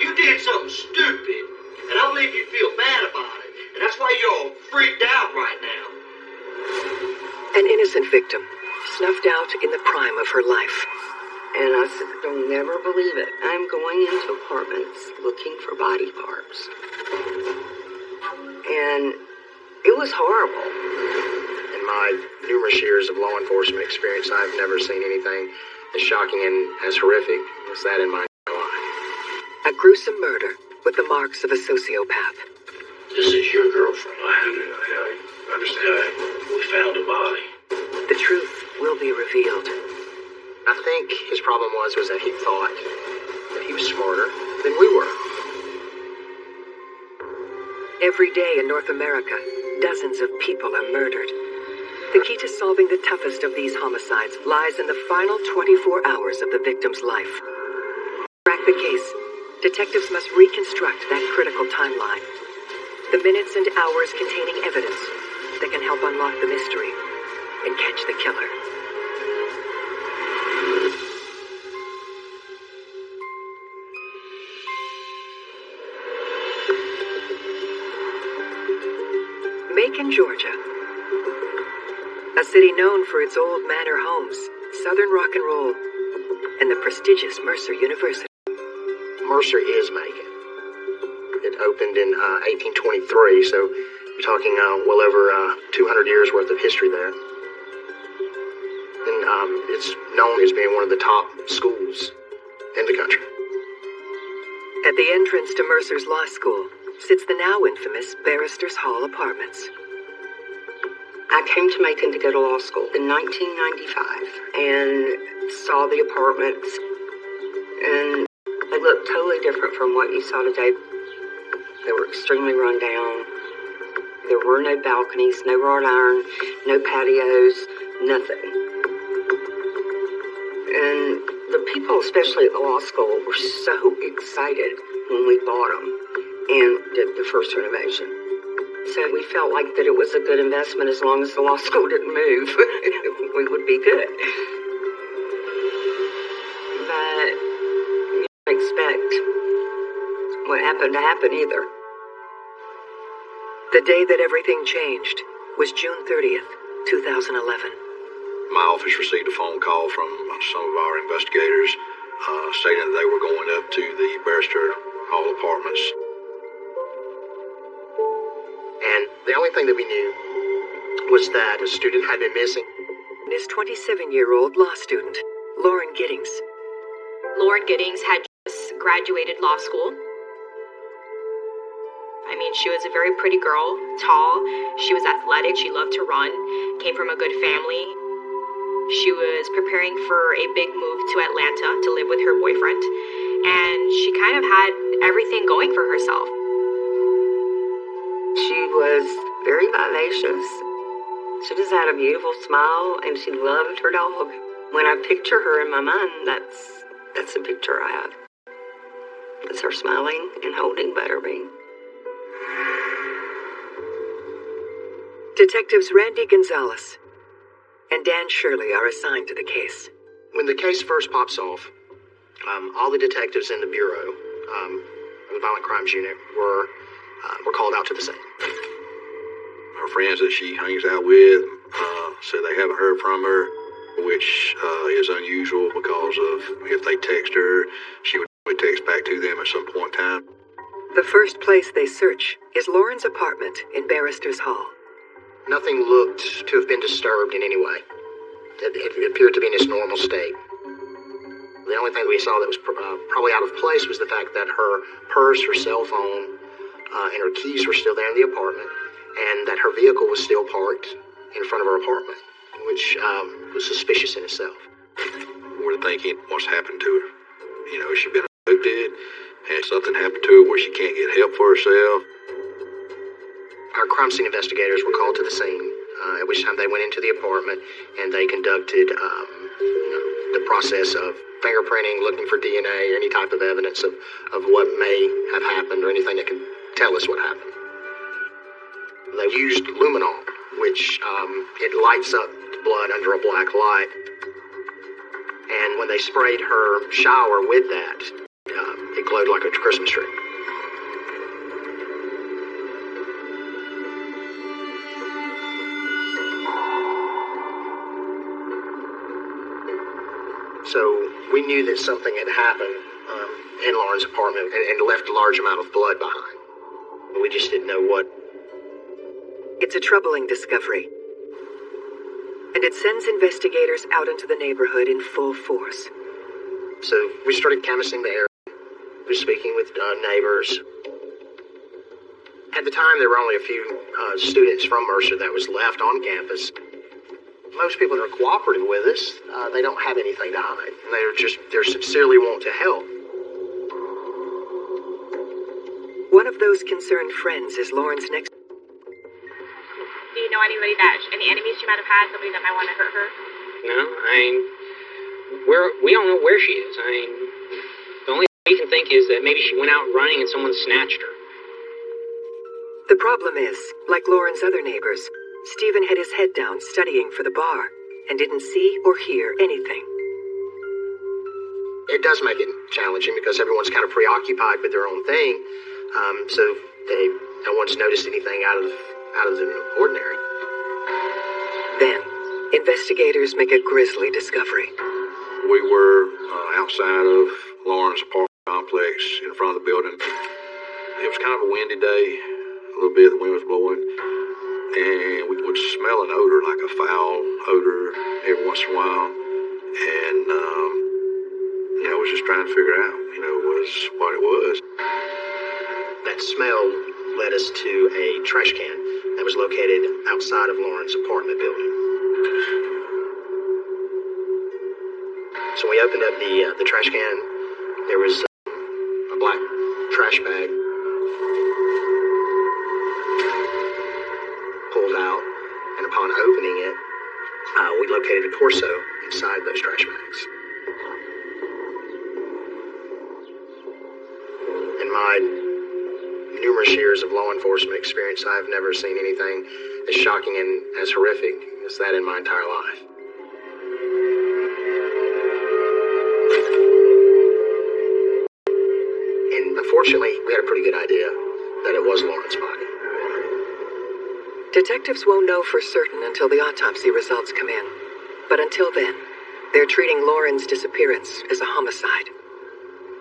You did something stupid, and I believe you feel bad about it, and that's why you're all freaked out right now. An innocent victim, snuffed out in the prime of her life. And I said, "You'll never believe it. I'm going into apartments looking for body parts." And it was horrible. In my numerous years of law enforcement experience, I've never seen anything as shocking and as horrific as that in my life. A gruesome murder with the marks of a sociopath. This is your girlfriend. I understand. We found a body. The truth will be revealed. I think his problem was that he thought that he was smarter than we were. Every day in North America, dozens of people are murdered. The key to solving the toughest of these homicides lies in the final 24 hours of the victim's life. To crack the case, detectives must reconstruct that critical timeline. The minutes and hours containing evidence that can help unlock the mystery and catch the killer. Macon, Georgia. A city known for its old manor homes, Southern rock and roll, and the prestigious Mercer University. Mercer is Macon. It opened in 1823, so we're talking well over 200 years worth of history there. And it's known as being one of the top schools in the country. At the entrance to Mercer's law school sits the now infamous Barristers Hall Apartments. I came to Macon to go to law school in 1995 and saw the apartments, and they looked totally different from what you saw today. They were extremely run down. There were no balconies, no wrought iron, no patios, nothing. And the people, especially at the law school, were so excited when we bought them and did the first renovation. So we felt like that it was a good investment as long as the law school didn't move. We would be good. But you don't expect what happened to happen either. The day that everything changed was June 30th, 2011. My office received a phone call from some of our investigators stating that they were going up to the Barrister Hall Apartments. And the only thing that we knew was that a student had been missing. His 27-year-old law student, Lauren Giddings. Lauren Giddings had just graduated law school. I mean, she was a very pretty girl, tall, she was athletic, she loved to run, came from a good family. She was preparing for a big move to Atlanta to live with her boyfriend, and she kind of had everything going for herself. She was very vivacious. She just had a beautiful smile, and she loved her dog. When I picture her in my mind, that's the picture I have. It's her smiling and holding Butterbean. Detectives Randy Gonzalez and Dan Shirley are assigned to the case. When the case first pops off, all the detectives in the Bureau, the Violent Crimes Unit, were called out to the scene. Her friends that she hangs out with said they haven't heard from her, which is unusual because of if they text her, she would text back to them at some point in time. The first place they search is Lauren's apartment in Barristers Hall. Nothing looked to have been disturbed in any way. It appeared to be in its normal state. The only thing we saw that was probably out of place was the fact that her purse, her cell phone, and her keys were still there in the apartment, and that her vehicle was still parked in front of her apartment, which was suspicious in itself. We're thinking, what's happened to her? You know, has she been abducted? Has something happened to her where she can't get help for herself? Our crime scene investigators were called to the scene, at which time they went into the apartment and they conducted the process of fingerprinting, looking for DNA, or any type of evidence of what may have happened or anything that could tell us what happened. They used luminol, which it lights up blood under a black light. And when they sprayed her shower with that, it glowed neighborhood like a Christmas tree. So we knew that something had happened in Lauren's apartment and left a large amount of blood behind. We just didn't know what. It's a troubling discovery, and it sends investigators out into the neighborhood in full force. So we started canvassing the area. We were speaking with neighbors. At the time, there were only a few students from Mercer that was left on campus. Most people that are cooperative with us, they don't have anything to hide. And they're sincerely want to help. One of those concerned friends is Lauren's next. Do you know any enemies she might have had, somebody that might want to hurt her? No, we don't know where she is. The only thing we can think is that maybe she went out running and someone snatched her. The problem is, like Lauren's other neighbors, Stephen had his head down studying for the bar and didn't see or hear anything. It does make it challenging because everyone's kind of preoccupied with their own thing, so no one's noticed anything out of the ordinary. Then, investigators make a grisly discovery. We were outside of Lauren's apartment complex in front of the building. It was kind of a windy day, a little bit, the wind was blowing, and we would smell an odor, like a foul odor, every once in a while. And, I was just trying to figure out, what it was. That smell led us to a trash can that was located outside of Lauren's apartment building. So we opened up the trash can. There was a black trash bag pulled out, and upon opening it, we located a torso inside those trash bags. In my numerous years of law enforcement experience, I've never seen anything as shocking and as horrific as that in my entire life. And unfortunately, we had a pretty good idea that it was Lauren's body. Detectives won't know for certain until the autopsy results come in. But until then, they're treating Lauren's disappearance as a homicide.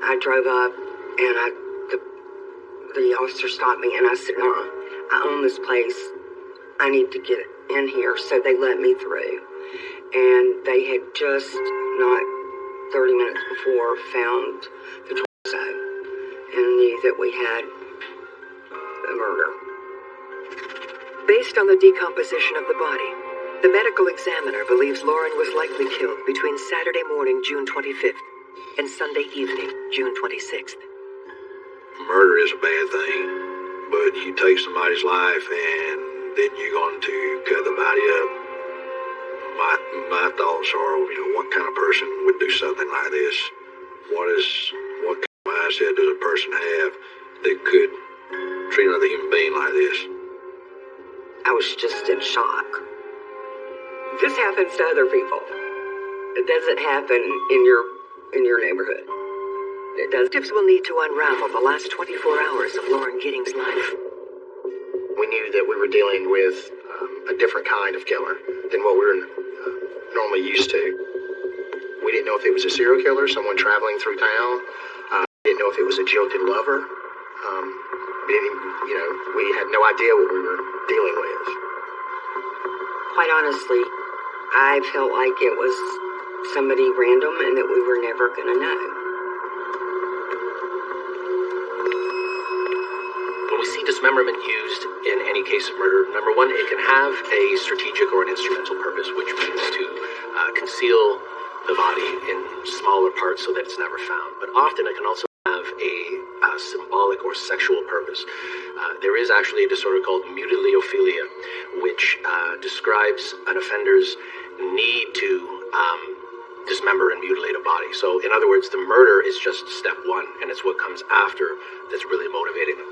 I drove up, and the officer stopped me, and I said, I own this place. I need to get in here. So they let me through. And they had just, not 30 minutes before, found the torso and knew that we had a murder. Based on the decomposition of the body, the medical examiner believes Lauren was likely killed between Saturday morning, June 25th, and Sunday evening, June 26th. Murder is a bad thing, but you take somebody's life and then you're going to cut the body up. My thoughts are, what kind of person would do something like this? What kind of mindset does a person have that could treat another human being like this? I was just in shock. This happens to other people. It doesn't happen in your neighborhood. It does. Detectives will need to unravel the last 24 hours of Lauren Giddings' life. We knew that we were dealing with a different kind of killer than what we were normally used to. We didn't know if it was a serial killer, someone traveling through town. We didn't know if it was a jilted lover. We had no idea what we were dealing with. Quite honestly, I felt like it was somebody random and that we were never going to know. When we see dismemberment used in any case of murder, number one, it can have a strategic or an instrumental purpose, which means to conceal the body in smaller parts so that it's never found. But often it can also have a symbolic or sexual purpose. There is actually a disorder called mutilophilia, which describes an offender's need to dismember and mutilate a body. So, in other words, the murder is just step one, and it's what comes after that's really motivating them.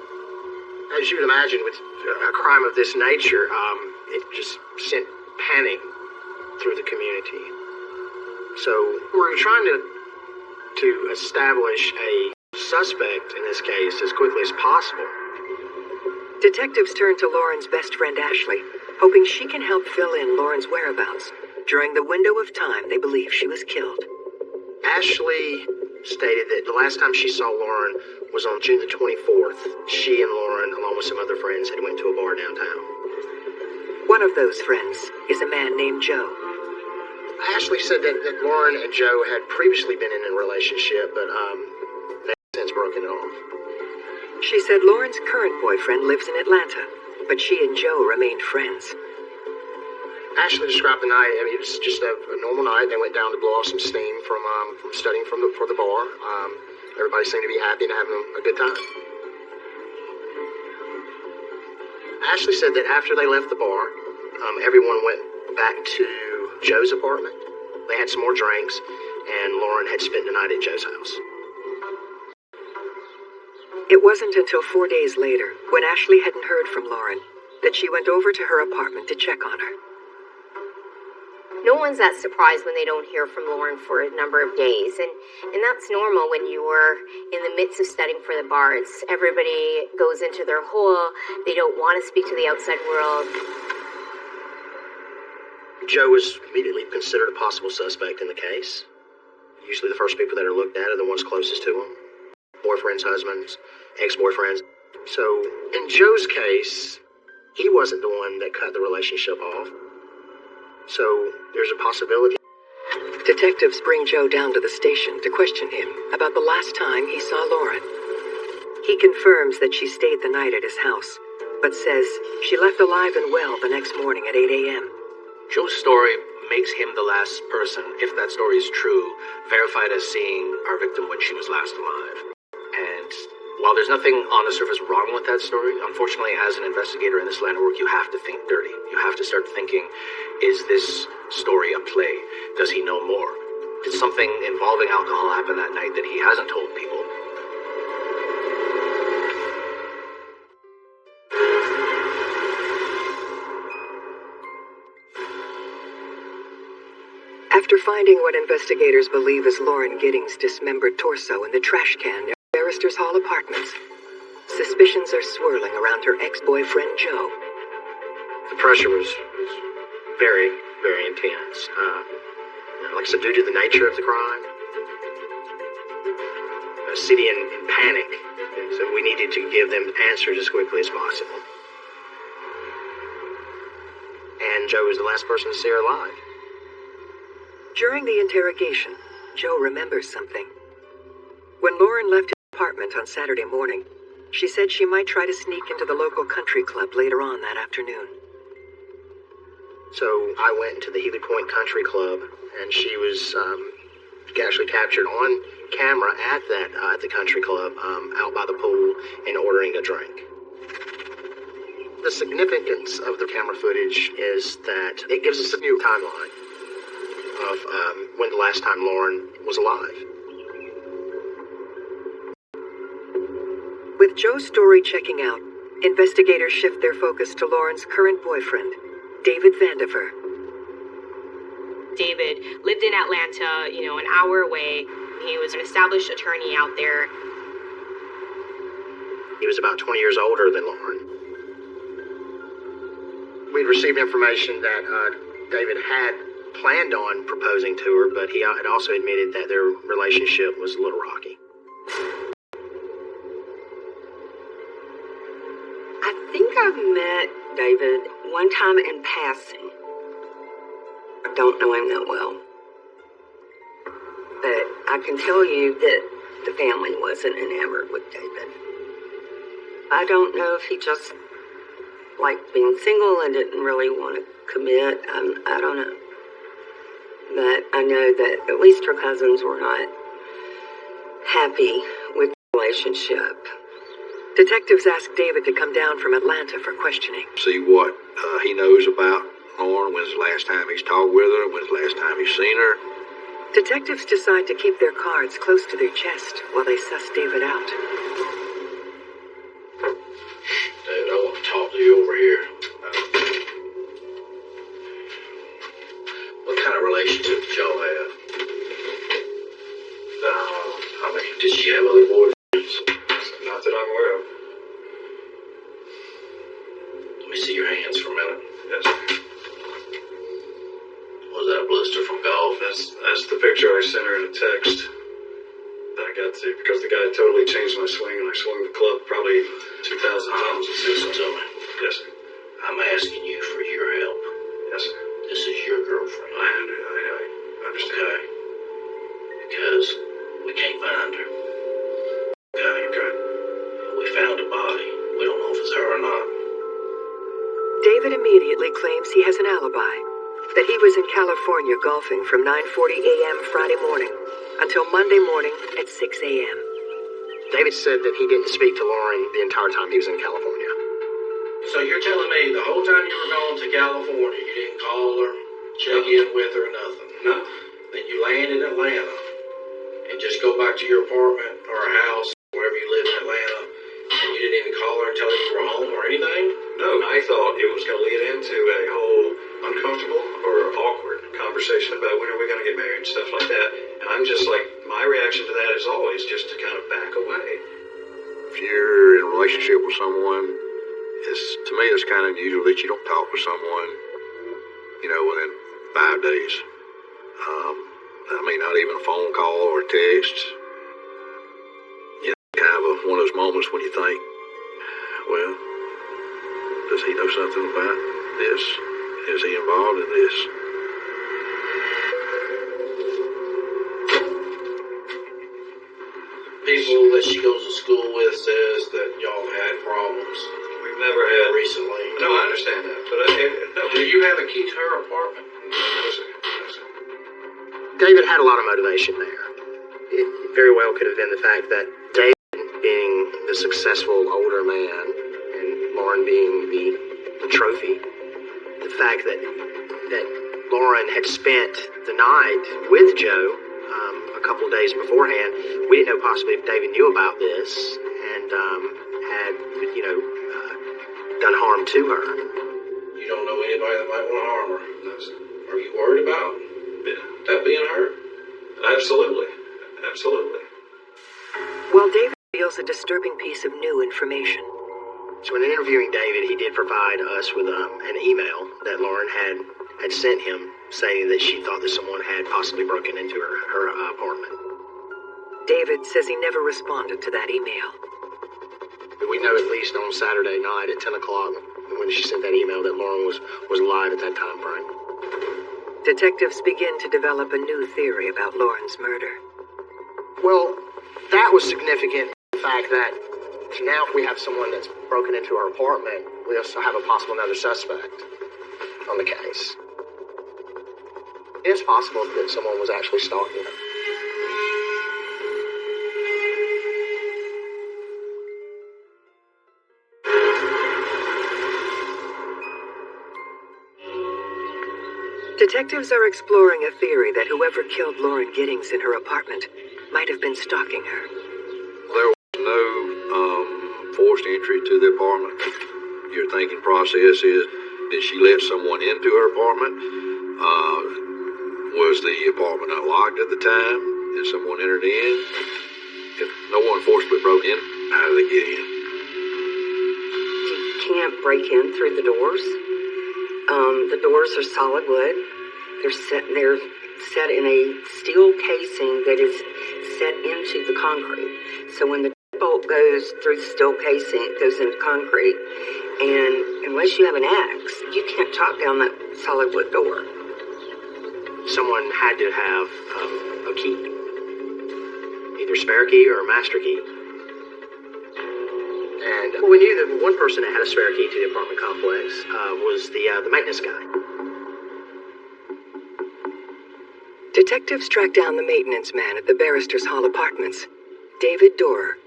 As you would imagine, with a crime of this nature, it just sent panic through the community. So we're trying to establish a suspect in this case as quickly as possible. Detectives turn to Lauren's best friend Ashley, hoping she can help fill in Lauren's whereabouts during the window of time they believe she was killed. Ashley stated that the last time she saw Lauren was on June the 24th. She and Lauren, along with some other friends, had went to a bar downtown. One of those friends is a man named Joe. Ashley said that Lauren and Joe had previously been in a relationship, but they've since broken it off. She said Lauren's current boyfriend lives in Atlanta, but she and Joe remained friends. Ashley described the night. I mean, it was just a normal night. They went down to blow off some steam from studying for the bar. Everybody seemed to be happy and having a good time. Ashley said that after they left the bar, everyone went back to Joe's apartment. They had some more drinks, and Lauren had spent the night at Joe's house. It wasn't until 4 days later, when Ashley hadn't heard from Lauren, that she went over to her apartment to check on her. No one's that surprised when they don't hear from Lauren for a number of days, and that's normal when you were in the midst of studying for the bars. Everybody goes into their hole, they don't want to speak to the outside world. Joe was immediately considered a possible suspect in the case. Usually the first people that are looked at are the ones closest to him. Boyfriends, husbands, ex-boyfriends. So, in Joe's case, he wasn't the one that cut the relationship off. So, there's a possibility. Detectives bring Joe down to the station to question him about the last time he saw Lauren. He confirms that she stayed the night at his house, but says she left alive and well the next morning at 8 a.m. Joe's story makes him the last person, if that story is true, verified as seeing our victim when she was last alive. And while there's nothing on the surface wrong with that story, unfortunately, as an investigator in this line of work, you have to think dirty. You have to start thinking, is this story a play? Does he know more? Did something involving alcohol happen that night that he hasn't told people? After finding what investigators believe is Lauren Giddings' dismembered torso in the trash can near Barrister's Hall Apartments, suspicions are swirling around her ex-boyfriend Joe. The pressure was very, very intense. Like I said, due to the nature of the crime, a city in panic, so we needed to give them answers as quickly as possible. And Joe was the last person to see her alive. During the interrogation, Joe remembers something. When Lauren left his apartment on Saturday morning, she said she might try to sneak into the local country club later on that afternoon. So I went to the Healy Point Country Club, and she was actually captured on camera at the country club out by the pool and ordering a drink. The significance of the camera footage is that it gives us a new timeline of when the last time Lauren was alive. With Joe's story checking out, investigators shift their focus to Lauren's current boyfriend, David Vandiver. David lived in Atlanta, an hour away. He was an established attorney out there. He was about 20 years older than Lauren. We'd received information that David had planned on proposing to her, but he had also admitted that their relationship was a little rocky. I think I've met David one time in passing. I don't know him that well. But I can tell you that the family wasn't enamored with David. I don't know if he just liked being single and didn't really want to commit. I don't know. But I know that at least her cousins were not happy with the relationship. Detectives ask David to come down from Atlanta for questioning. See what he knows about Lauren. When's the last time he's talked with her? When's the last time he's seen her? Detectives decide to keep their cards close to their chest while they suss David out. David, I want to talk to you over here. What kind of relationship did y'all have? Did she have other boyfriends? Yes. Was that a blister from golf? That's the picture I sent her in a text. That I got to, because the guy totally changed my swing, and I swung the club probably 2,000 times. Listen to me. Yes, sir. I'm asking you for your help. Yes, sir. This is your girlfriend. I understand. Okay. Because we can't find her. Okay. We found a body. We don't know if it's her or not. David immediately claims he has an alibi, that he was in California golfing from 9:40 a.m. Friday morning until Monday morning at 6 a.m. David said that he didn't speak to Lauren the entire time he was in California. So you're telling me the whole time you were going to California, you didn't call her, check in with her, or nothing? No. Then you land in Atlanta and just go back to your apartment or a house, wherever you live in Atlanta, and you didn't even call her and tell her you were home or anything? No, I thought it was going to lead into a whole uncomfortable or awkward conversation about when are we going to get married and stuff like that. And I'm just like, my reaction to that is always just to kind of back away. If you're in a relationship with someone, to me, it's kind of unusual that you don't talk to someone, within 5 days. Not even a phone call or a text. Kind of one of those moments when you think, well, does he know something about this? Is he involved in this? People that she goes to school with says that y'all had problems. We've never had recently. No, I understand that, but no. Do you have a key to her apartment? No, sir. David had a lot of motivation there. It very well could have been the fact that David, being the successful older man, and Lauren being the trophy, the fact that Lauren had spent the night with Joe a couple of days beforehand, we didn't know possibly if David knew about this and had, done harm to her. You don't know anybody that might want to harm her? No, sir. Are you worried about that being her? Absolutely. Absolutely. Well, David reveals a disturbing piece of new information. So in interviewing David, he did provide us with an email that Lauren had sent him saying that she thought that someone had possibly broken into her apartment. David says he never responded to that email. We know at least on Saturday night at 10 o'clock when she sent that email that Lauren was alive at that time frame. Detectives begin to develop a new theory about Lauren's murder. Well, that was significant, the fact that now if we have someone that's broken into our apartment, we also have a possible another suspect on the case. It's possible that someone was actually stalking her. Detectives are exploring a theory that whoever killed Lauren Giddings in her apartment might have been stalking her. There was no forced entry to the apartment. Your thinking process is, did she let someone into her apartment? Was the apartment unlocked at the time? Did someone enter in? If no one forcibly broke in, how did they get in? You can't break in through the doors. The doors are solid wood. They're set in a steel casing that is set into the concrete. So when the bolt goes through the steel casing, it goes into concrete. And unless you have an axe, you can't chop down that solid wood door. Someone had to have a key, either spare key or a master key. And we knew that one person that had a spare key to the apartment complex was the maintenance guy. Detectives track down the maintenance man at the Barristers Hall Apartments, David Dorer.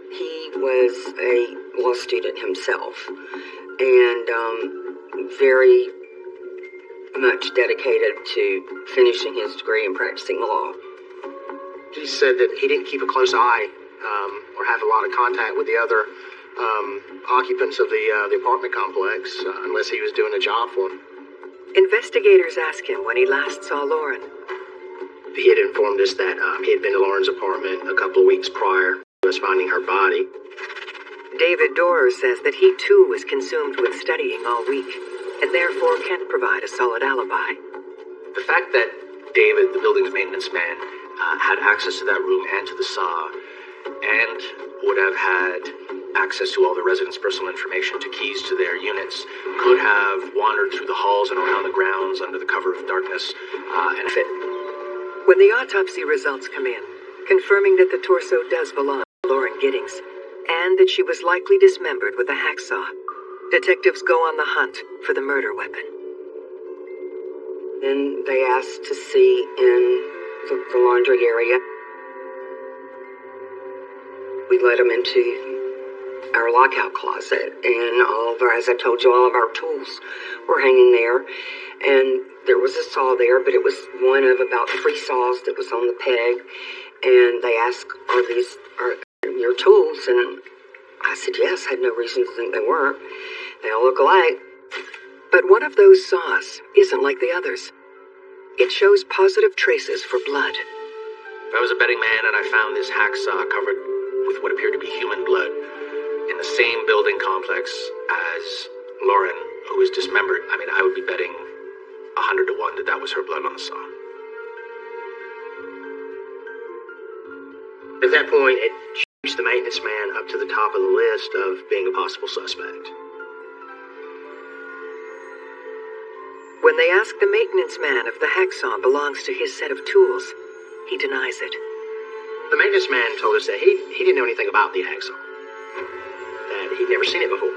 He was a law student himself and very much dedicated to finishing his degree and practicing law. He said that he didn't keep a close eye or have a lot of contact with the other occupants of the apartment complex unless he was doing a job for them. Investigators ask him when he last saw Lauren. He had informed us that he had been to Lauren's apartment a couple of weeks prior to us finding her body. David Dorer says that he too was consumed with studying all week. and therefore can't provide a solid alibi. The fact that David, the building's maintenance man, had access to that room and to the saw, and would have had access to all the residents' personal information, to keys to their units, could have wandered through the halls and around the grounds under the cover of darkness, and fit. When the autopsy results come in, confirming that the torso does belong to Lauren Giddings, and that she was likely dismembered with a hacksaw, detectives go on the hunt for the murder weapon. Then they asked to see in the laundry area. We let them into our lockout closet, and as I told you, all of our tools were hanging there. And there was a saw there, but it was one of about 3 saws that was on the peg. And they asked, are these your tools? And I said, yes. I had no reason to think they weren't. They all look alike. But one of those saws isn't like the others. It shows positive traces for blood. I was a betting man, and I found this hacksaw covered with what appeared to be human blood in the same building complex as Lauren, who was dismembered. I mean, I would be betting 100 to 1 that was her blood on the saw. At that point, it shoots the maintenance man up to the top of the list of being a possible suspect. When they ask the maintenance man if the hacksaw belongs to his set of tools, he denies it. The maintenance man told us that he didn't know anything about the hacksaw, that he'd never seen it before.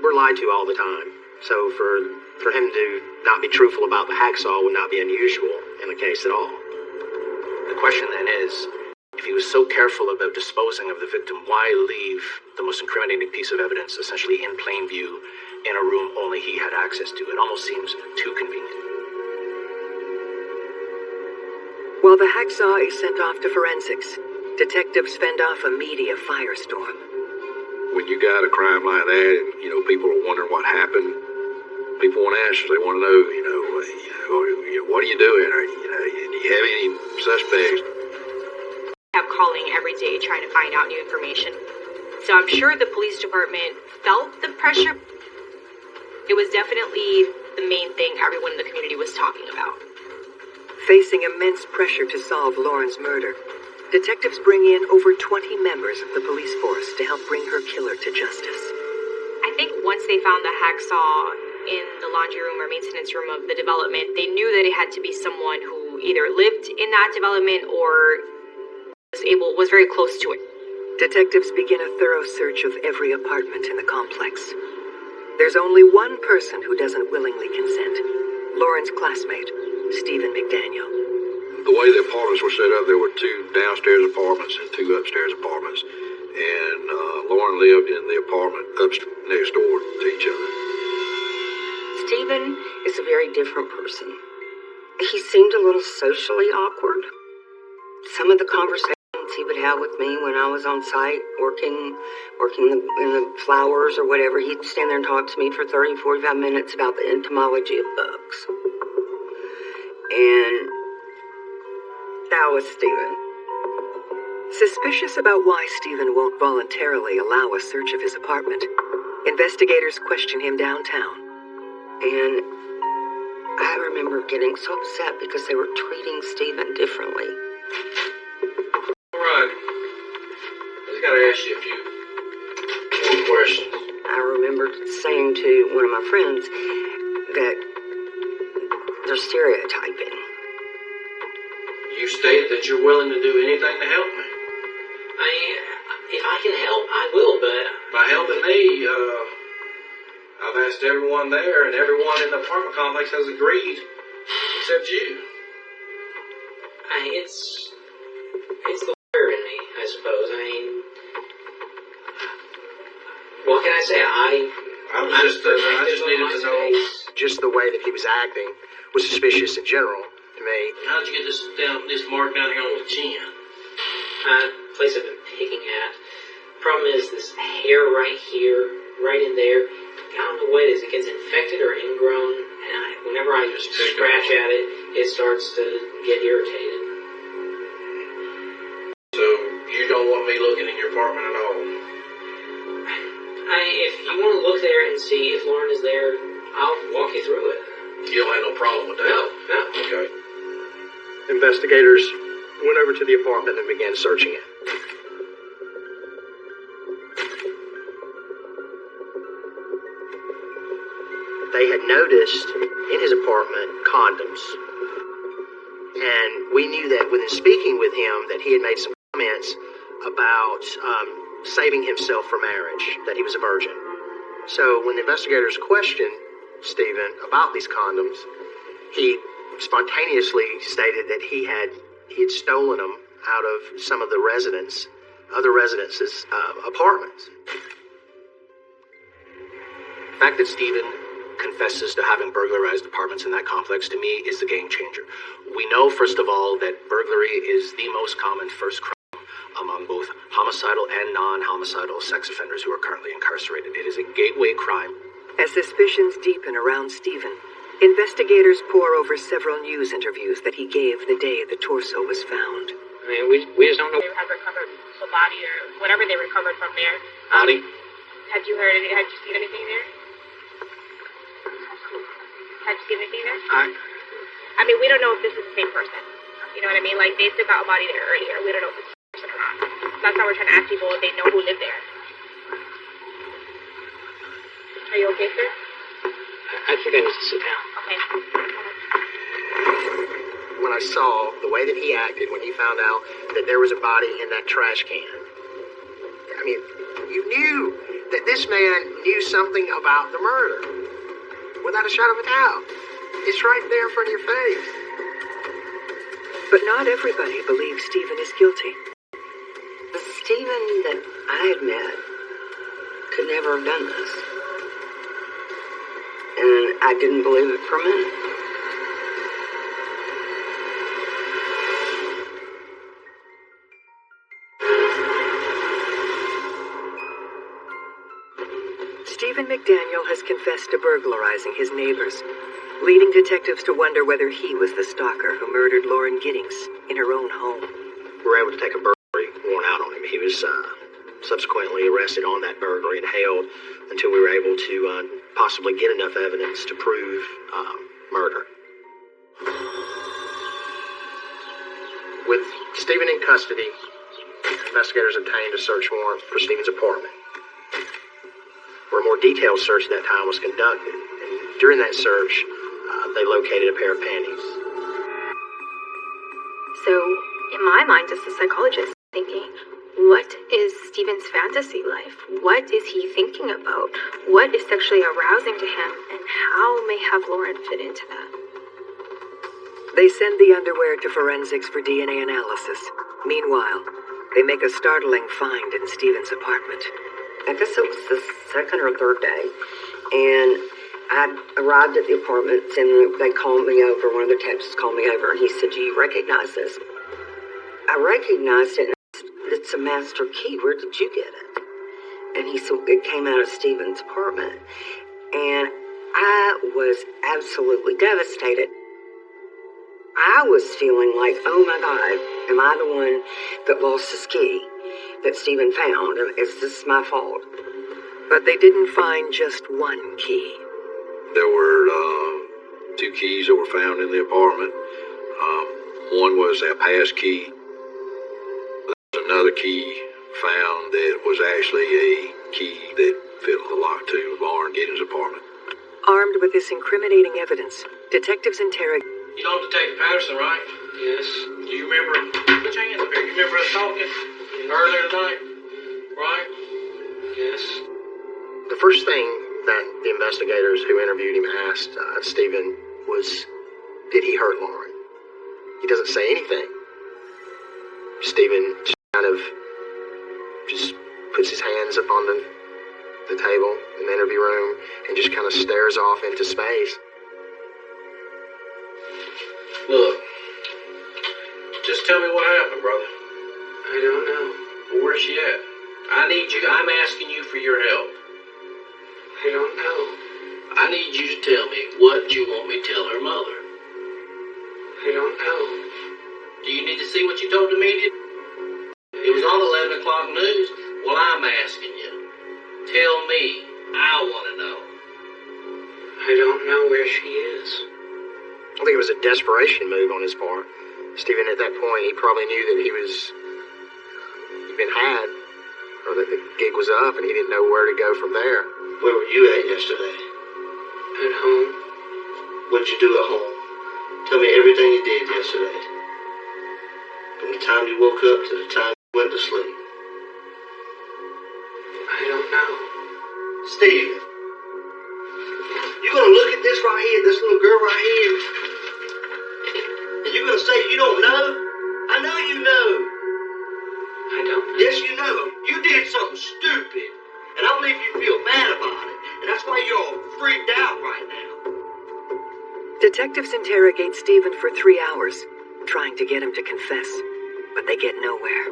We're lied to all the time, so for him to not be truthful about the hacksaw would not be unusual in the case at all. The question then is, if he was so careful about disposing of the victim, why leave the most incriminating piece of evidence essentially in plain view in a room only he had access to? It almost seems too convenient. While the hacksaw is sent off to forensics, detectives fend off a media firestorm. When you got a crime like that, and people are wondering what happened, people want answers. They want to know, what are you doing? Or, do you have any suspects? I'm calling every day trying to find out new information. So I'm sure the police department felt the pressure. It was definitely the main thing everyone in the community was talking about. Facing immense pressure to solve Lauren's murder, detectives bring in over 20 members of the police force to help bring her killer to justice. I think once they found the hacksaw in the laundry room or maintenance room of the development, they knew that it had to be someone who either lived in that development or was very close to it. Detectives begin a thorough search of every apartment in the complex. There's only one person who doesn't willingly consent: Lauren's classmate, Stephen McDaniel. The way the apartments were set up, there were 2 downstairs apartments and 2 upstairs apartments. And Lauren lived in the apartment next door to each other. Stephen is a very different person. He seemed a little socially awkward. Some of the conversations he would have with me when I was on site working in the flowers or whatever, he'd stand there and talk to me for 30, 45 minutes about the entomology of bugs. And that was Stephen. Suspicious about why Stephen won't voluntarily allow a search of his apartment, investigators question him downtown. And I remember getting so upset because they were treating Stephen differently. All right. I just gotta ask you a few more questions. I remember saying to one of my friends that they're stereotyping. You stated that you're willing to do anything to help me. If I can help, I will, but... By helping me, I've asked everyone there, and everyone in the apartment complex has agreed, except you. It's the lawyer in me, I suppose. What can I say? I just needed to know. Just the way that he was acting was suspicious in general to me. How'd you get this mark down here on the chin? Place I've been picking at. Problem is this hair right here, right in there. I don't know what it is. It gets infected or ingrown, and whenever I just scratch at it, it starts to get irritated. So you don't want me looking in your apartment at all? if you want to look there and see if Lauren is there, I'll walk you through it. You don't have no problem with that? No. Okay. Investigators went over to the apartment and began searching it. They had noticed in his apartment condoms. And we knew that within speaking with him that he had made some comments about saving himself for marriage, that he was a virgin. So when the investigators questioned Stephen about these condoms, he spontaneously stated that he had stolen them out of some of the other residences' apartments. The fact that Stephen confesses to having burglarized apartments in that complex, to me, is the game changer. We know, first of all, that burglary is the most common first crime among both homicidal and non-homicidal sex offenders who are currently incarcerated. It is a gateway crime. As suspicions deepen around Stephen, investigators pore over several news interviews that he gave the day the torso was found. I mean, we just don't know. They have recovered the body or whatever they recovered from there. Body? Had you heard anything? Had you seen anything there? Had you seen anything there? I mean, we don't know if this is the same person. You know what I mean? Like, they still got a body there earlier. We don't know if it's the same person or not. That's how we're trying to ask people if they know who lived there. Are you okay, sir? I think I need to sit down. Okay. When I saw the way that he acted when he found out that there was a body in that trash can, I mean, you knew that this man knew something about the murder. Without a shadow of a doubt. It's right there in front of your face. But not everybody believes Stephen is guilty. The Stephen that I had met could never have done this. And I didn't believe it for a minute. Stephen McDaniel has confessed to burglarizing his neighbors, leading detectives to wonder whether he was the stalker who murdered Lauren Giddings in her own home. We were able to take a burglary warrant out on him. He was subsequently arrested on that burglary and held until we were able to possibly get enough evidence to prove murder. With Stephen in custody, investigators obtained a search warrant for Stephen's apartment, where a more detailed search at that time was conducted. And during that search, they located a pair of panties. So, in my mind, as a psychologist, thinking, what is Stephen's fantasy life? What is he thinking about? What is sexually arousing to him? And how may have Lauren fit into that? They send the underwear to forensics for DNA analysis. Meanwhile, they make a startling find in Stephen's apartment. I guess it was the second or third day, and I arrived at the apartment, and they called me over. One of the detectives called me over, and he said, "Do you recognize this?" I recognized it. It's a master key. Where did you get it? And he said, it came out of Stephen's apartment. And I was absolutely devastated. I was feeling like, oh my God, am I the one that lost his key that Stephen found? Is this my fault? But they didn't find just one key. There were 2 keys that were found in the apartment. One was a pass key. There was another key found that was actually a key that fit the lock to Lauren Giddings' apartment. Armed with this incriminating evidence, detectives interrogate. You know Detective Patterson, right? Yes. Do you remember? Put your hands up here. You remember us talking earlier tonight? Right? Yes. The first thing that the investigators who interviewed him asked Stephen was, did he hurt Lauren? He doesn't say anything. Stephen just kind of just puts his hands up on the table in the interview room and just kind of stares off into space. Look, just tell me what happened, brother. I don't know. Well, where's she at? I'm asking you for your help. I don't know. I need you to tell me what you want me to tell her mother. I don't know. Do you need to see what you told the media? It was on 11 o'clock news. Well, I'm asking you. Tell me I want to know. I don't know where she is. I think it was a desperation move on his part. Stephen, at that point, he probably knew that he'd been had, or that the gig was up, and he didn't know where to go from there. Where were you at yesterday? At home. What'd you do at home? Tell me everything you did yesterday. From the time you woke up to the time you went to sleep. I don't know. Steven, you gonna look at this right here, this little girl right here, and you gonna say you don't know? I know you know. I don't know. Yes, you know. You did something stupid, and I believe you feel mad about it, and that's why you're all freaked out right now. Detectives interrogate Stephen for 3 hours, trying to get him to confess, but they get nowhere.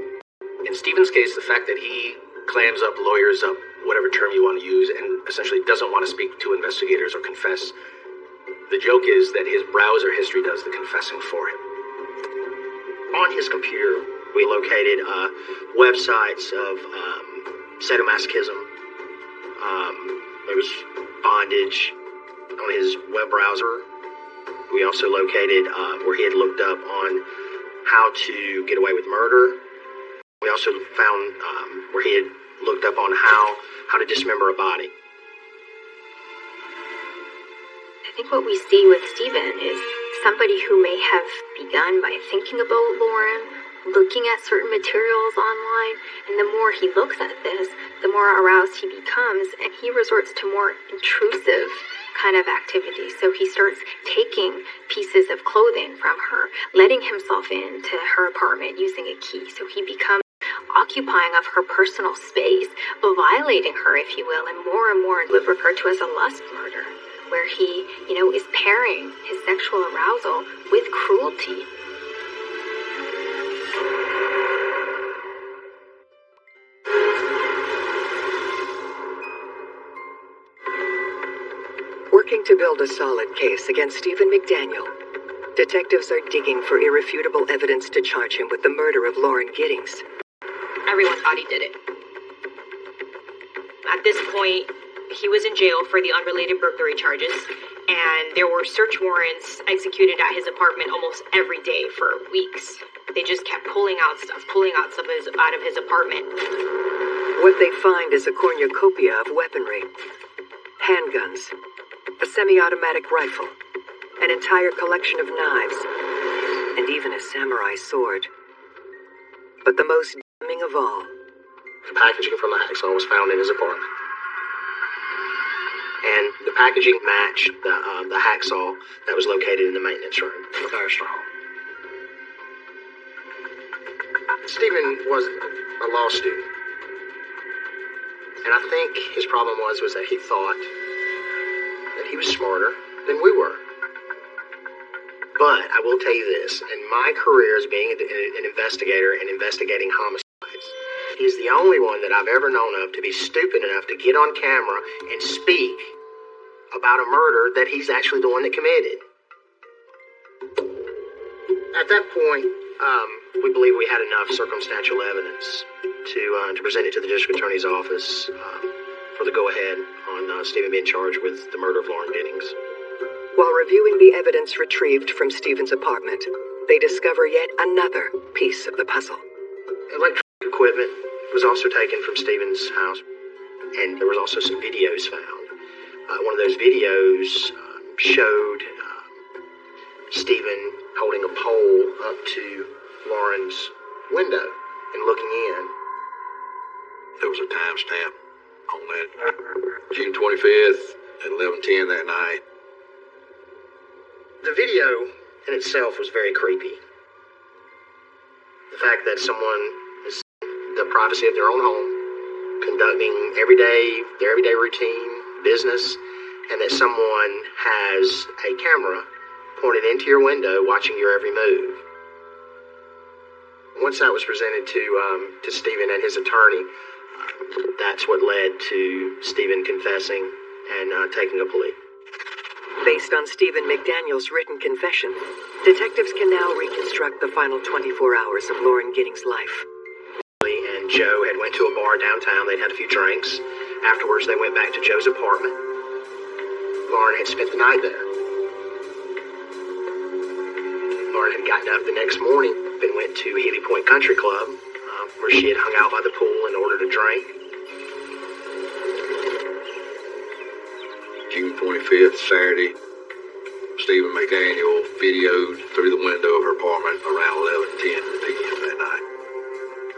In Stephen's case, the fact that he clams up, lawyers up, whatever term you want to use, and essentially doesn't want to speak to investigators or confess, the joke is that his browser history does the confessing for him. On his computer, we located websites of sadomasochism. There was bondage on his web browser. We also located where he had looked up on how to get away with murder. We also found where he had looked up on how to dismember a body. I think what we see with Stephen is somebody who may have begun by thinking about Lauren, looking at certain materials online, and the more he looks at this, the more aroused he becomes, and he resorts to more intrusive kind of activities. So he starts taking pieces of clothing from her, letting himself into her apartment using a key. So he becomes occupying of her personal space, violating her, if you will, and more live referred to as a lust murder, where he, is pairing his sexual arousal with cruelty. Working to build a solid case against Stephen McDaniel, detectives are digging for irrefutable evidence to charge him with the murder of Lauren Giddings. Everyone thought he did it. At this point, he was in jail for the unrelated burglary charges, and there were search warrants executed at his apartment almost every day for weeks. They just kept pulling out stuff out of his apartment. What they find is a cornucopia of weaponry, handguns, a semi-automatic rifle, an entire collection of knives, and even a samurai sword. But the most damning of all, the packaging from the hacksaw was found in his apartment. And the packaging matched the hacksaw that was located in the maintenance room in the fire hall. Stephen was a law student. And I think his problem was that he thought that he was smarter than we were. But I will tell you this, in my career as being an investigator and investigating homicides, he's the only one that I've ever known of to be stupid enough to get on camera and speak about a murder that he's actually the one that committed. At that point, we believe we had enough circumstantial evidence to present it to the district attorney's office for the go-ahead on Stephen being charged with the murder of Lauren Giddings. While reviewing the evidence retrieved from Stephen's apartment, they discover yet another piece of the puzzle. Electronic equipment was also taken from Stephen's house, and there was also some videos found. One of those videos showed Stephen holding a pole up to Lauren's window and looking in. There was a timestamp on that, June 25th at 11:10 that night. The video in itself was very creepy. The fact that someone is in the privacy of their own home, conducting their everyday routine, business, and that someone has a camera pointed into your window watching your every move. Once that was presented to Stephen and his attorney, that's what led to Stephen confessing and taking a plea. Based on Stephen McDaniel's written confession, detectives can now reconstruct the final 24 hours of Lauren Giddings' life. And Joe had went to a bar downtown. They'd had a few drinks. Afterwards, they went back to Joe's apartment. Lauren had spent the night there. Lauren had gotten up the next morning and went to Healy Point Country Club, where she had hung out by the pool and ordered a drink. June 25th, Saturday, Stephen McDaniel videoed through the window of her apartment around 11:10 p.m. that night.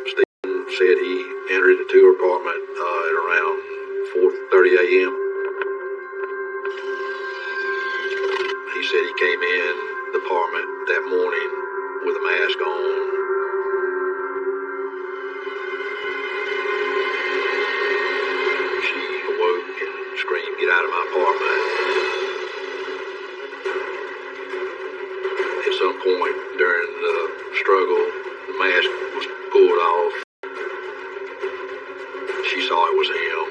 Stephen said he entered into her apartment at around 4:30 a.m. He said he came in the apartment that morning with a mask on. She awoke and screamed, "Get out of my apartment." At some point during the struggle, the mask was pulled off. She saw it was him.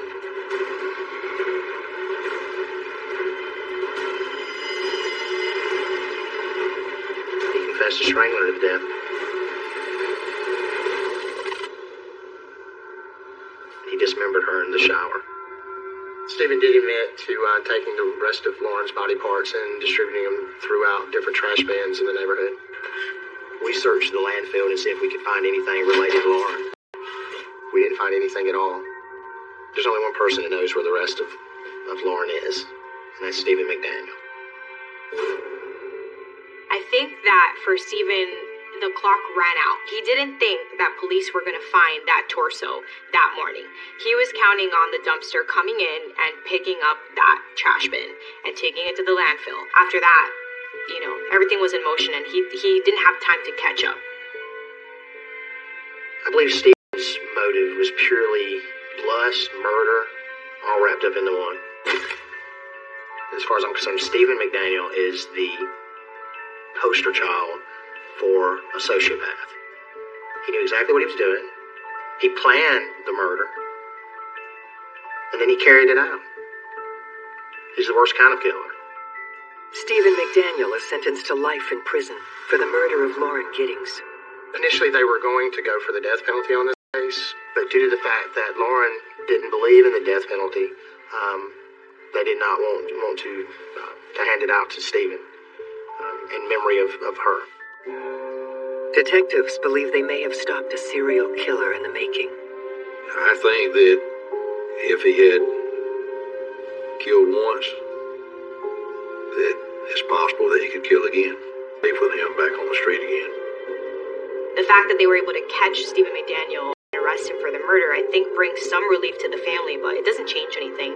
He confessed to strangling her to death. He dismembered her in the shower. Stephen did admit to taking the rest of Lauren's body parts and distributing them throughout different trash bins in the neighborhood. We searched the landfill to see if we could find anything related to Lauren. We didn't find anything at all. There's only one person that knows where the rest of Lauren is, and that's Stephen McDaniel. I think that for Stephen, the clock ran out. He didn't think that police were going to find that torso that morning. He was counting on the dumpster coming in and picking up that trash bin and taking it to the landfill. After that, everything was in motion and he didn't have time to catch up. I believe Stephen's motive was purely lust, murder, all wrapped up into one. As far as I'm concerned, Stephen McDaniel is the poster child for a sociopath. He knew exactly what he was doing. He planned the murder. And then he carried it out. He's the worst kind of killer. Stephen McDaniel is sentenced to life in prison for the murder of Lauren Giddings. Initially, they were going to go for the death penalty on this case, but due to the fact that Lauren didn't believe in the death penalty, they did not want to hand it out to Stephen in memory of her. Detectives believe they may have stopped a serial killer in the making. I think that if he had killed once, that it's possible that he could kill again. Leave with him back on the street again. The fact that they were able to catch Stephen McDaniel and arrest him for the murder, I think brings some relief to the family, but it doesn't change anything.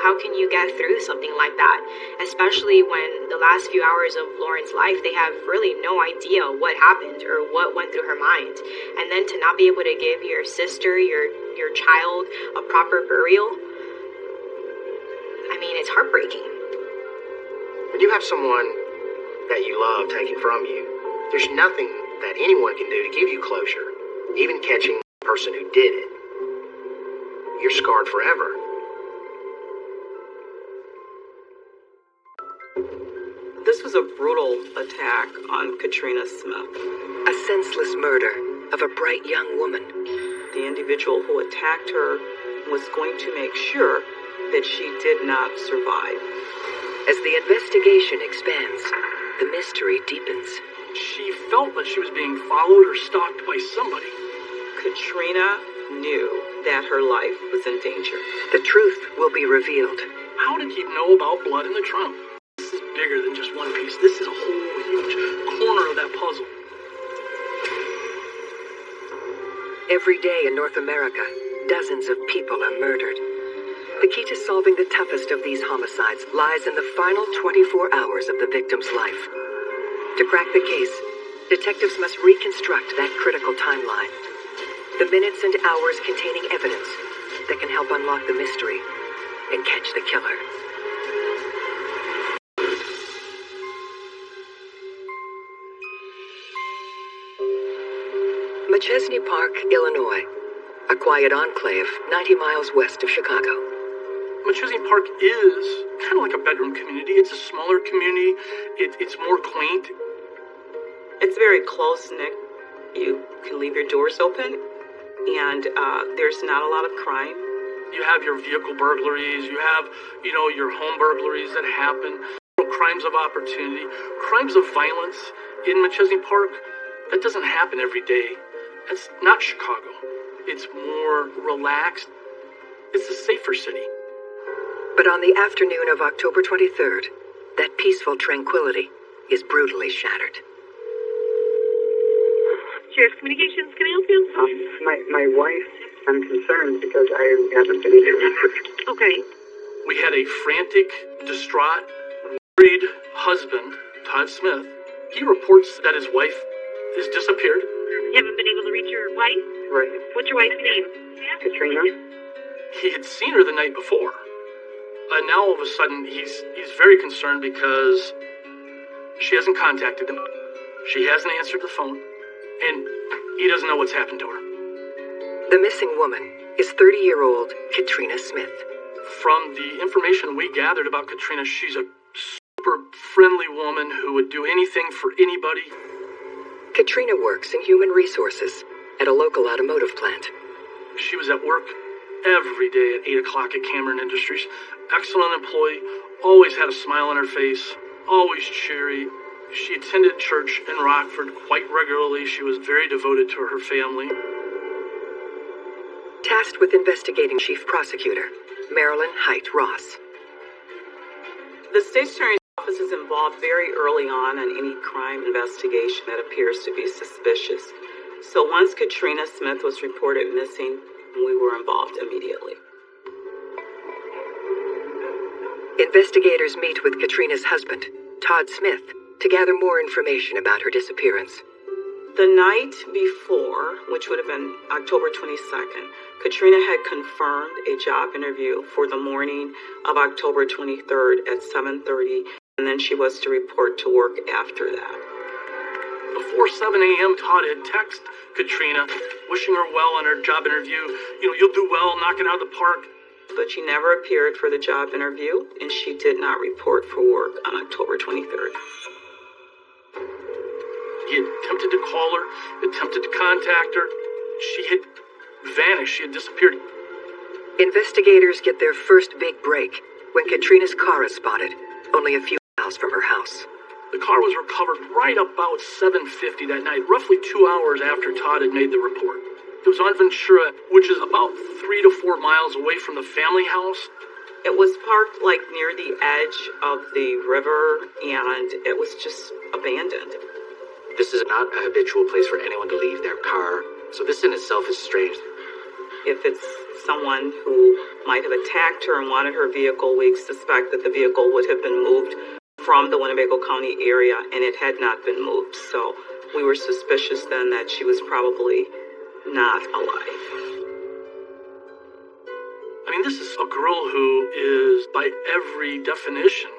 How can you get through something like that? Especially when the last few hours of Lauren's life, they have really no idea what happened or what went through her mind. And then to not be able to give your sister, your child, a proper burial, I mean, it's heartbreaking. When you have someone that you love taken from you, there's nothing that anyone can do to give you closure. Even catching the person who did it, you're scarred forever. This was a brutal attack on Katrina Smith. A senseless murder of a bright young woman. The individual who attacked her was going to make sure that she did not survive. As the investigation expands, the mystery deepens. She felt that she was being followed or stalked by somebody. Katrina knew that her life was in danger. The truth will be revealed. How did he know about blood in the trunk? This is bigger than just one piece. This is a whole huge corner of that puzzle. Every day in North America, dozens of people are murdered. The key to solving the toughest of these homicides lies in the final 24 hours of the victim's life. To crack the case, detectives must reconstruct that critical timeline. The minutes and hours containing evidence that can help unlock the mystery and catch the killer. Machesney Park, Illinois, a quiet enclave 90 miles west of Chicago. Machesney Park is kind of like a bedroom community. It's a smaller community. It's more quaint. It's very close-knit. You can leave your doors open, and there's not a lot of crime. You have your vehicle burglaries, you have, your home burglaries that happen, crimes of opportunity, crimes of violence in McChesney Park. That doesn't happen every day. That's not Chicago. It's more relaxed. It's a safer city. But on the afternoon of October 23rd, that peaceful tranquility is brutally shattered. Sheriff's Communications, can I help you? My wife, I'm concerned because I haven't been able to. Okay. We had a frantic, distraught, worried husband, Todd Smith. He reports that his wife has disappeared. You haven't been able to reach your wife? Right. What's your wife's name? Katrina? He had seen her the night before. And now all of a sudden he's very concerned because she hasn't contacted him. She hasn't answered the phone. And he doesn't know what's happened to her. The missing woman is 30-year-old Katrina Smith. From the information we gathered about Katrina, she's a super friendly woman who would do anything for anybody. Katrina works in human resources at a local automotive plant. She was at work every day at 8 o'clock at Cameron Industries. Excellent employee, always had a smile on her face, always cheery. She attended church in Rockford quite regularly. She was very devoted to her family. Tasked with investigating Chief Prosecutor Marilyn Height Ross. The State's Attorney's Office is involved very early on any crime investigation that appears to be suspicious. So once Katrina Smith was reported missing, we were involved immediately. Investigators meet with Katrina's husband, Todd Smith, to gather more information about her disappearance. The night before, which would have been October 22nd, Katrina had confirmed a job interview for the morning of October 23rd at 7:30, and then she was to report to work after that. Before 7 a.m., Todd had texted Katrina, wishing her well on her job interview. You'll do well, knock it out of the park. But she never appeared for the job interview, and she did not report for work on October 23rd. He had attempted to call her, attempted to contact her. She had vanished. She had disappeared. Investigators get their first big break when Katrina's car is spotted, only a few miles from her house. The car was recovered right about 7:50 that night, roughly 2 hours after Todd had made the report. It was on Ventura, which is about 3 to 4 miles away from the family house. It was parked near the edge of the river, and it was just abandoned. This is not a habitual place for anyone to leave their car, so this in itself is strange. If it's someone who might have attacked her and wanted her vehicle, we suspect that the vehicle would have been moved from the Winnebago County area, and it had not been moved. So we were suspicious then that she was probably not alive. This is a girl who is, by every definition,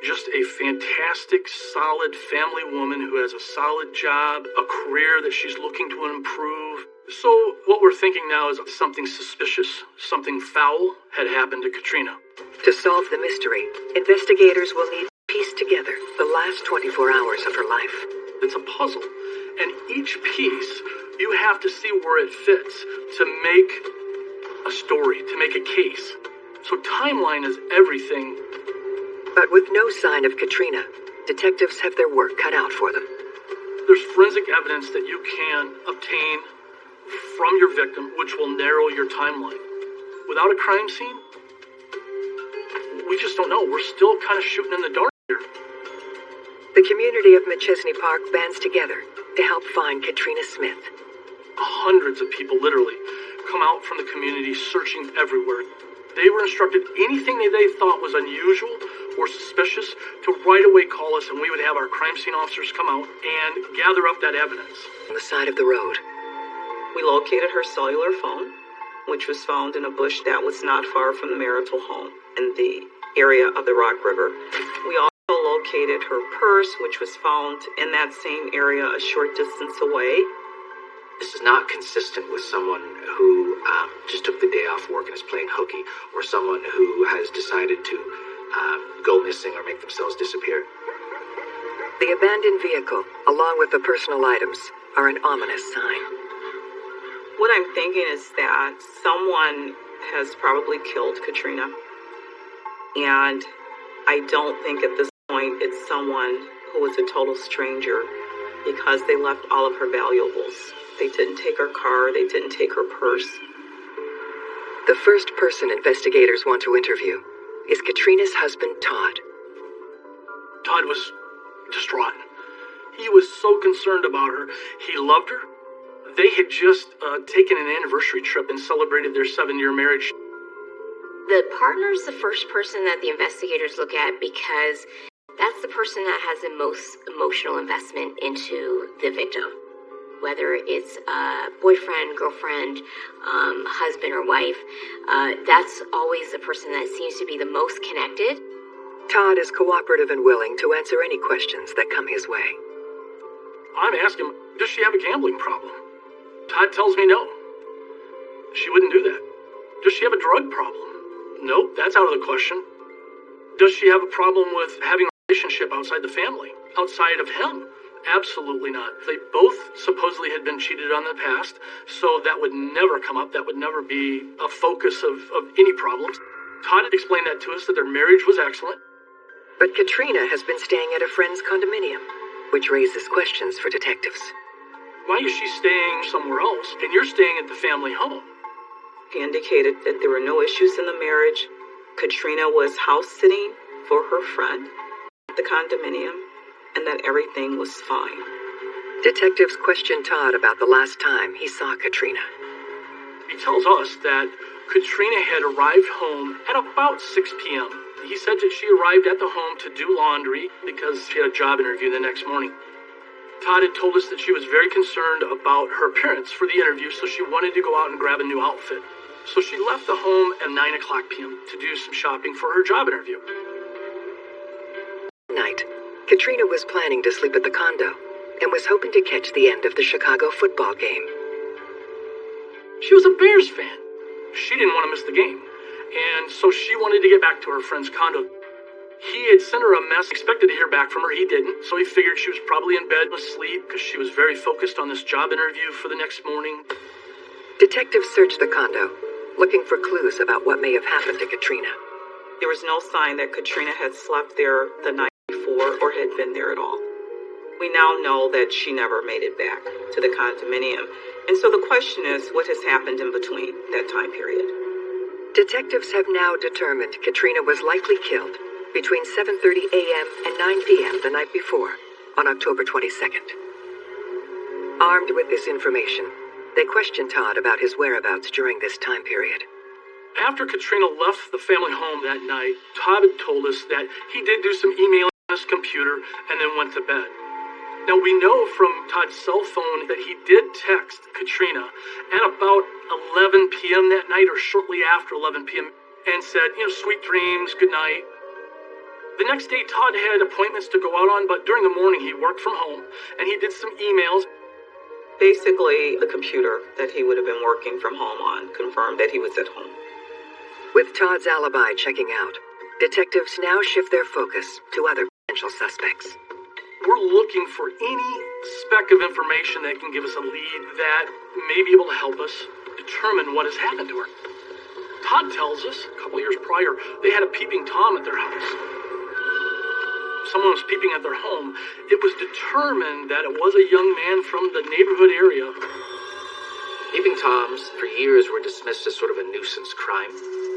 just a fantastic, solid family woman who has a solid job, a career that she's looking to improve. So what we're thinking now is something suspicious, something foul had happened to Katrina. To solve the mystery, investigators will need to piece together the last 24 hours of her life. It's a puzzle, and each piece you have to see where it fits to make a story, to make a case. So timeline is everything. But with no sign of Katrina, detectives have their work cut out for them. There's forensic evidence that you can obtain from your victim, which will narrow your timeline. Without a crime scene, we just don't know. We're still kind of shooting in the dark here. The community of McChesney Park bands together to help find Katrina Smith. Hundreds of people, literally, come out from the community searching everywhere. They were instructed anything they thought was unusual or suspicious to right away call us, and we would have our crime scene officers come out and gather up that evidence. On the side of the road, we located her cellular phone, which was found in a bush that was not far from the marital home in the area of the Rock River. We also located her purse, which was found in that same area a short distance away. This is not consistent with someone who just took the day off work and is playing hooky, or someone who has decided to go missing or make themselves disappear. The abandoned vehicle, along with the personal items, are an ominous sign. What I'm thinking is that someone has probably killed Katrina. And I don't think at this point it's someone who was a total stranger, because they left all of her valuables. They didn't take her car, they didn't take her purse. The first person investigators want to interview is Katrina's husband, Todd. Todd was distraught. He was so concerned about her. He loved her. They had just taken an anniversary trip and celebrated their 7-year marriage. The partner's the first person that the investigators look at because that's the person that has the most emotional investment into the victim. Whether it's boyfriend, girlfriend, husband, or wife, that's always the person that seems to be the most connected. Todd is cooperative and willing to answer any questions that come his way. I'm asking him, does she have a gambling problem? Todd tells me no. She wouldn't do that. Does she have a drug problem? Nope, that's out of the question. Does she have a problem with having a relationship outside the family? Outside of him? Absolutely not. They both supposedly had been cheated on in the past, so that would never come up. That would never be a focus of any problems. Todd explained that to us, that their marriage was excellent. But Katrina has been staying at a friend's condominium, which raises questions for detectives. Why is she staying somewhere else, and you're staying at the family home? He indicated that there were no issues in the marriage. Katrina was house sitting for her friend at the condominium, and that everything was fine. Detectives questioned Todd about the last time he saw Katrina. He tells us that Katrina had arrived home at about 6 p.m. He said that she arrived at the home to do laundry because she had a job interview the next morning. Todd had told us that she was very concerned about her appearance for the interview, so she wanted to go out and grab a new outfit. So she left the home at 9 o'clock p.m. to do some shopping for her job interview. Night, Katrina was planning to sleep at the condo and was hoping to catch the end of the Chicago football game. She was a Bears fan. She didn't want to miss the game, and so she wanted to get back to her friend's condo. He had sent her a message, expected to hear back from her. He didn't, so he figured she was probably in bed asleep because she was very focused on this job interview for the next morning. Detectives searched the condo, looking for clues about what may have happened to Katrina. There was no sign that Katrina had slept there the night before or had been there at all. We now know that she never made it back to the condominium, and so the question is, what has happened in between that time period? Detectives have now determined Katrina was likely killed between 7:30 a.m. and 9 p.m. the night before, on October 22nd. Armed with this information, they questioned Todd about his whereabouts during this time period. After Katrina left the family home that night, Todd had told us that he did do some emailing on his computer and then went to bed. Now, we know from Todd's cell phone that he did text Katrina at about 11 p.m. that night, or shortly after 11 p.m., and said, sweet dreams, good night. The next day, Todd had appointments to go out on, but during the morning he worked from home, and he did some emails. Basically, the computer that he would have been working from home on confirmed that he was at home. With Todd's alibi checking out, detectives now shift their focus to other potential suspects. We're looking for any speck of information that can give us a lead that may be able to help us determine what has happened to her. Todd tells us, a couple years prior, they had a peeping Tom at their house. Someone was peeping at their home. It was determined that it was a young man from the neighborhood area. Peeping Toms, for years, were dismissed as sort of a nuisance crime.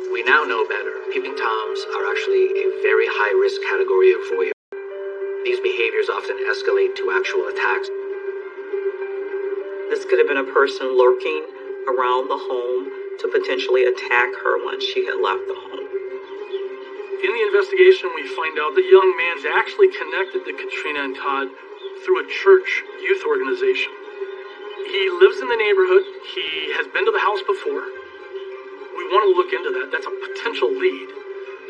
We now know better. Peeping Toms are actually a very high-risk category of voyeur. These behaviors often escalate to actual attacks. This could have been a person lurking around the home to potentially attack her once she had left the home. In the investigation, we find out the young man's actually connected to Katrina and Todd through a church youth organization. He lives in the neighborhood. He has been to the house before. We want to look into that. That's a potential lead.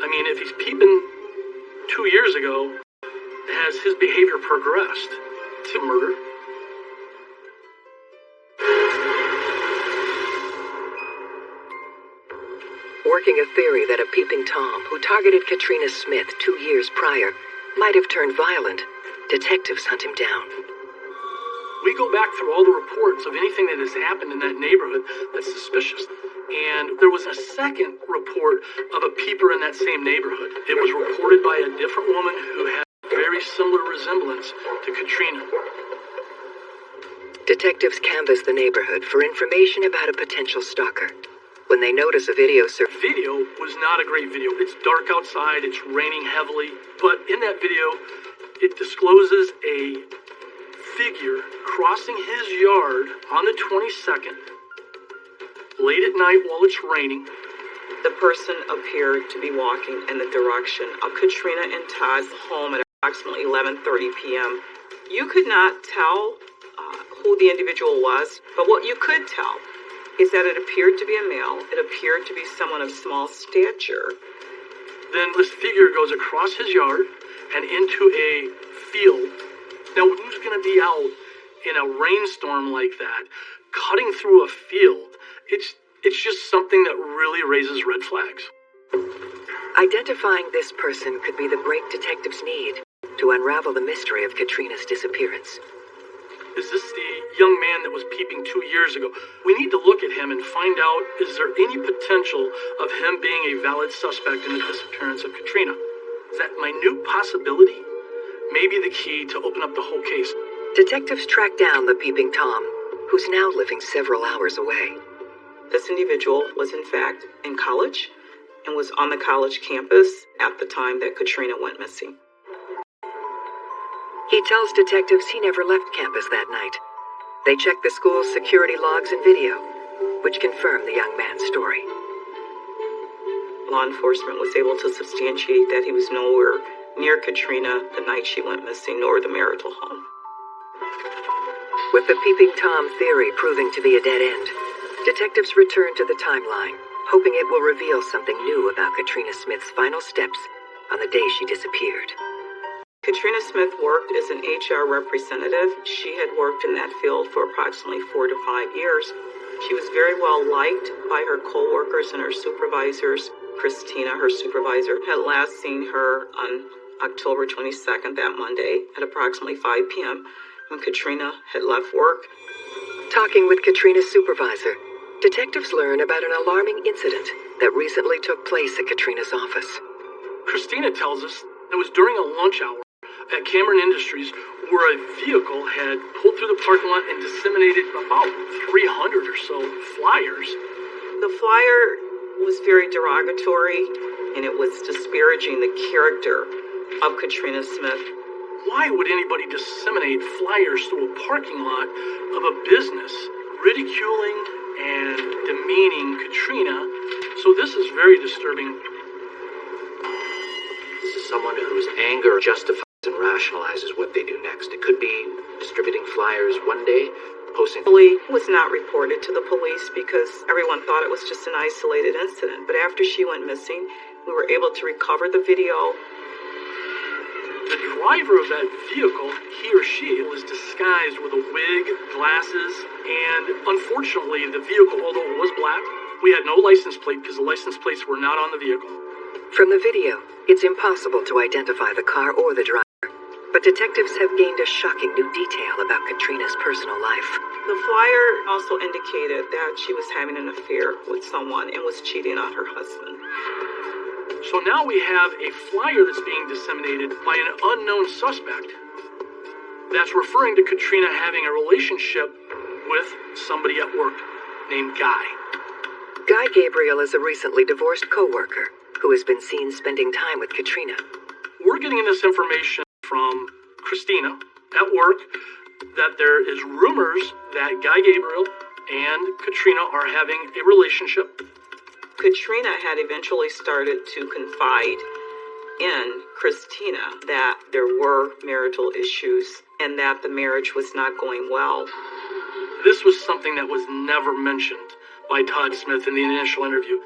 I mean, if he's peeping 2 years ago, has his behavior progressed to murder? Working a theory that a peeping Tom who targeted Katrina Smith 2 years prior might have turned violent, detectives hunt him down. We go back through all the reports of anything that has happened in that neighborhood that's suspicious, and And there was a second report of a peeper in that same neighborhood. It was reported by a different woman who had a very similar resemblance to Katrina. Detectives canvass the neighborhood for information about a potential stalker. When they notice a video Video was not a great video. It's dark outside, it's raining heavily, but in that video, it discloses a figure crossing his yard on the 22nd, late at night while it's raining. The person appeared to be walking in the direction of Katrina and Todd's home at approximately 11:30 p.m. You could not tell who the individual was, but what you could tell is that it appeared to be a male. It appeared to be someone of small stature. Then this figure goes across his yard and into a field. Now, who's going to be out in a rainstorm like that, cutting through a field? It's just something that really raises red flags. Identifying this person could be the break detectives need to unravel the mystery of Katrina's disappearance. Is this the young man that was peeping 2 years ago? We need to look at him and find out, is there any potential of him being a valid suspect in the disappearance of Katrina? Is that minute possibility maybe the key to open up the whole case? Detectives track down the peeping Tom, who's now living several hours away. This individual was in fact in college and was on the college campus at the time that Katrina went missing. He tells detectives he never left campus that night. They check the school's security logs and video, which confirm the young man's story. Law enforcement was able to substantiate that he was nowhere near Katrina the night she went missing, nor the marital home. With the peeping Tom theory proving to be a dead end, detectives return to the timeline, hoping it will reveal something new about Katrina Smith's final steps on the day she disappeared. Katrina Smith worked as an HR representative. She had worked in that field for approximately 4 to 5 years. She was very well liked by her co-workers and her supervisors. Christina, her supervisor, had last seen her on October 22nd, that Monday, at approximately 5 p.m. when Katrina had left work. Talking with Katrina's supervisor, detectives learn about an alarming incident that recently took place at Katrina's office. Christina tells us it was during a lunch hour at Cameron Industries where a vehicle had pulled through the parking lot and disseminated about 300 or so flyers. The flyer was very derogatory, and it was disparaging the character of Katrina Smith. Why would anybody disseminate flyers through a parking lot of a business, ridiculing and demeaning Katrina? So this is very disturbing. This is someone whose anger justifies and rationalizes what they do next. It could be distributing flyers one day, posting. It was not reported to the police because everyone thought it was just an isolated incident. But after she went missing, we were able to recover the video. The driver of that vehicle, he or she, was disguised with a wig, glasses, and unfortunately the vehicle, although it was black, we had no license plate because the license plates were not on the vehicle. From the video, it's impossible to identify the car or the driver. But detectives have gained a shocking new detail about Katrina's personal life. The flyer also indicated that she was having an affair with someone and was cheating on her husband. So now we have a flyer that's being disseminated by an unknown suspect that's referring to Katrina having a relationship with somebody at work named Guy. Guy Gabriel is a recently divorced co-worker who has been seen spending time with Katrina. We're getting this information from Christina at work that there is rumors that Guy Gabriel and Katrina are having a relationship. Katrina had eventually started to confide in Christina that there were marital issues and that the marriage was not going well. This was something that was never mentioned by Todd Smith in the initial interview.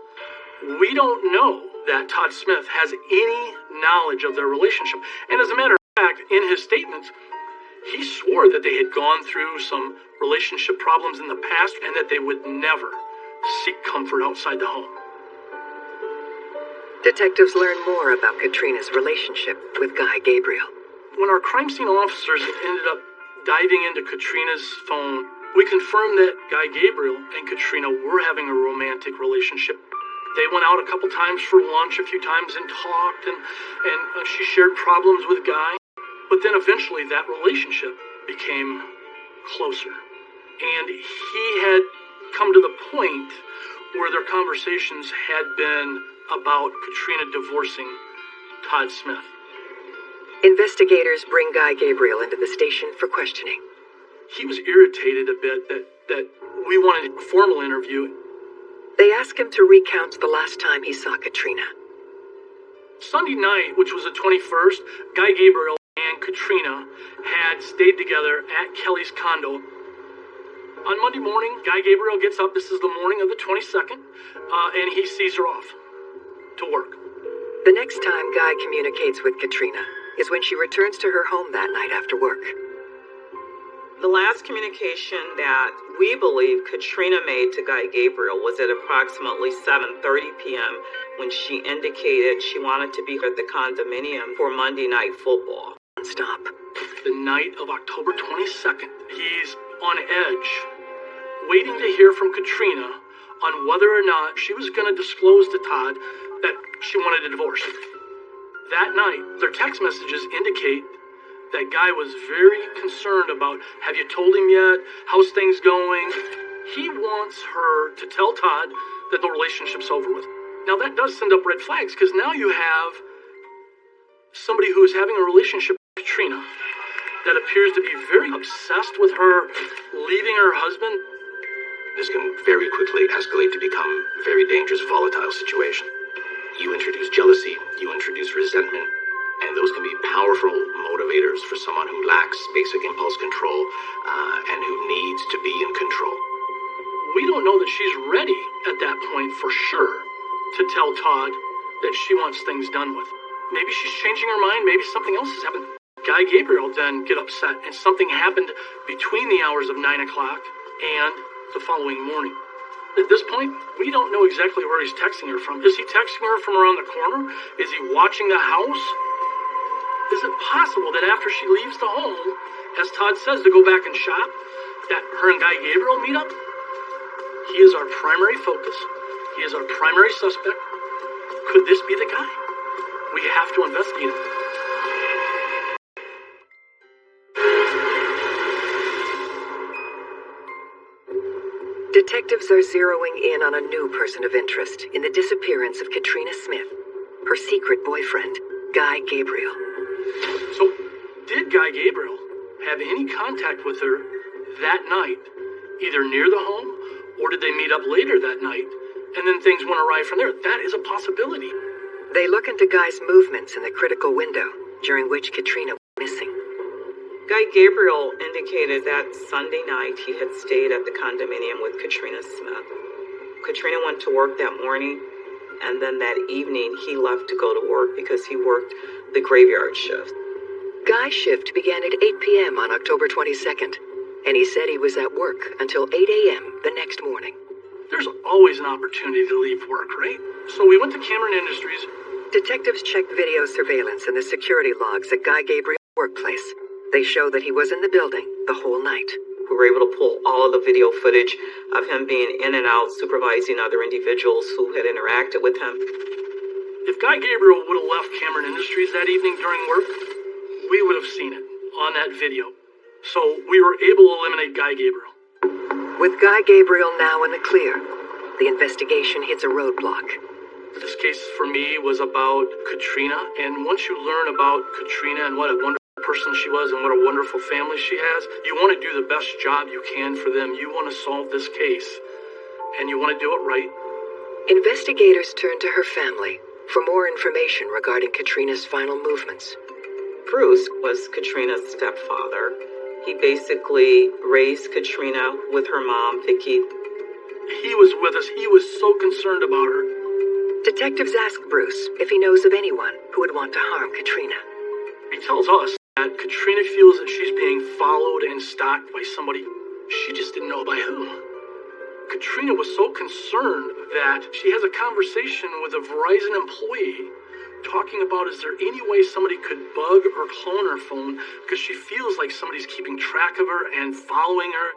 We don't know that Todd Smith has any knowledge of their relationship. And as a matter of fact, in his statements, he swore that they had gone through some relationship problems in the past and that they would never seek comfort outside the home. Detectives learn more about Katrina's relationship with Guy Gabriel. When our crime scene officers ended up diving into Katrina's phone We confirmed that Guy Gabriel and Katrina were having a romantic relationship. They went out a couple times for lunch a few times and talked, and she shared problems with Guy. But then eventually that relationship became closer. And he had come to the point where their conversations had been about Katrina divorcing Todd Smith. Investigators bring Guy Gabriel into the station for questioning. He was irritated a bit that we wanted a formal interview. They ask him to recount the last time he saw Katrina. Sunday night, which was the 21st, Guy Gabriel and Katrina had stayed together at Kelly's condo. On Monday morning, Guy Gabriel gets up. This is the morning of the 22nd, and he sees her off to work. The next time Guy communicates with Katrina is when she returns to her home that night after work. The last communication that we believe Katrina made to Guy Gabriel was at approximately 7:30 p.m. when she indicated she wanted to be at the condominium for Monday Night Football. Stop. The night of October 22nd, he's on edge, waiting to hear from Katrina on whether or not she was going to disclose to Todd that she wanted a divorce. That night, their text messages indicate that Guy was very concerned about, have you told him yet? How's things going? He wants her to tell Todd that the relationship's over with. Now that does send up red flags, because now you have somebody who is having a relationship with Katrina that appears to be very obsessed with her leaving her husband. This can very quickly escalate to become a very dangerous, volatile situation. You introduce jealousy, you introduce resentment, and those can be powerful motivators for someone who lacks basic impulse control and who needs to be in control. We don't know that she's ready at that point for sure to tell Todd that she wants things done with. Maybe she's changing her mind, maybe something else has happened. Guy Gabriel then get upset, and something happened between the hours of 9 o'clock and the following morning. At this point, we don't know exactly where he's texting her from. Is he texting her from around the corner? Is he watching the house? Is it possible that after she leaves the home, as Todd says, to go back and shop, that her and Guy Gabriel meet up? He is our primary focus. He is our primary suspect. Could this be the guy? We have to investigate him. Detectives are zeroing in on a new person of interest in the disappearance of Katrina Smith, her secret boyfriend, Guy Gabriel. So, did Guy Gabriel have any contact with her that night, either near the home, or did they meet up later that night, and then things went awry from there? That is a possibility. They look into Guy's movements in the critical window, during which Katrina was missing. Guy Gabriel indicated that Sunday night he had stayed at the condominium with Katrina Smith. Katrina went to work that morning, and then that evening he left to go to work because he worked the graveyard shift. Guy's shift began at 8 p.m. on October 22nd, and he said he was at work until 8 a.m. the next morning. There's always an opportunity to leave work, right? So we went to Cameron Industries. Detectives checked video surveillance and the security logs at Guy Gabriel's workplace. They show that he was in the building the whole night. We were able to pull all of the video footage of him being in and out, supervising other individuals who had interacted with him. If Guy Gabriel would have left Cameron Industries that evening during work, we would have seen it on that video. So we were able to eliminate Guy Gabriel. With Guy Gabriel now in the clear, the investigation hits a roadblock. This case for me was about Katrina, and once you learn about Katrina and what a wonderful person she was and what a wonderful family she has, you want to do the best job you can for them. You want to solve this case, and you want to do it right. Investigators turn to her family for more information regarding Katrina's final movements. Bruce was Katrina's stepfather. He basically raised Katrina with her mom, Vicky. He was with us. He was so concerned about her. Detectives ask Bruce if he knows of anyone who would want to harm Katrina. He tells us that Katrina feels that she's being followed and stalked by somebody. She just didn't know by who. Katrina was so concerned that she has a conversation with a Verizon employee talking about, is there any way somebody could bug or clone her phone because she feels like somebody's keeping track of her and following her.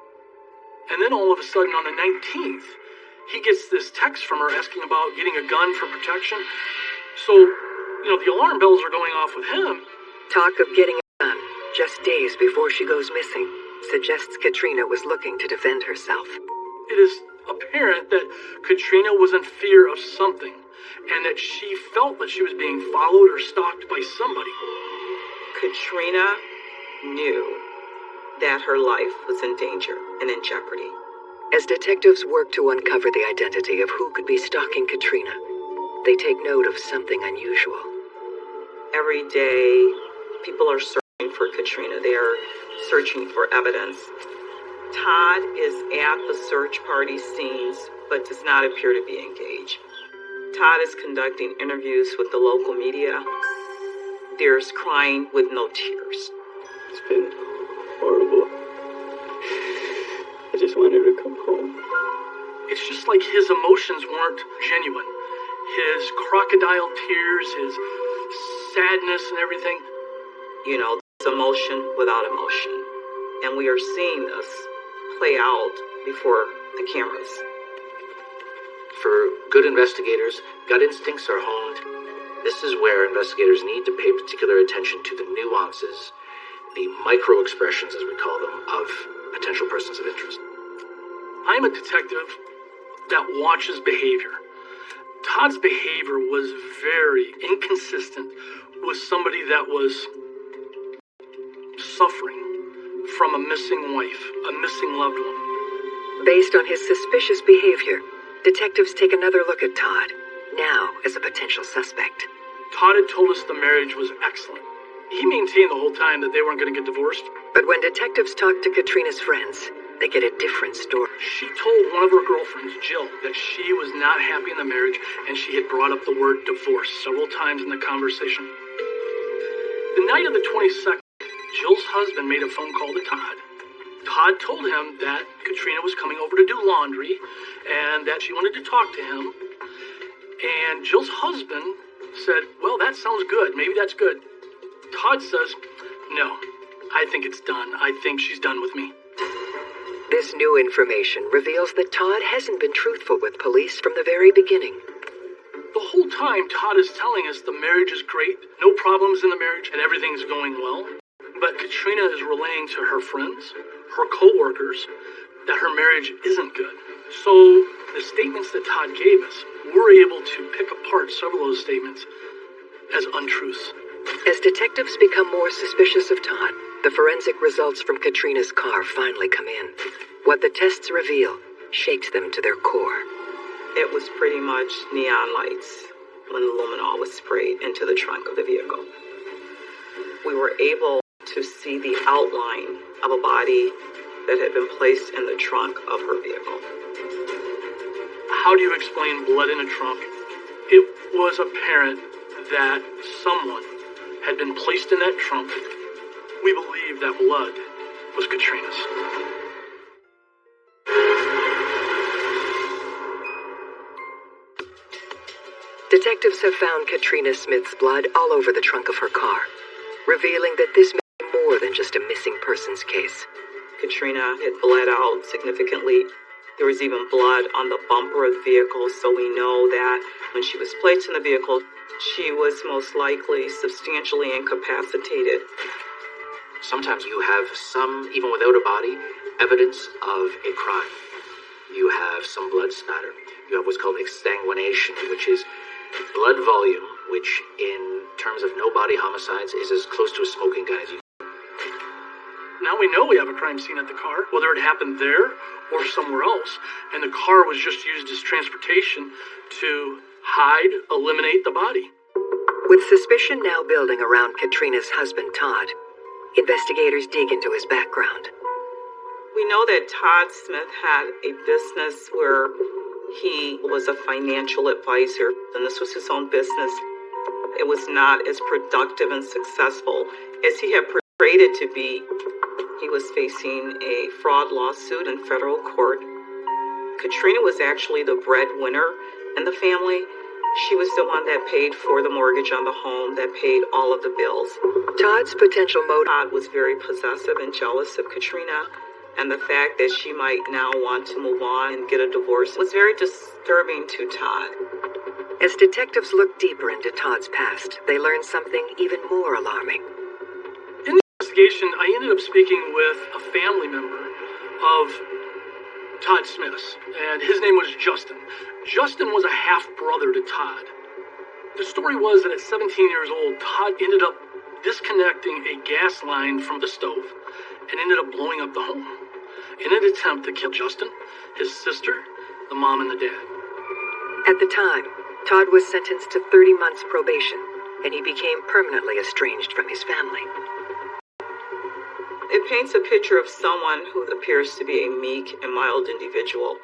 And then all of a sudden on the 19th, he gets this text from her asking about getting a gun for protection. So, the alarm bells are going off with him. Talk of getting a gun just days before she goes missing suggests Katrina was looking to defend herself. It is apparent that Katrina was in fear of something, and that she felt that she was being followed or stalked by somebody. Katrina knew that her life was in danger and in jeopardy. As detectives work to uncover the identity of who could be stalking Katrina, they take note of something unusual. Every day, people are searching for Katrina. They are searching for evidence. Todd is at the search party scenes, but does not appear to be engaged. Todd is conducting interviews with the local media. There's crying with no tears. It's been horrible. I just wanted to come home. It's just like his emotions weren't genuine. His crocodile tears, his sadness and everything. It's emotion without emotion. And we are seeing this play out before the cameras. For good investigators, gut instincts are honed. This is where investigators need to pay particular attention to the nuances, the micro expressions, as we call them, of potential persons of interest. I'm a detective that watches behavior. Todd's behavior was very inconsistent with somebody that was suffering from a missing wife, a missing loved one. Based on his suspicious behavior, detectives take another look at Todd, now as a potential suspect. Todd had told us the marriage was excellent. He maintained the whole time that they weren't going to get divorced. But when detectives talk to Katrina's friends, they get a different story. She told one of her girlfriends, Jill, that she was not happy in the marriage, and she had brought up the word divorce several times in the conversation. The night of the 22nd, Jill's husband made a phone call to Todd. Todd told him that Katrina was coming over to do laundry, and that she wanted to talk to him. And Jill's husband said, well, that sounds good. Maybe that's good. Todd says, no, I think it's done. I think she's done with me. This new information reveals that Todd hasn't been truthful with police from the very beginning. The whole time, Todd is telling us the marriage is great, no problems in the marriage, and everything's going well. But Katrina is relaying to her friends, her co-workers, that her marriage isn't good. So the statements that Todd gave us, we're able to pick apart several of those statements as untruths. As detectives become more suspicious of Todd, the forensic results from Katrina's car finally come in. What the tests reveal shakes them to their core. It was pretty much neon lights when luminol was sprayed into the trunk of the vehicle. We were able to see the outline of a body that had been placed in the trunk of her vehicle. How do you explain blood in a trunk? It was apparent that someone had been placed in that trunk. We believe that blood was Katrina's. Detectives have found Katrina Smith's blood all over the trunk of her car, revealing that this may be more than just a missing persons case. Katrina had bled out significantly. There was even blood on the bumper of the vehicle, so we know that when she was placed in the vehicle, she was most likely substantially incapacitated. Sometimes you have some, even without a body, evidence of a crime. You have some blood spatter. You have what's called exsanguination, which is blood volume, which in terms of no-body homicides is as close to a smoking gun as you can. Now we know we have a crime scene at the car, whether it happened there or somewhere else, and the car was just used as transportation to hide, eliminate the body. With suspicion now building around Katrina's husband, Todd, investigators dig into his background. We know that Todd Smith had a business where he was a financial advisor, and this was his own business. It was not as productive and successful as he had portrayed it to be. He was facing a fraud lawsuit in federal court. Katrina was actually the breadwinner in the family. She was the one that paid for the mortgage on the home, that paid all of the bills. Todd's potential motive. Todd was very possessive and jealous of Katrina. And the fact that she might now want to move on and get a divorce was very disturbing to Todd. As detectives look deeper into Todd's past, they learn something even more alarming. In the investigation, I ended up speaking with a family member of Todd Smith's, and his name was Justin. Justin was a half-brother to Todd. The story was that at 17 years old, Todd ended up disconnecting a gas line from the stove and ended up blowing up the home in an attempt to kill Justin, his sister, the mom, and the dad. At the time, Todd was sentenced to 30 months probation, and he became permanently estranged from his family. It paints a picture of someone who appears to be a meek and mild individual,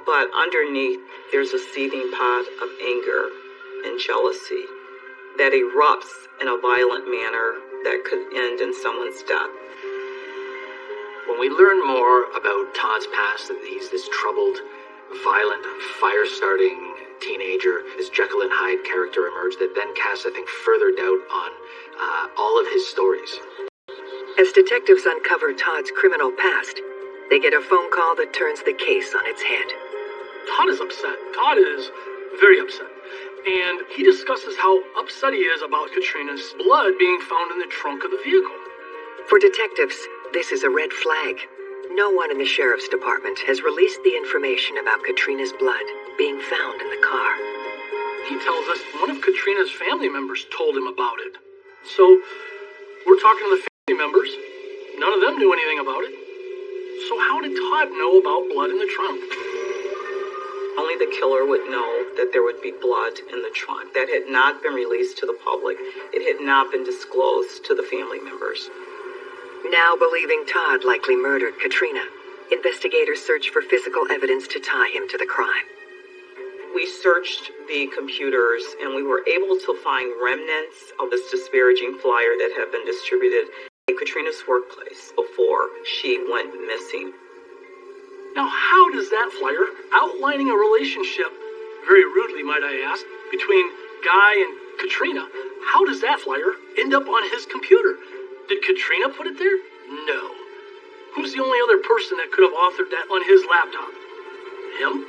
but underneath there's a seething pot of anger and jealousy that erupts in a violent manner that could end in someone's death. When we learn more about Todd's past, that he's this troubled, violent, fire-starting teenager, this Jekyll and Hyde character emerged that then casts, I think, further doubt on all of his stories. As detectives uncover Todd's criminal past, they get a phone call that turns the case on its head. Todd is upset. Todd is very upset. And he discusses how upset he is about Katrina's blood being found in the trunk of the vehicle. For detectives, this is a red flag. No one in the sheriff's department has released the information about Katrina's blood being found in the car. He tells us one of Katrina's family members told him about it. So, we're talking to the family members. None of them knew anything about it. So how did Todd know about blood in the trunk? Only the killer would know that there would be blood in the trunk. That had not been released to the public. It had not been disclosed to the family members. Now believing Todd likely murdered Katrina, investigators search for physical evidence to tie him to the crime. We searched the computers and we were able to find remnants of this disparaging flyer that had been distributed at Katrina's workplace before she went missing. Now, how does that flyer, outlining a relationship, very rudely might I ask, between Guy and Katrina, how does that flyer end up on his computer? Did Katrina put it there? No. Who's the only other person that could have authored that on his laptop? Him?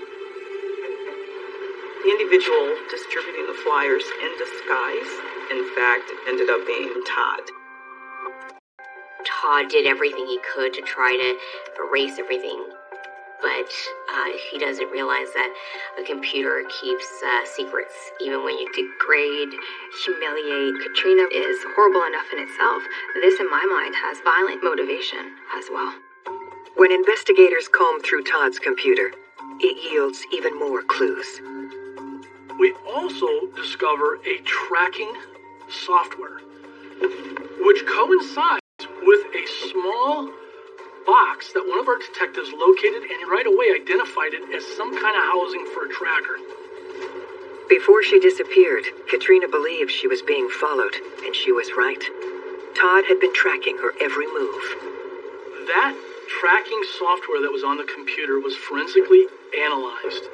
The individual distributing the flyers in disguise, in fact, ended up being Todd. Todd did everything he could to try to erase everything, but he doesn't realize that a computer keeps secrets, even when you degrade, humiliate. Katrina is horrible enough in itself. This, in my mind, has violent motivation as well. When investigators comb through Todd's computer, it yields even more clues. We also discover a tracking software, which coincides with a small box that one of our detectives located and right away identified it as some kind of housing for a tracker. Before she disappeared, Katrina believed she was being followed, and she was right. Todd had been tracking her every move. That tracking software that was on the computer was forensically analyzed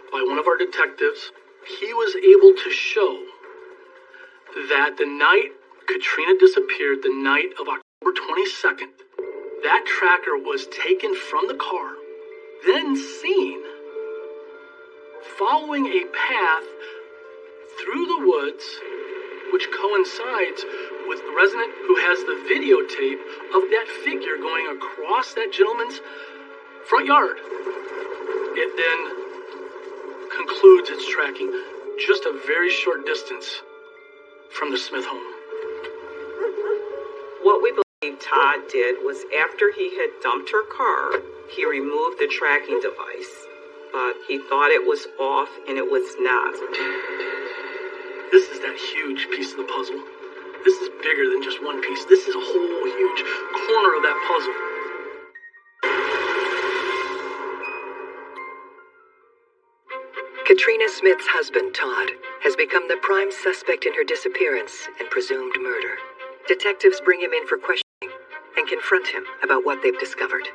by one of our detectives. He was able to show that the night Katrina disappeared, the night of October 22nd, that tracker was taken from the car, then seen following a path through the woods, which coincides with the resident who has the videotape of that figure going across that gentleman's front yard. It then concludes its tracking just a very short distance from the Smith home. What we believe Todd did was after he had dumped her car, he removed the tracking device, but he thought it was off and it was not. This is that huge piece of the puzzle. This is bigger than just one piece. This is a whole huge corner of that puzzle. Katrina Smith's husband, Todd, has become the prime suspect in her disappearance and presumed murder. Detectives bring him in for questioning and confront him about what they've discovered.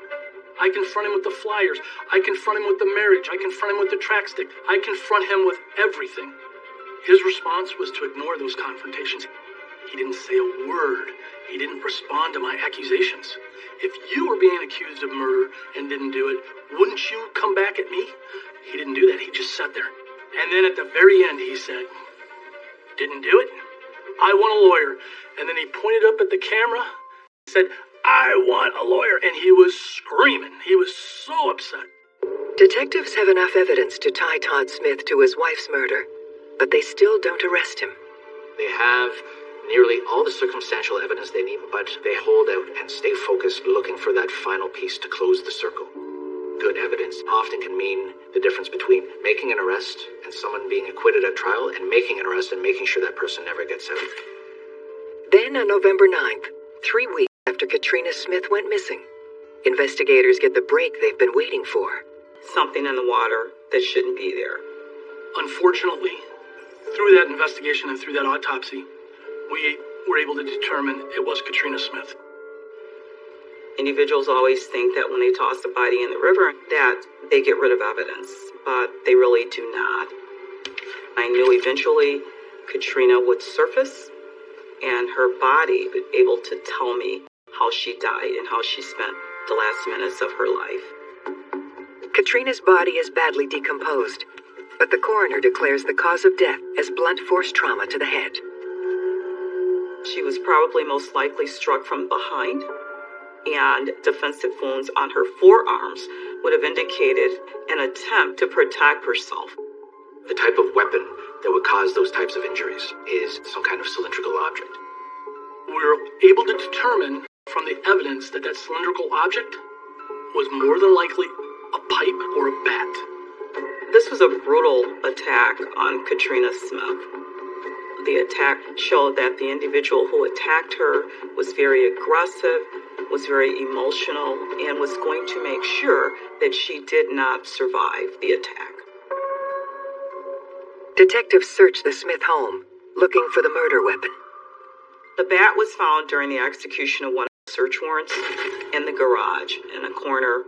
I confront him with the flyers. I confront him with the marriage. I confront him with the track stick. I confront him with everything. His response was to ignore those confrontations. He didn't say a word. He didn't respond to my accusations. If you were being accused of murder and didn't do it, wouldn't you come back at me? He didn't do that. He just sat there. And then at the very end, he said, didn't do it? I want a lawyer. And then he pointed up at the camera and said, I want a lawyer. And he was screaming. He was so upset. Detectives have enough evidence to tie Todd Smith to his wife's murder, but they still don't arrest him. They have nearly all the circumstantial evidence they need, but they hold out and stay focused, looking for that final piece to close the circle. Good evidence often can mean the difference between making an arrest and someone being acquitted at trial, and making an arrest and making sure that person never gets out. Then on November 9th, 3 weeks after Katrina Smith went missing, investigators get the break they've been waiting for. Something in the water that shouldn't be there. Unfortunately, through that investigation and through that autopsy, we were able to determine it was Katrina Smith. Individuals always think that when they toss the body in the river that they get rid of evidence, but they really do not. I knew eventually Katrina would surface and her body would be able to tell me how she died and how she spent the last minutes of her life. Katrina's body is badly decomposed, but the coroner declares the cause of death as blunt force trauma to the head. She was probably most likely struck from behind, and defensive wounds on her forearms would have indicated an attempt to protect herself. The type of weapon that would cause those types of injuries is some kind of cylindrical object. We were able to determine from the evidence that that cylindrical object was more than likely a pipe or a bat. This was a brutal attack on Katrina Smith. The attack showed that the individual who attacked her was very aggressive, was very emotional, and was going to make sure that she did not survive the attack. Detectives search the Smith home, looking for the murder weapon. The bat was found during the execution of one of the search warrants in the garage in a corner.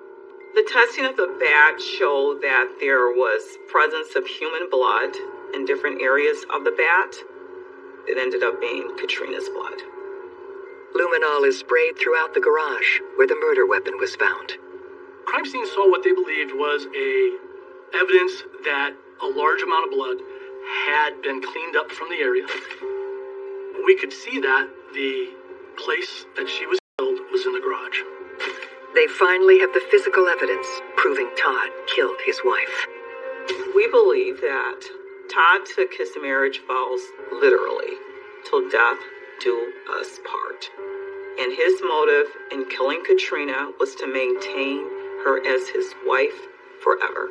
The testing of the bat showed that there was presence of human blood in different areas of the bat. It ended up being Katrina's blood. Luminol is sprayed throughout the garage where the murder weapon was found. Crime scene saw what they believed was evidence that a large amount of blood had been cleaned up from the area. We could see that the place that she was killed was in the garage. They finally have the physical evidence proving Todd killed his wife. We believe that Todd took his marriage vows literally, till death do us part. And his motive in killing Katrina was to maintain her as his wife forever.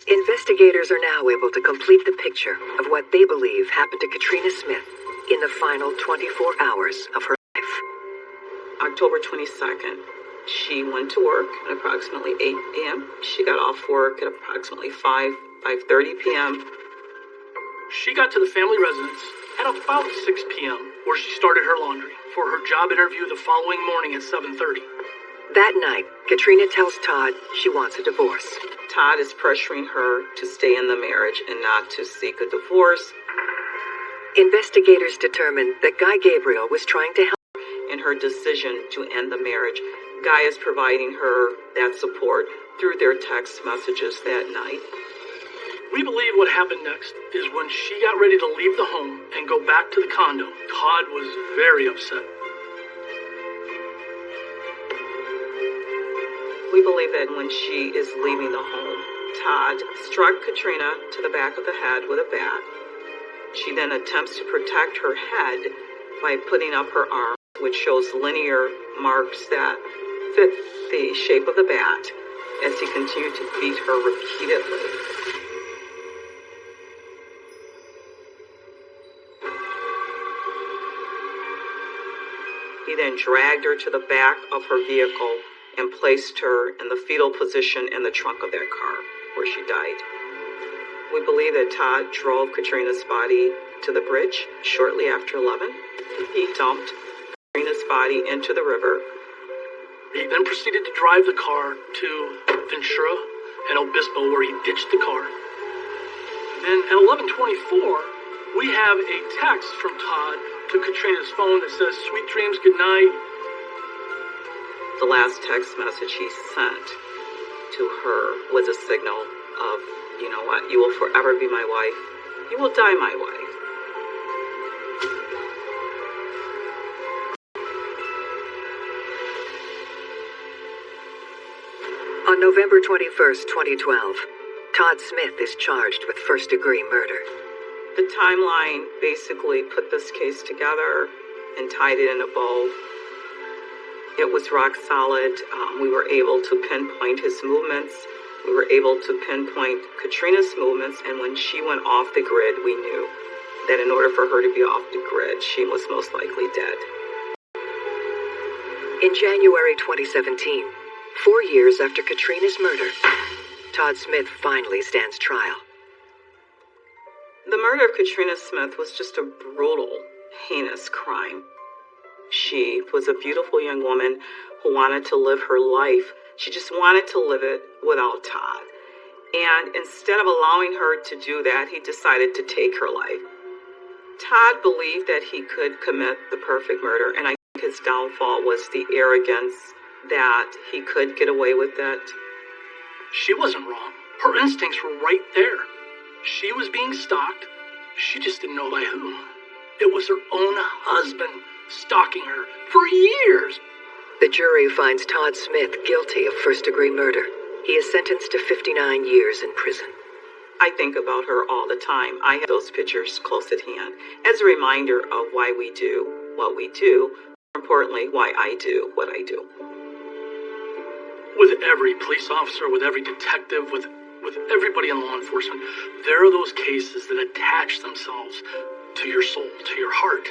Investigators are now able to complete the picture of what they believe happened to Katrina Smith in the final 24 hours of her life. October 22nd, she went to work at approximately 8 p.m. She got off work at approximately 5:30 p.m. She got to the family residence at about 6 p.m., where she started her laundry for her job interview the following morning at 7:30. That night, Katrina tells Todd she wants a divorce. Todd is pressuring her to stay in the marriage and not to seek a divorce. Investigators determined that Guy Gabriel was trying to help in her decision to end the marriage. Guy is providing her that support through their text messages that night. We believe what happened next is when she got ready to leave the home and go back to the condo, Todd was very upset. We believe that when she is leaving the home, Todd struck Katrina to the back of the head with a bat. She then attempts to protect her head by putting up her arm, which shows linear marks that fit the shape of the bat, as he continued to beat her repeatedly. He then dragged her to the back of her vehicle and placed her in the fetal position in the trunk of that car, where she died. We believe that Todd drove Katrina's body to the bridge shortly after 11. He dumped Katrina's body into the river. He then proceeded to drive the car to Ventura and Obispo, where he ditched the car. Then at 11:24, we have a text from Todd to Katrina's phone that says, "Sweet dreams, good night." The last text message he sent to her was a signal of, you know what, you will forever be my wife. You will die my wife. On November 21st, 2012, Todd Smith is charged with first-degree murder. The timeline basically put this case together and tied it in a bow. It was rock solid. We were able to pinpoint his movements. We were able to pinpoint Katrina's movements, and when she went off the grid, we knew that in order for her to be off the grid, she was most likely dead. In January 2017, 4 years after Katrina's murder, Todd Smith finally stands trial. The murder of Katrina Smith was just a brutal, heinous crime. She was a beautiful young woman who wanted to live her life. She just wanted to live it without Todd. And instead of allowing her to do that, he decided to take her life. Todd believed that he could commit the perfect murder, and I think his downfall was the arrogance that he could get away with it. She wasn't wrong. Her instincts were right there. She was being stalked. She just didn't know by who. It was her own husband stalking her for years. The jury finds Todd Smith guilty of first-degree murder. He is sentenced to 59 years in prison. I think about her all the time. I have those pictures close at hand as a reminder of why we do what we do. More importantly, why I do what I do. With every police officer, with every detective, with everybody in law enforcement, there are those cases that attach themselves to your soul, to your heart.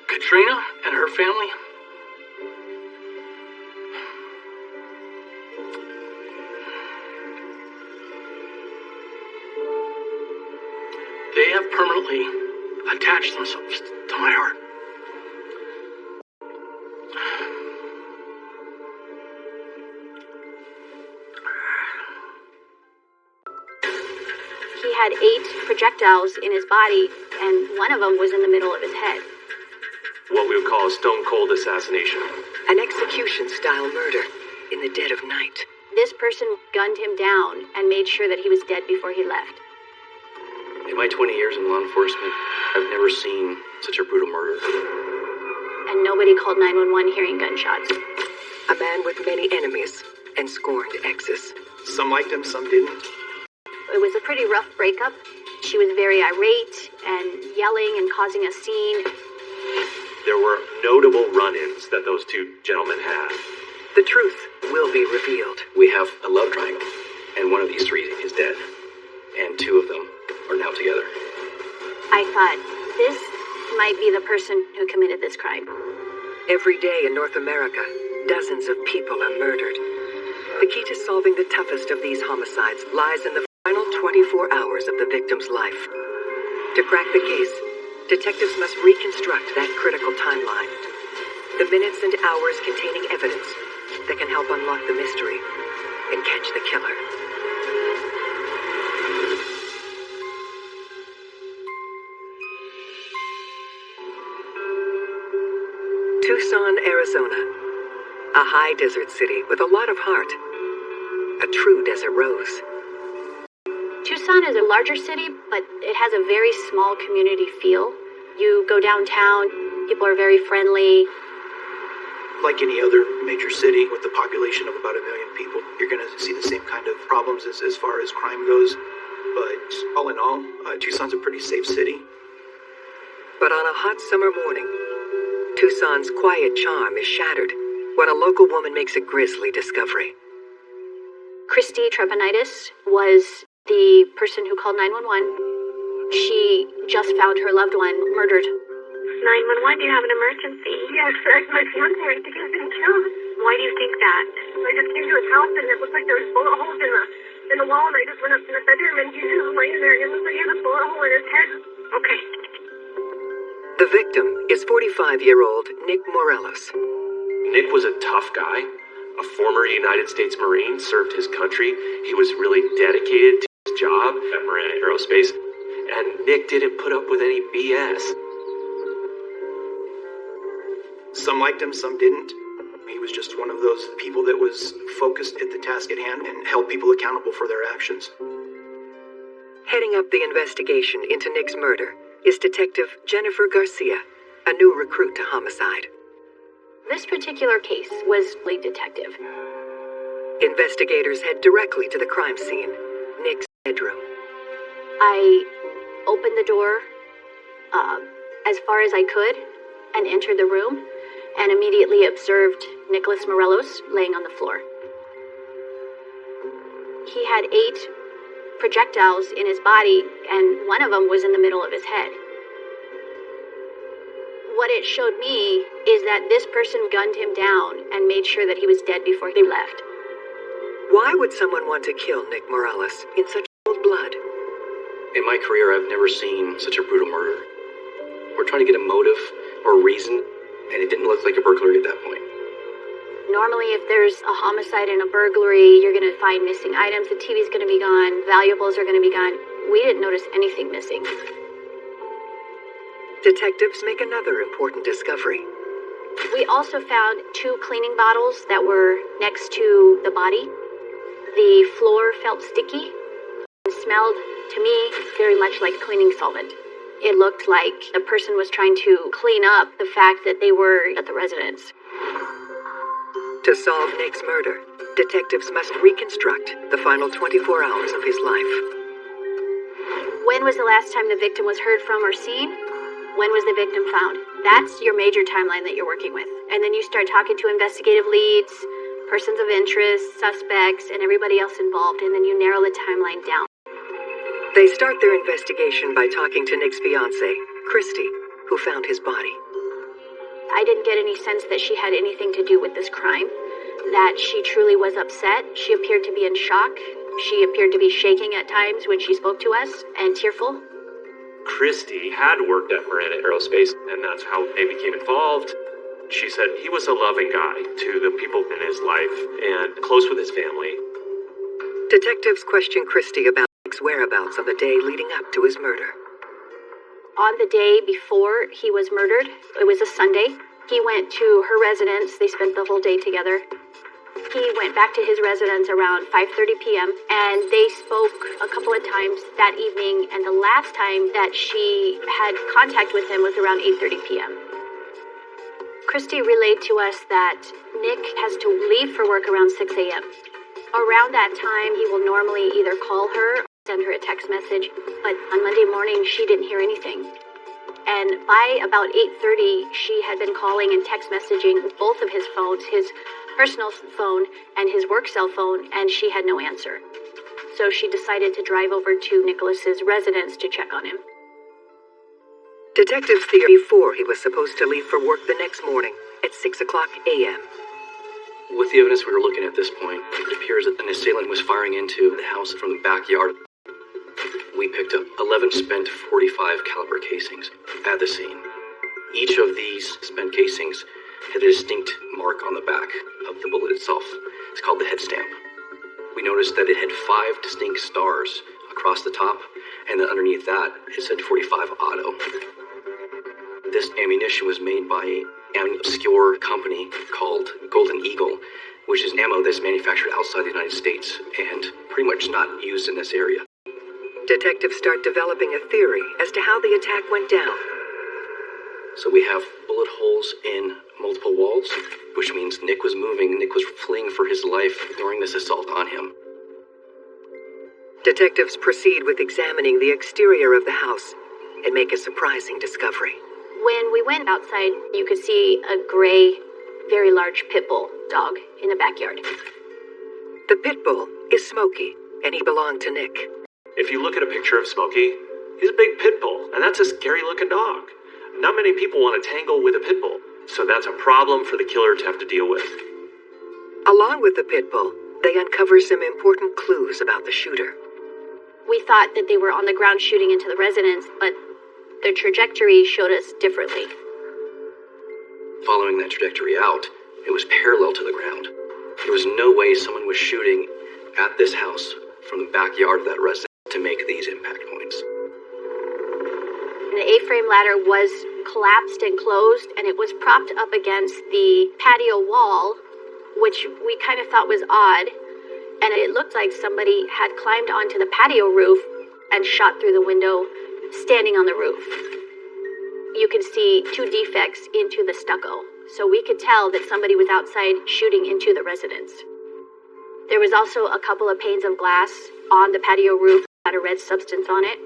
Katrina and her family, they have permanently attached themselves to my heart. He had 8 projectiles in his body, and one of them was in the middle of his head. What we would call a stone-cold assassination. An execution-style murder in the dead of night. This person gunned him down and made sure that he was dead before he left. In my 20 years in law enforcement, I've never seen such a brutal murder. And nobody called 911 hearing gunshots. A man with many enemies and scorned exes. Some liked him, some didn't. It was a pretty rough breakup. She was very irate and yelling and causing a scene. There were notable run-ins that those two gentlemen had. The truth will be revealed. We have a love triangle, and one of these 3 is dead, and 2 of them are now together. I thought, this might be the person who committed this crime. Every day in North America, dozens of people are murdered. The key to solving the toughest of these homicides lies in the final 24 hours of the victim's life. To crack the case, detectives must reconstruct that critical timeline. The minutes and hours containing evidence that can help unlock the mystery and catch the killer. Tucson, Arizona. A high desert city with a lot of heart. A true desert rose. Tucson is a larger city, but it has a very small community feel. You go downtown, people are very friendly. Like any other major city with a population of about 1 million people, you're going to see the same kind of problems as far as crime goes. But all in all, Tucson's a pretty safe city. But on a hot summer morning, Tucson's quiet charm is shattered when a local woman makes a grisly discovery. Christy Trepanitis was the person who called 911. She just found her loved one murdered. 911, do you have an emergency? Yes, my fiance, I think, has been killed. Why do you think that? I just came to his house and it looked like there was bullet holes in the wall, and I just went up to the bedroom and he was laying there and it looked like he had a bullet hole in his head. Okay. The victim is 45-year-old Nick Morelos. Nick was a tough guy, a former United States Marine, served his country. He was really dedicated to his job at Marine Aerospace, and Nick didn't put up with any BS. Some liked him, some didn't. He was just one of those people that was focused at the task at hand and held people accountable for their actions. Heading up the investigation into Nick's murder is Detective Jennifer Garcia, a new recruit to homicide. This particular case was lead detective. Investigators head directly to the crime scene, Nick's bedroom. I opened the door as far as I could and entered the room and immediately observed Nicholas Morelos laying on the floor. He had 8 projectiles in his body, and one of them was in the middle of his head. What it showed me is that this person gunned him down and made sure that he was dead before they left. Why would someone want to kill Nick Morales in such cold blood? In my career, I've never seen such a brutal murder. We're trying to get a motive or reason, and it didn't look like a burglary at that point. Normally, if there's a homicide and a burglary, you're going to find missing items. The TV's going to be gone. Valuables are going to be gone. We didn't notice anything missing. Detectives make another important discovery. We also found 2 cleaning bottles that were next to the body. The floor felt sticky and smelled, to me, very much like cleaning solvent. It looked like the person was trying to clean up the fact that they were at the residence. To solve Nick's murder, detectives must reconstruct the final 24 hours of his life. When was the last time the victim was heard from or seen? When was the victim found? That's your major timeline that you're working with. And then you start talking to investigative leads, persons of interest, suspects, and everybody else involved, and then you narrow the timeline down. They start their investigation by talking to Nick's fiancée, Christy, who found his body. I didn't get any sense that she had anything to do with this crime, that she truly was upset. She appeared to be in shock. She appeared to be shaking at times when she spoke to us, and tearful. Christy had worked at Miranda Aerospace, and that's how they became involved. She said he was a loving guy to the people in his life and close with his family. Detectives question Christy about Nick's whereabouts on the day leading up to his murder. On the day before he was murdered, it was a Sunday, he went to her residence. They spent the whole day together. He went back to his residence around 5:30 p.m. and they spoke a couple of times that evening, and the last time that she had contact with him was around 8:30 p.m. Christy relayed to us that Nick has to leave for work around 6 a.m. Around that time, he will normally either call her or send her a text message, but on Monday morning, she didn't hear anything. And by about 8:30, she had been calling and text messaging both of his phones, his personal phone and his work cell phone, and she had no answer. So she decided to drive over to Nicholas's residence to check on him. Detectives theory before he was supposed to leave for work the next morning at 6 o'clock a.m. With the evidence we were looking at this point, it appears that an assailant was firing into the house from the backyard. We picked up 11 spent .45 caliber casings at the scene. Each of these spent casings had a distinct mark on the back of the bullet itself. It's called the head stamp. We noticed that it had 5 distinct stars across the top, and then underneath that, it said .45 auto. This ammunition was made by an obscure company called Golden Eagle, which is ammo that's manufactured outside the United States and pretty much not used in this area. Detectives start developing a theory as to how the attack went down. So we have bullet holes in multiple walls, which means Nick was moving. Nick was fleeing for his life during this assault on him. Detectives proceed with examining the exterior of the house and make a surprising discovery. When we went outside, you could see a gray, very large pit bull dog in the backyard. The pit bull is Smokey, and he belonged to Nick. If you look at a picture of Smokey, he's a big pit bull, and that's a scary-looking dog. Not many people want to tangle with a pit bull, so that's a problem for the killer to have to deal with. Along with the pit bull, they uncover some important clues about the shooter. We thought that they were on the ground shooting into the residence, but their trajectory showed us differently. Following that trajectory out, it was parallel to the ground. There was no way someone was shooting at this house from the backyard of that residence to make these impact points. An A-frame ladder was collapsed and closed, and it was propped up against the patio wall, which we kind of thought was odd. And it looked like somebody had climbed onto the patio roof and shot through the window, standing on the roof. You can see 2 defects into the stucco, so we could tell that somebody was outside shooting into the residence. There was also a couple of panes of glass on the patio roof that had a red substance on it.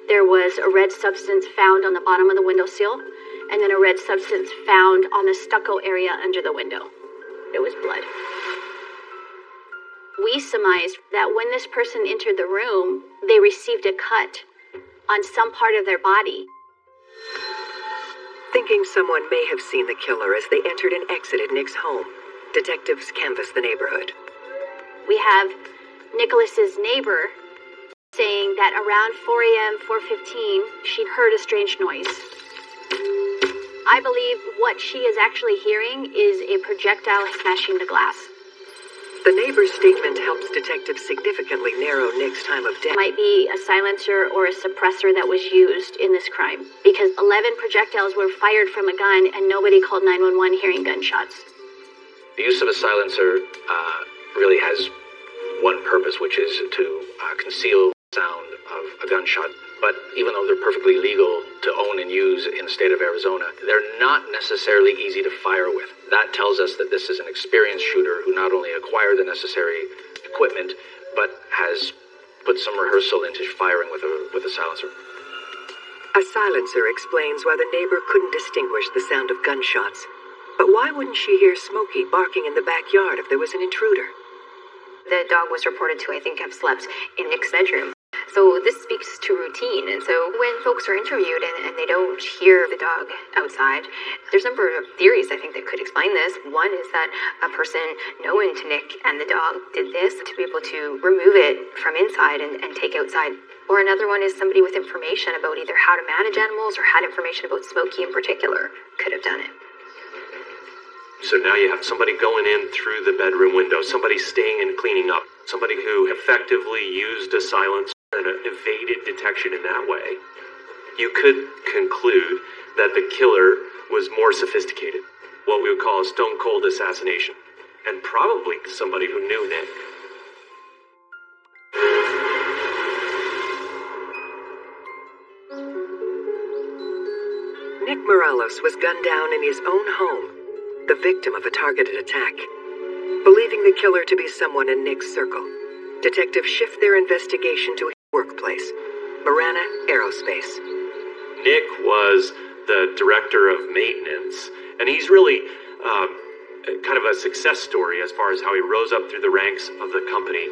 There was a red substance found on the bottom of the windowsill, and then a red substance found on the stucco area under the window. It was blood. We surmised that when this person entered the room, they received a cut on some part of their body. Thinking someone may have seen the killer as they entered and exited Nick's home, detectives canvassed the neighborhood. We have Nicholas's neighbor saying that around 4 a.m., 4:15, she heard a strange noise. I believe what she is actually hearing is a projectile smashing the glass. The neighbor's statement helps detectives significantly narrow Nick's time of death. Might be a silencer or a suppressor that was used in this crime, because 11 projectiles were fired from a gun and nobody called 911 hearing gunshots. The use of a silencer really has one purpose, which is to conceal the sound of a gunshot. But even though they're perfectly legal to own and use in the state of Arizona, they're not necessarily easy to fire with. That tells us that this is an experienced shooter who not only acquired the necessary equipment, but has put some rehearsal into firing with a silencer. A silencer explains why the neighbor couldn't distinguish the sound of gunshots. But why wouldn't she hear Smokey barking in the backyard if there was an intruder? The dog was reported to, I think, have slept in Nick's bedroom. So this speaks to routine. And so when folks are interviewed and they don't hear the dog outside, there's a number of theories, I think, that could explain this. One is that a person known to Nick and the dog did this to be able to remove it from inside and take outside. Or another one is somebody with information about either how to manage animals or had information about Smokey in particular could have done it. So now you have somebody going in through the bedroom window, somebody staying and cleaning up, somebody who effectively used a silencer and evaded detection in that way. You could conclude that the killer was more sophisticated, what we would call a stone cold assassination, and probably somebody who knew Nick. Nick Morelos was gunned down in his own home, the victim of a targeted attack. Believing the killer to be someone in Nick's circle, detectives shift their investigation to his workplace, Marana Aerospace. Nick was the director of maintenance, and he's really kind of a success story as far as how he rose up through the ranks of the company.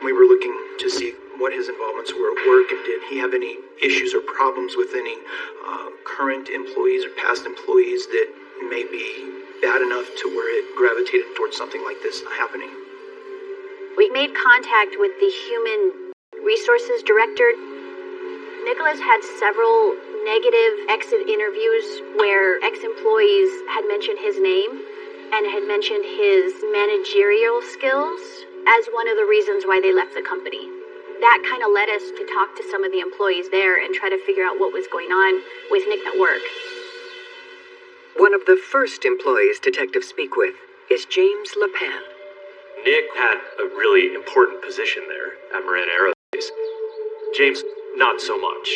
We were looking to see what his involvements were at work, and did he have any issues or problems with any current employees or past employees that may be bad enough to where it gravitated towards something like this happening. We made contact with the human resources director. Nicholas had several negative exit interviews where ex-employees had mentioned his name and had mentioned his managerial skills as one of the reasons why they left the company. That kind of led us to talk to some of the employees there and try to figure out what was going on with Nick at work. One of the first employees detectives speak with is James LePan. Nick had a really important position there at Marana Aerospace. James, not so much.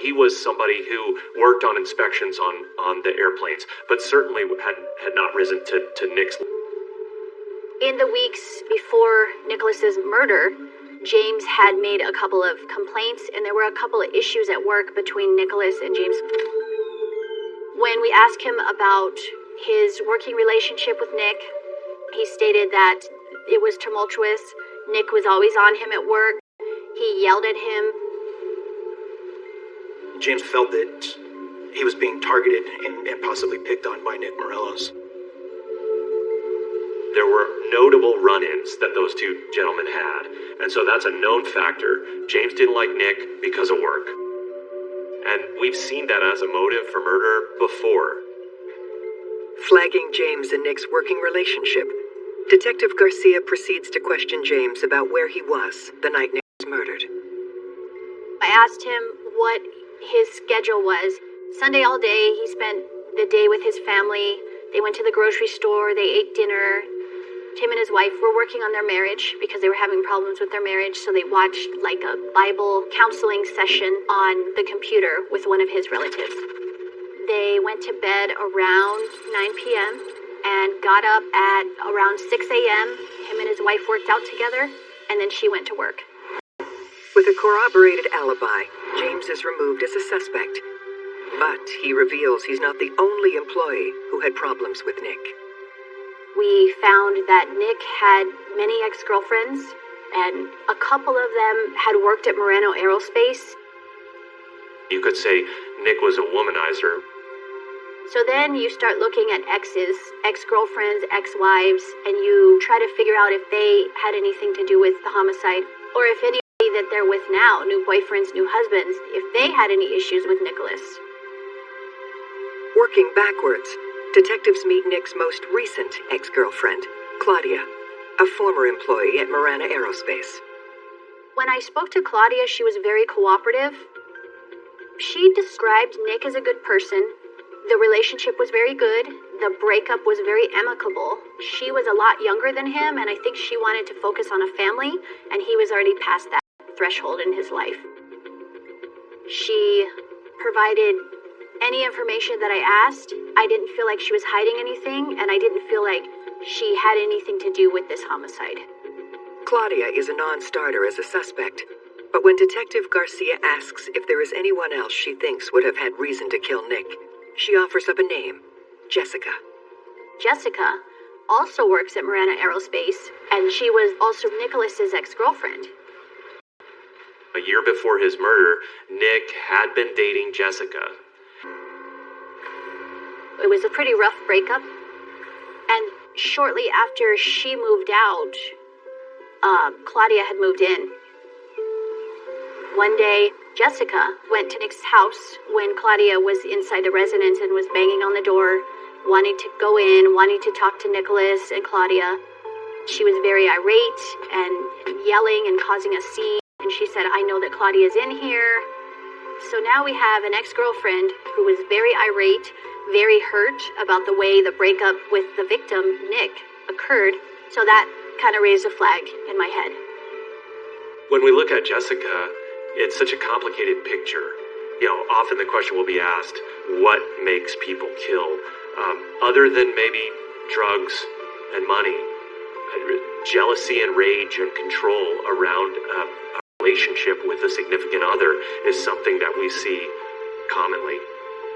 He was somebody who worked on inspections on the airplanes, but certainly had not risen to Nick's. In the weeks before Nicholas's murder, James had made a couple of complaints, and there were a couple of issues at work between Nicholas and James. When we asked him about his working relationship with Nick, he stated that it was tumultuous. Nick was always on him at work. He yelled at him. James felt that he was being targeted and possibly picked on by Nick Morelos. There were notable run-ins that those two gentlemen had, and so that's a known factor. James didn't like Nick because of work. And we've seen that as a motive for murder before. Flagging James and Nick's working relationship, Detective Garcia proceeds to question James about where he was the night Nick was murdered. I asked him what his schedule was. Sunday all day, he spent the day with his family. They went to the grocery store, they ate dinner. Him and his wife were working on their marriage because they were having problems with their marriage, so they watched like a Bible counseling session on the computer with one of his relatives. They went to bed around 9 p.m. and got up at around 6 a.m. Him and his wife worked out together, and then she went to work. With a corroborated alibi, James is removed as a suspect. But he reveals he's not the only employee who had problems with Nick. We found that Nick had many ex-girlfriends, and a couple of them had worked at Moreno Aerospace. You could say Nick was a womanizer. So then you start looking at exes, ex-girlfriends, ex-wives, and you try to figure out if they had anything to do with the homicide, or if anybody that they're with now, new boyfriends, new husbands, if they had any issues with Nicholas. Working backwards, detectives meet Nick's most recent ex-girlfriend, Claudia, a former employee at Moreno Aerospace. When I spoke to Claudia, she was very cooperative. She described Nick as a good person. The relationship was very good. The breakup was very amicable. She was a lot younger than him, and I think she wanted to focus on a family, and he was already past that threshold in his life. She provided any information that I asked. I didn't feel like she was hiding anything, and I didn't feel like she had anything to do with this homicide. Claudia is a non-starter as a suspect, but when Detective Garcia asks if there is anyone else she thinks would have had reason to kill Nick, she offers up a name, Jessica. Jessica also works at Moreno Aerospace, and she was also Nicholas's ex-girlfriend. A year before his murder, Nick had been dating Jessica. It was a pretty rough breakup, and shortly after she moved out, Claudia had moved in. One day, Jessica went to Nick's house when Claudia was inside the residence and was banging on the door, wanting to go in, wanting to talk to Nicholas and Claudia. She was very irate and yelling and causing a scene, and she said, "I know that Claudia's in here." So now we have an ex-girlfriend who was very irate, very hurt about the way the breakup with the victim, Nick, occurred. So that kind of raised a flag in my head. When we look at Jessica, it's such a complicated picture. You know, often the question will be asked, what makes people kill? Other than maybe drugs and money, jealousy and rage and control around a relationship with a significant other is something that we see commonly.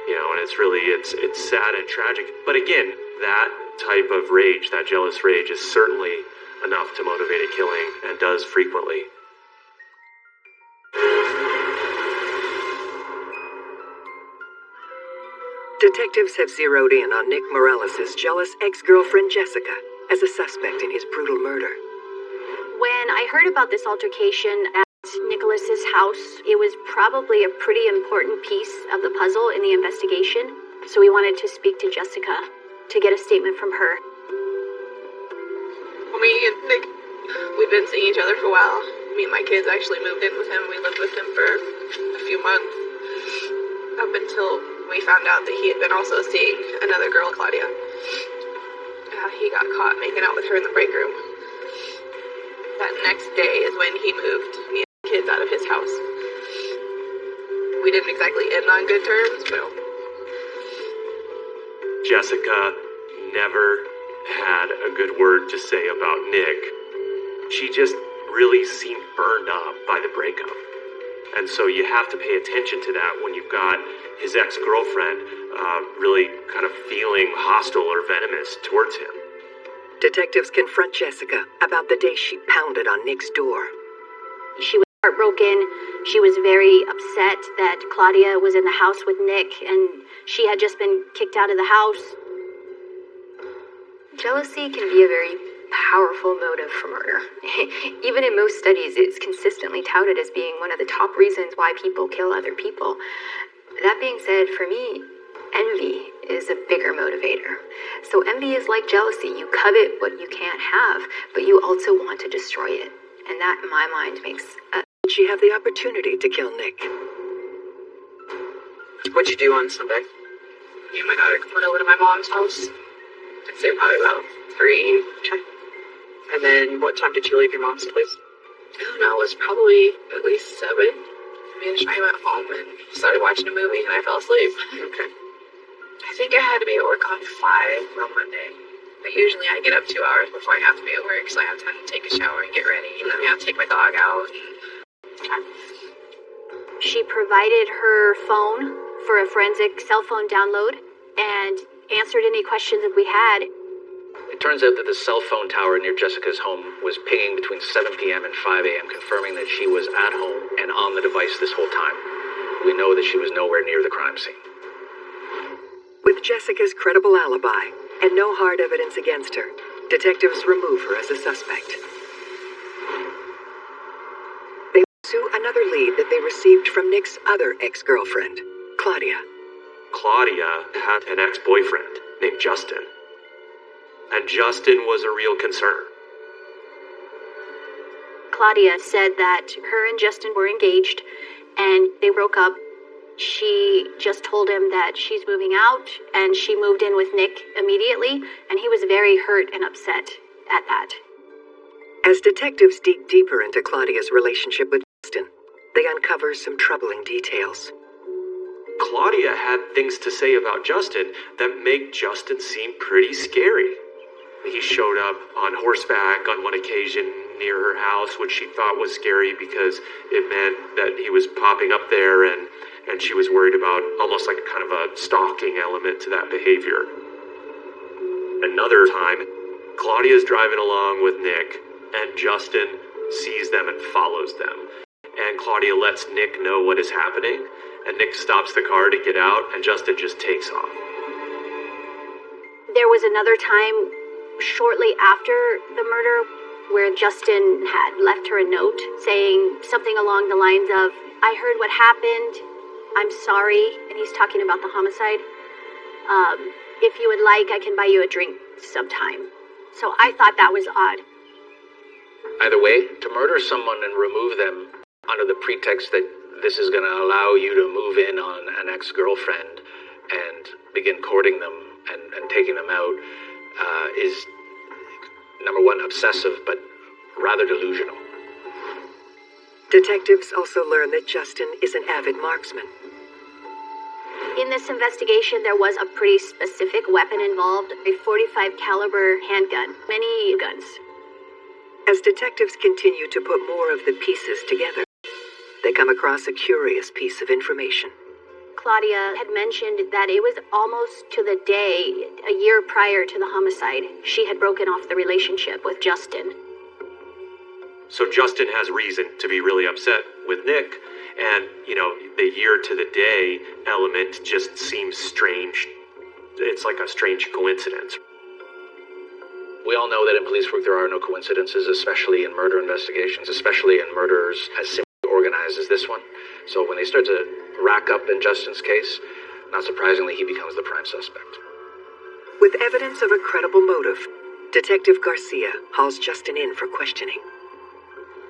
You know, and it's sad and tragic. But again, that type of rage, that jealous rage, is certainly enough to motivate a killing, and does frequently. Detectives have zeroed in on Nick Morales' jealous ex-girlfriend Jessica as a suspect in his brutal murder. When I heard about this altercation at Nicholas's house, it was probably a pretty important piece of the puzzle in the investigation, so we wanted to speak to Jessica to get a statement from her. Me and Nick, we've been seeing each other for a while. Me and my kids actually moved in with him. We lived with him for a few months, up until we found out that he had been also seeing another girl, Claudia. He got caught making out with her in the break room. That next day is when he moved me and the kids out of his house. We didn't exactly end on good terms, but... Jessica never had a good word to say about Nick. She just really seemed burned up by the breakup. And so you have to pay attention to that when you've got his ex-girlfriend really kind of feeling hostile or venomous towards him. Detectives confront Jessica about the day she pounded on Nick's door. She was heartbroken. She was very upset that Claudia was in the house with Nick, and she had just been kicked out of the house. Jealousy can be a very powerful motive for murder. Even in most studies, it's consistently touted as being one of the top reasons why people kill other people. That being said, for me, envy is a bigger motivator. So envy is like jealousy. You covet what you can't have, but you also want to destroy it. And that, in my mind, makes... Did she have the opportunity to kill Nick? What'd you do on Sunday? Me and my daughter went over to my mom's house. I'd say probably about 3. Okay. And then what time did you leave your mom's place? I don't know, it was probably at least 7. I went home and started watching a movie and I fell asleep. Okay. I think I had to be at work on 5 on Monday. But usually I get up 2 hours before I have to be at work, so I have time to take a shower and get ready, and then I have to take my dog out. She provided her phone for a forensic cell phone download and answered any questions that we had. It turns out that the cell phone tower near Jessica's home was pinging between 7 p.m. and 5 a.m., confirming that she was at home and on the device this whole time. We know that she was nowhere near the crime scene. With Jessica's credible alibi and no hard evidence against her, detectives remove her as a suspect. They pursue another lead that they received from Nick's other ex-girlfriend, Claudia. Claudia had an ex-boyfriend named Justin. And Justin was a real concern. Claudia said that her and Justin were engaged and they broke up. She just told him that she's moving out and she moved in with Nick immediately, and he was very hurt and upset at that. As detectives dig deeper into Claudia's relationship with Justin, they uncover some troubling details. Claudia had things to say about Justin that make Justin seem pretty scary. He showed up on horseback on one occasion near her house, which she thought was scary because it meant that he was popping up there, and she was worried about almost like kind of a stalking element to that behavior. Another time, Claudia's driving along with Nick, and Justin sees them and follows them. And Claudia lets Nick know what is happening, and Nick stops the car to get out, and Justin just takes off. There was another time shortly after the murder where Justin had left her a note saying something along the lines of, "I heard what happened, I'm sorry," and he's talking about the homicide. "If you would like, I can buy you a drink sometime." So I thought that was odd. Either way, to murder someone and remove them under the pretext that this is going to allow you to move in on an ex-girlfriend and begin courting them and taking them out is, number one, obsessive, but rather delusional. Detectives also learn that Justin is an avid marksman. In this investigation, there was a pretty specific weapon involved, a .45 caliber handgun, many guns. As detectives continue to put more of the pieces together, they come across a curious piece of information. Claudia had mentioned that it was almost to the day, a year prior to the homicide, she had broken off the relationship with Justin. So Justin has reason to be really upset with Nick, and, the year to the day element just seems strange. It's like a strange coincidence. We all know that in police work there are no coincidences, especially in murder investigations, especially in murders as simply organized as this one. So when they start to rack up in Justin's case, not surprisingly, he becomes the prime suspect. With evidence of a credible motive, Detective Garcia hauls Justin in for questioning.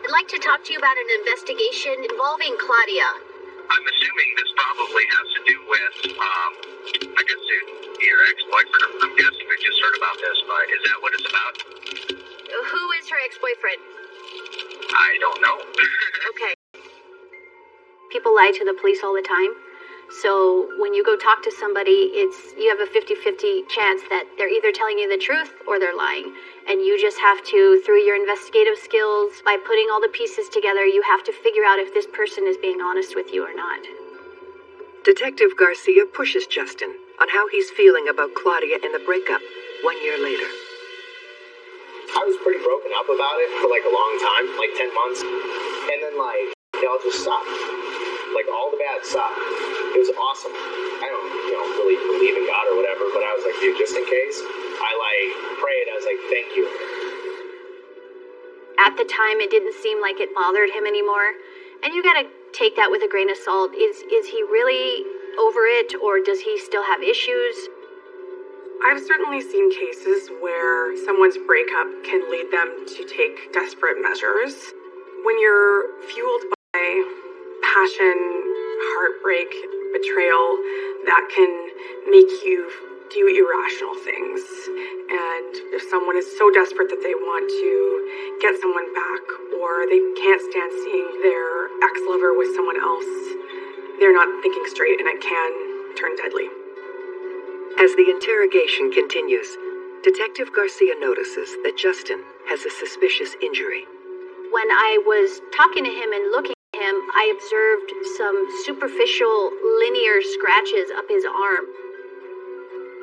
I'd like to talk to you about an investigation involving Claudia. I'm assuming this probably has to do with, I guess, your ex-boyfriend. I'm guessing we just heard about this, but is that what it's about? Who is her ex-boyfriend? I don't know. Okay. People lie to the police all the time. So when you go talk to somebody, you have a 50-50 chance that they're either telling you the truth or they're lying. And you just have to, through your investigative skills, by putting all the pieces together, you have to figure out if this person is being honest with you or not. Detective Garcia pushes Justin on how he's feeling about Claudia and the breakup 1 year later. I was pretty broken up about it for a long time, 10 months. And then it all just stopped. All the bad stopped. It was awesome. I don't, really believe in God or whatever, but I was like, dude, just in case, I prayed. I was like, thank you. At the time, it didn't seem like it bothered him anymore. And you gotta take that with a grain of salt. Is he really over it, or does he still have issues? I've certainly seen cases where someone's breakup can lead them to take desperate measures. When you're fueled by passion, heartbreak, betrayal that can make you do irrational things. And if someone is so desperate that they want to get someone back, or they can't stand seeing their ex-lover with someone else, they're not thinking straight, and it can turn deadly. As the interrogation continues, Detective Garcia notices that Justin has a suspicious injury. When I was talking to him and looking at him, I observed some superficial linear scratches up his arm.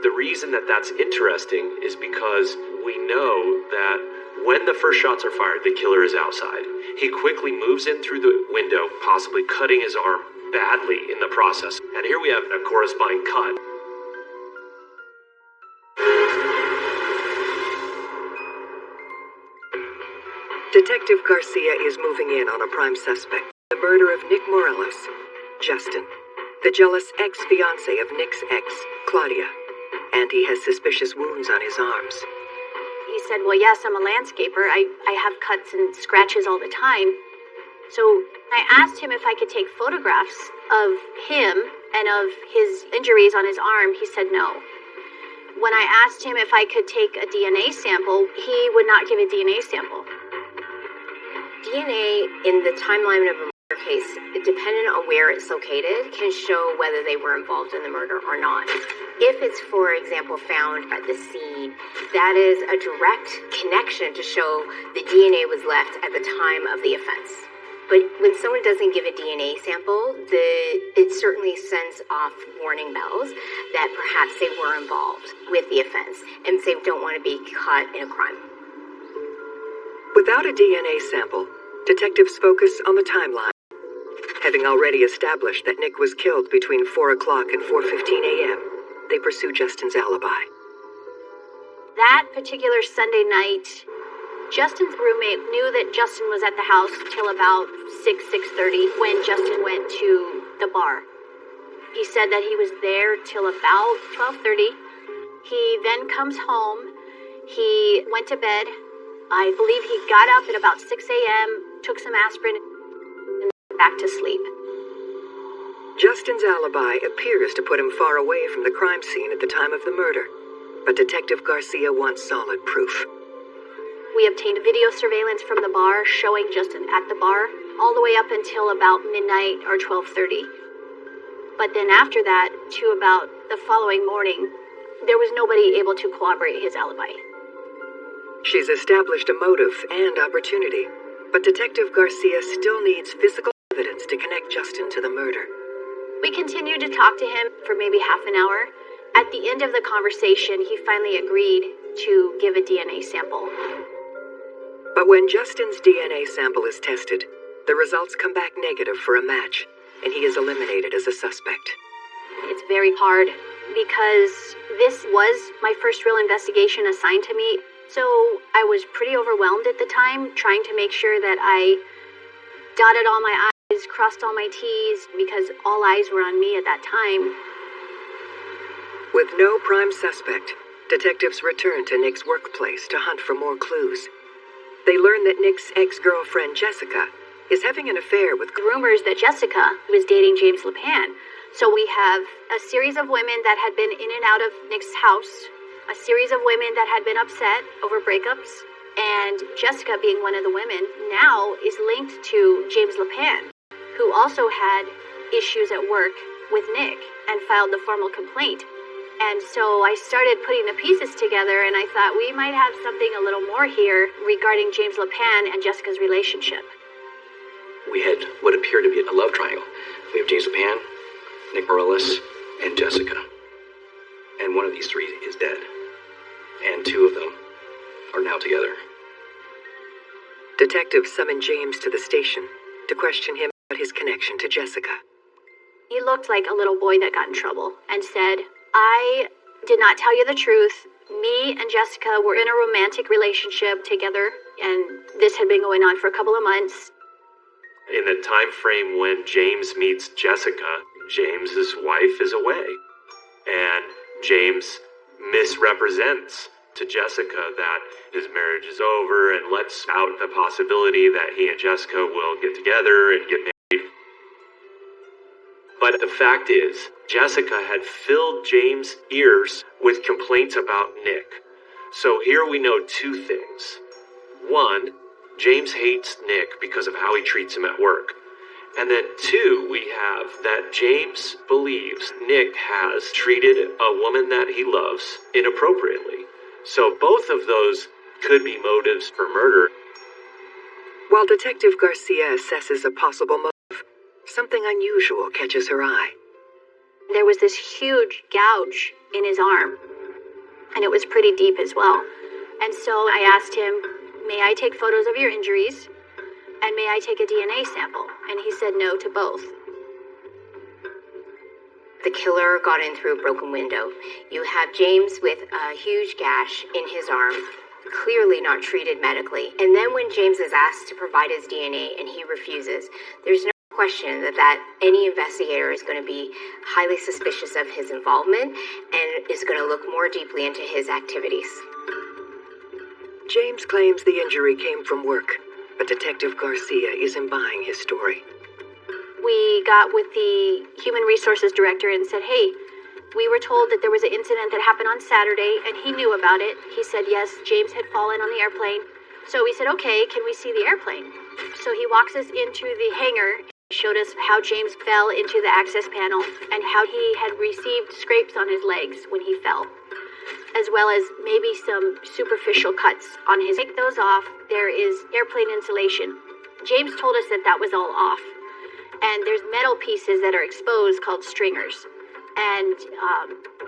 The reason that that's interesting is because we know that when the first shots are fired, the killer is outside. He quickly moves in through the window, possibly cutting his arm badly in the process. And here we have a corresponding cut. Detective Garcia is moving in on a prime suspect, the murder of Nick Morelos, Justin, the jealous ex-fiancé of Nick's ex, Claudia, and he has suspicious wounds on his arms. He said, well, yes, I'm a landscaper. I have cuts and scratches all the time. So I asked him if I could take photographs of him and of his injuries on his arm. He said no. When I asked him if I could take a DNA sample, he would not give a DNA sample. DNA in the timeline of a murder case, depending on where it's located, can show whether they were involved in the murder or not. If it's, for example, found at the scene, that is a direct connection to show the DNA was left at the time of the offense. But when someone doesn't give a DNA sample, it certainly sends off warning bells that perhaps they were involved with the offense and they don't want to be caught in a crime. Without a DNA sample, detectives focus on the timeline. Having already established that Nick was killed between 4 o'clock and 4:15 a.m., they pursue Justin's alibi. That particular Sunday night, Justin's roommate knew that Justin was at the house till about 6:30 when Justin went to the bar. He said that he was there till about 12:30. He then comes home. He went to bed. I believe he got up at about 6 a.m., took some aspirin, and went back to sleep. Justin's alibi appears to put him far away from the crime scene at the time of the murder, but Detective Garcia wants solid proof. We obtained video surveillance from the bar showing Justin at the bar all the way up until about midnight or 12:30. But then after that, to about the following morning, there was nobody able to corroborate his alibi. She's established a motive and opportunity, but Detective Garcia still needs physical evidence to connect Justin to the murder. We continued to talk to him for maybe half an hour. At the end of the conversation, he finally agreed to give a DNA sample. But when Justin's DNA sample is tested, the results come back negative for a match, and he is eliminated as a suspect. It's very hard because this was my first real investigation assigned to me. So I was pretty overwhelmed at the time, trying to make sure that I dotted all my I's, crossed all my T's, because all eyes were on me at that time. With no prime suspect, detectives return to Nick's workplace to hunt for more clues. They learn that Nick's ex-girlfriend, Jessica, is having an affair with rumors that Jessica was dating James LePan. So we have a series of women that had been in and out of Nick's house, a series of women that had been upset over breakups, and Jessica, being one of the women, now is linked to James LePan, who also had issues at work with Nick and filed the formal complaint. And so I started putting the pieces together, and I thought we might have something a little more here regarding James LePan and Jessica's relationship. We had what appeared to be a love triangle. We have James LePan, Nick Morelos, and Jessica. And one of these three is dead. And two of them are now together. Detectives summon James to the station to question him about his connection to Jessica. He looked like a little boy that got in trouble and said, I did not tell you the truth. Me and Jessica were in a romantic relationship together, and this had been going on for a couple of months. In the time frame when James meets Jessica, James's wife is away. And James misrepresents to Jessica that his marriage is over and lets out the possibility that he and Jessica will get together and get married. But But the fact is, Jessica had filled James' ears with complaints about Nick. So here we know two things. One, James hates Nick because of how he treats him at work. And then two, we have that James believes Nick has treated a woman that he loves inappropriately. So both of those could be motives for murder. While Detective Garcia assesses a possible motive, something unusual catches her eye. There was this huge gouge in his arm, and it was pretty deep as well. And so I asked him, may I take photos of your injuries? And may I take a DNA sample? And he said no to both. The killer got in through a broken window. You have James with a huge gash in his arm, clearly not treated medically. And then when James is asked to provide his DNA and he refuses, there's no question that any investigator is going to be highly suspicious of his involvement and is going to look more deeply into his activities. James claims the injury came from work, but Detective Garcia isn't buying his story. We got with the Human Resources Director and said, hey, we were told that there was an incident that happened on Saturday, and he knew about it. He said, yes, James had fallen on the airplane. So we said, okay, can we see the airplane? So he walks us into the hangar, showed us how James fell into the access panel and how he had received scrapes on his legs when he fell, as well as maybe some superficial cuts on his. Take those off, there is airplane insulation. James told us that that was all off. And there's metal pieces that are exposed called stringers. And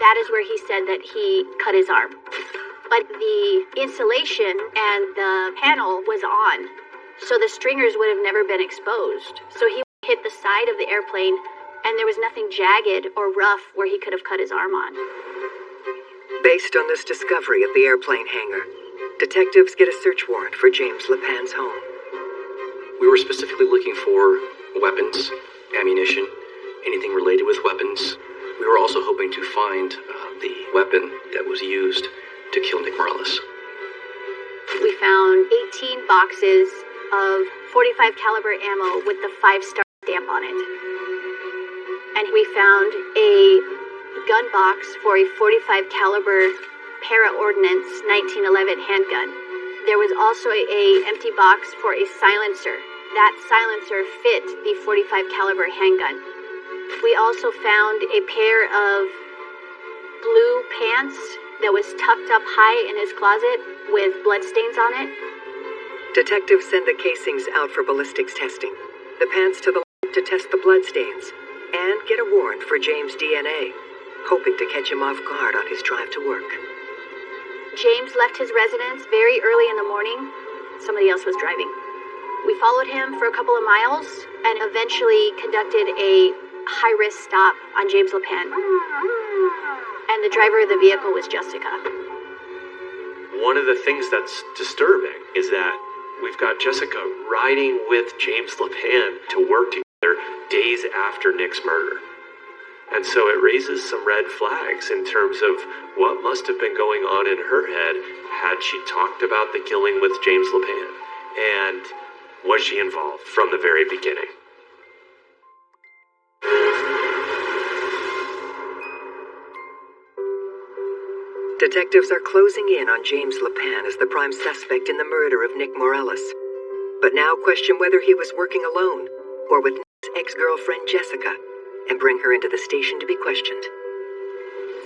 that is where he said that he cut his arm. But the insulation and the panel was on, so the stringers would have never been exposed. So he hit the side of the airplane, and there was nothing jagged or rough where he could have cut his arm on. Based on this discovery at the airplane hangar, detectives get a search warrant for James LePan's home. We were specifically looking for weapons, ammunition, anything related with weapons. We were also hoping to find the weapon that was used to kill Nick Morales. We found 18 boxes of .45 caliber ammo with the 5-star stamp on it. And we found a gun box for a .45 caliber para-ordnance 1911 handgun. There was also a empty box for a silencer. That silencer fit the .45 caliber handgun. We also found a pair of blue pants that was tucked up high in his closet with bloodstains on it. Detectives send the casings out for ballistics testing, the pants to the lab to test the bloodstains, and get a warrant for James' DNA, hoping to catch him off guard on his drive to work. James left his residence very early in the morning. Somebody else was driving. We followed him for a couple of miles and eventually conducted a high-risk stop on James LePan. And the driver of the vehicle was Jessica. One of the things that's disturbing is that we've got Jessica riding with James LePan to work together days after Nick's murder. And so it raises some red flags in terms of what must have been going on in her head had she talked about the killing with James LePan. And was she involved from the very beginning? Detectives are closing in on James LePan as the prime suspect in the murder of Nick Morales, but now question whether he was working alone or with Nick's ex-girlfriend Jessica, and bring her into the station to be questioned.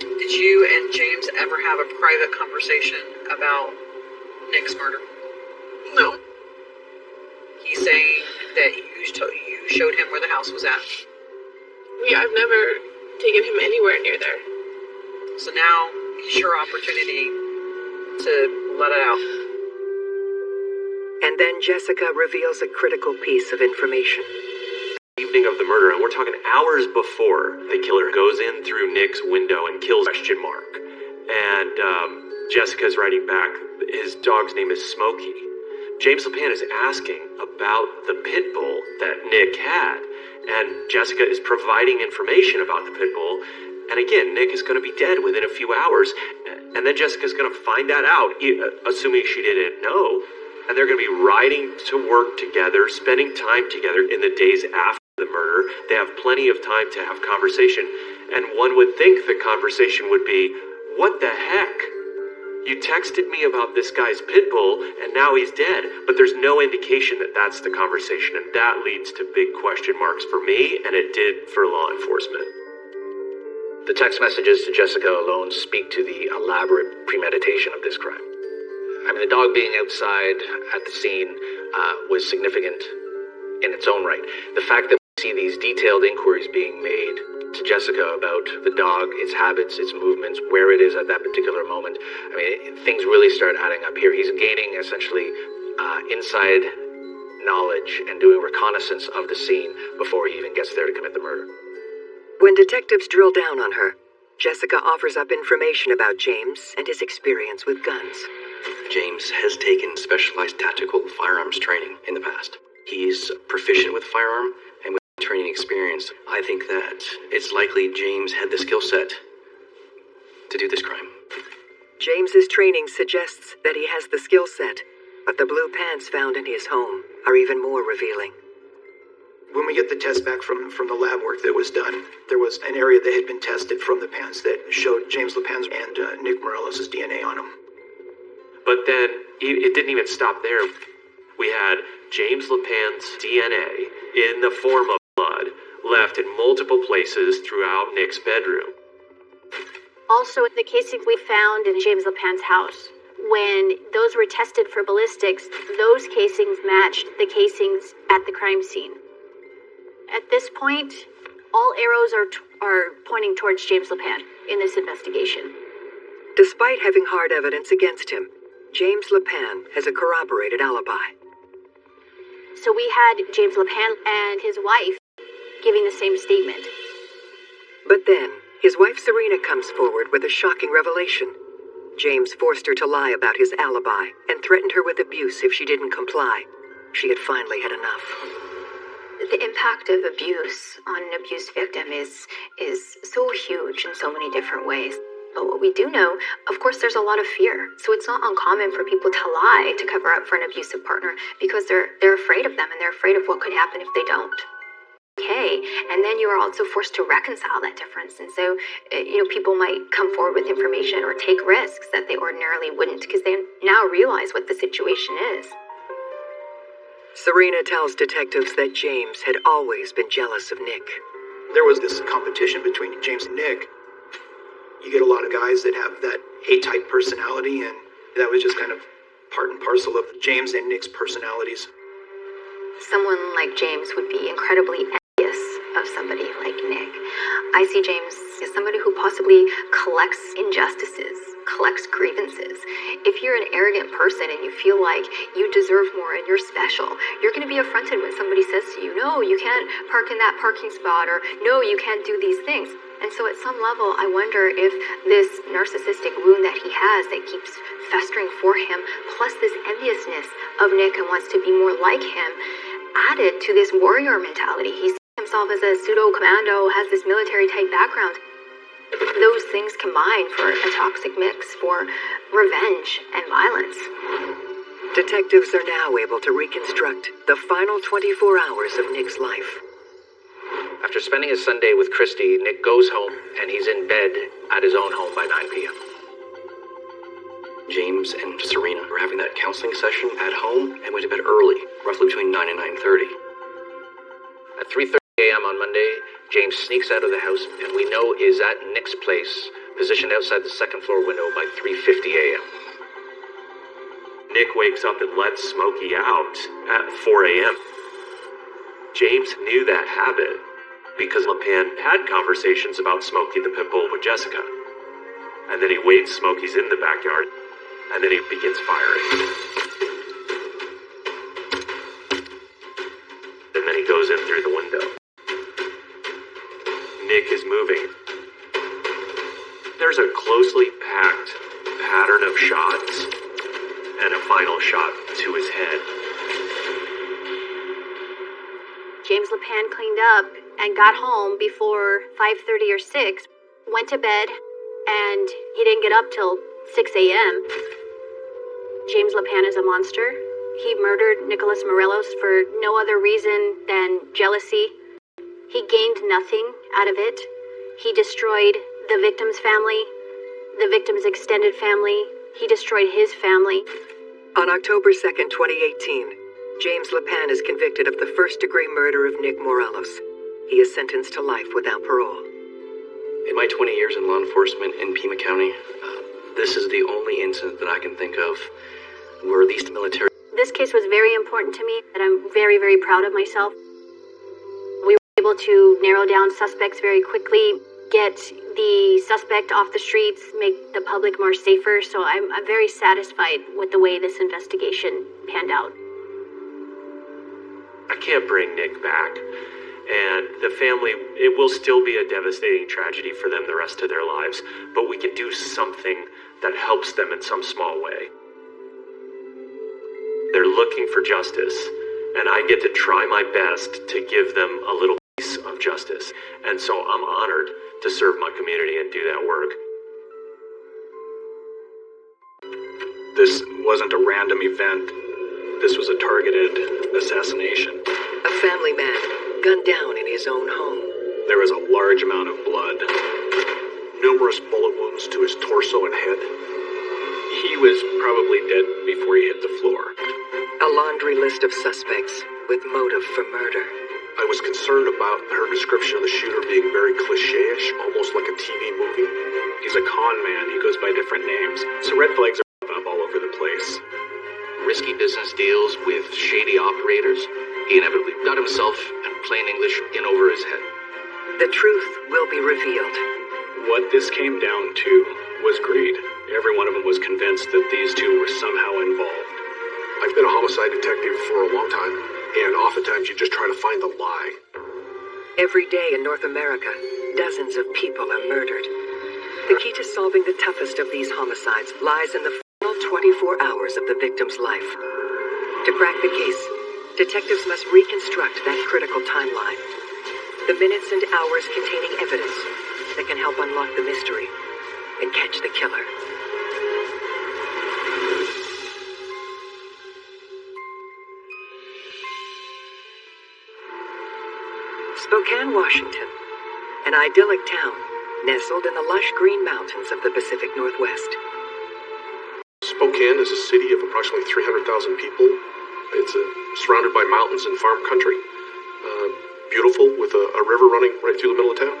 Did you and James ever have a private conversation about Nick's murder? No. He's saying that you showed him where the house was at. Yeah, I've never taken him anywhere near there. So now is your opportunity to let it out. And then Jessica reveals a critical piece of information. Evening of the murder, and we're talking hours before the killer goes in through Nick's window and kills ? And Jessica's writing back, his dog's name is Smokey. James LePan is asking about the pit bull that Nick had, and Jessica is providing information about the pit bull. And again, Nick is going to be dead within a few hours, and then Jessica's going to find that out, assuming she didn't know. And they're going to be riding to work together, spending time together in the days after the murder. They have plenty of time to have conversation. And one would think the conversation would be, what the heck? You texted me about this guy's pit bull, and now he's dead. But there's no indication that that's the conversation, and that leads to big question marks for me, and it did for law enforcement. The text messages to Jessica alone speak to the elaborate premeditation of this crime. I mean, the dog being outside at the scene was significant in its own right. The fact that we see these detailed inquiries being made to Jessica about the dog, its habits, its movements, where it is at that particular moment, I mean, things really start adding up here. He's gaining essentially inside knowledge and doing reconnaissance of the scene before he even gets there to commit the murder. When detectives drill down on her, Jessica offers up information about James and his experience with guns. James has taken specialized tactical firearms training in the past. He's proficient with firearm and with training experience. I think that it's likely James had the skill set to do this crime. James's training suggests that he has the skill set, but the blue pants found in his home are even more revealing. When we get the test back from the lab work that was done, there was an area that had been tested from the pants that showed James LePan's and Nick Morelos' DNA on them. But then, it didn't even stop there. We had James LePan's DNA in the form of blood left in multiple places throughout Nick's bedroom. Also, the casings we found in James LePan's house, when those were tested for ballistics, those casings matched the casings at the crime scene. At this point, all arrows are pointing towards James LePan in this investigation. Despite having hard evidence against him, James LePan has a corroborated alibi. So we had James LePan and his wife giving the same statement. But then, his wife Serena comes forward with a shocking revelation. James forced her to lie about his alibi and threatened her with abuse if she didn't comply. She had finally had enough. The impact of abuse on an abuse victim is so huge in so many different ways. But what we do know, of course, there's a lot of fear. So it's not uncommon for people to lie to cover up for an abusive partner because they're afraid of them and they're afraid of what could happen if they don't. Okay, and then you are also forced to reconcile that difference. And so, people might come forward with information or take risks that they ordinarily wouldn't because they now realize what the situation is. Serena tells detectives that James had always been jealous of Nick. There was this competition between James and Nick. You get a lot of guys that have that A-type personality, and that was just kind of part and parcel of James and Nick's personalities. Someone like James would be incredibly envious of somebody like Nick. I see James as somebody who possibly collects injustices, collects grievances. If you're an arrogant person and you feel like you deserve more and you're special, you're going to be affronted when somebody says to you, no, you can't park in that parking spot, or no, you can't do these things. And so at some level, I wonder if this narcissistic wound that he has that keeps festering for him, plus this enviousness of Nick and wants to be more like him, added to this warrior mentality. He sees himself as a pseudo-commando, has this military-type background. Those things combine for a toxic mix for revenge and violence. Detectives are now able to reconstruct the final 24 hours of Nick's life. After spending his Sunday with Christy, Nick goes home and he's in bed at his own home by 9 p.m. James and Serena were having that counseling session at home and went to bed early, roughly between 9 and 9:30. At 3:30 a.m. on Monday, James sneaks out of the house and we know is at Nick's place, positioned outside the second floor window by 3:50 a.m. Nick wakes up and lets Smokey out at 4 a.m. James knew that habit because LePan had conversations about Smokey the pit bull with Jessica. And then he waits Smokey's in the backyard, and then he begins firing. And then he goes in through the window. Nick is moving. There's a closely packed pattern of shots and a final shot to his head. James LePan cleaned up and got home before 5:30 or 6, went to bed, and he didn't get up till 6 a.m. James LePan is a monster. He murdered Nicholas Morelos for no other reason than jealousy He gained nothing out of it. He destroyed the victim's family, the victim's extended family. He destroyed his family. On October 2nd, 2018, James Lepan is convicted of the first-degree murder of Nick Morelos. He is sentenced to life without parole. In my 20 years in law enforcement in Pima County, this is the only incident that I can think of where these military... This case was very important to me, and I'm very, very proud of myself. We were able to narrow down suspects very quickly, get the suspect off the streets, make the public more safer, so I'm very satisfied with the way this investigation panned out. I can't bring Nick back. And the family, it will still be a devastating tragedy for them the rest of their lives, but we can do something that helps them in some small way. They're looking for justice, and I get to try my best to give them a little piece of justice. And so I'm honored to serve my community and do that work. This wasn't a random event. This was a targeted assassination. A family man gunned down in his own home. There was a large amount of blood. Numerous bullet wounds to his torso and head. He was probably dead before he hit the floor. A laundry list of suspects with motive for murder. I was concerned about her description of the shooter being very cliche-ish, almost like a TV movie. He's a con man. He goes by different names. So red flags are up all over the place. Risky business deals with shady operators. He inevitably got himself, in plain English, in over his head. The truth will be revealed. What this came down to was greed. Every one of them was convinced that these two were somehow involved. I've been a homicide detective for a long time, and oftentimes you just try to find the lie. Every day in North America, dozens of people are murdered. The key to solving the toughest of these homicides lies in the final 24 hours of the victim's life. To crack the case, detectives must reconstruct that critical timeline. The minutes and hours containing evidence that can help unlock the mystery and catch the killer. Spokane, Washington, an idyllic town nestled in the lush green mountains of the Pacific Northwest. Spokane is a city of approximately 300,000 people. It's surrounded by mountains and farm country. Beautiful, with a river running right through the middle of town.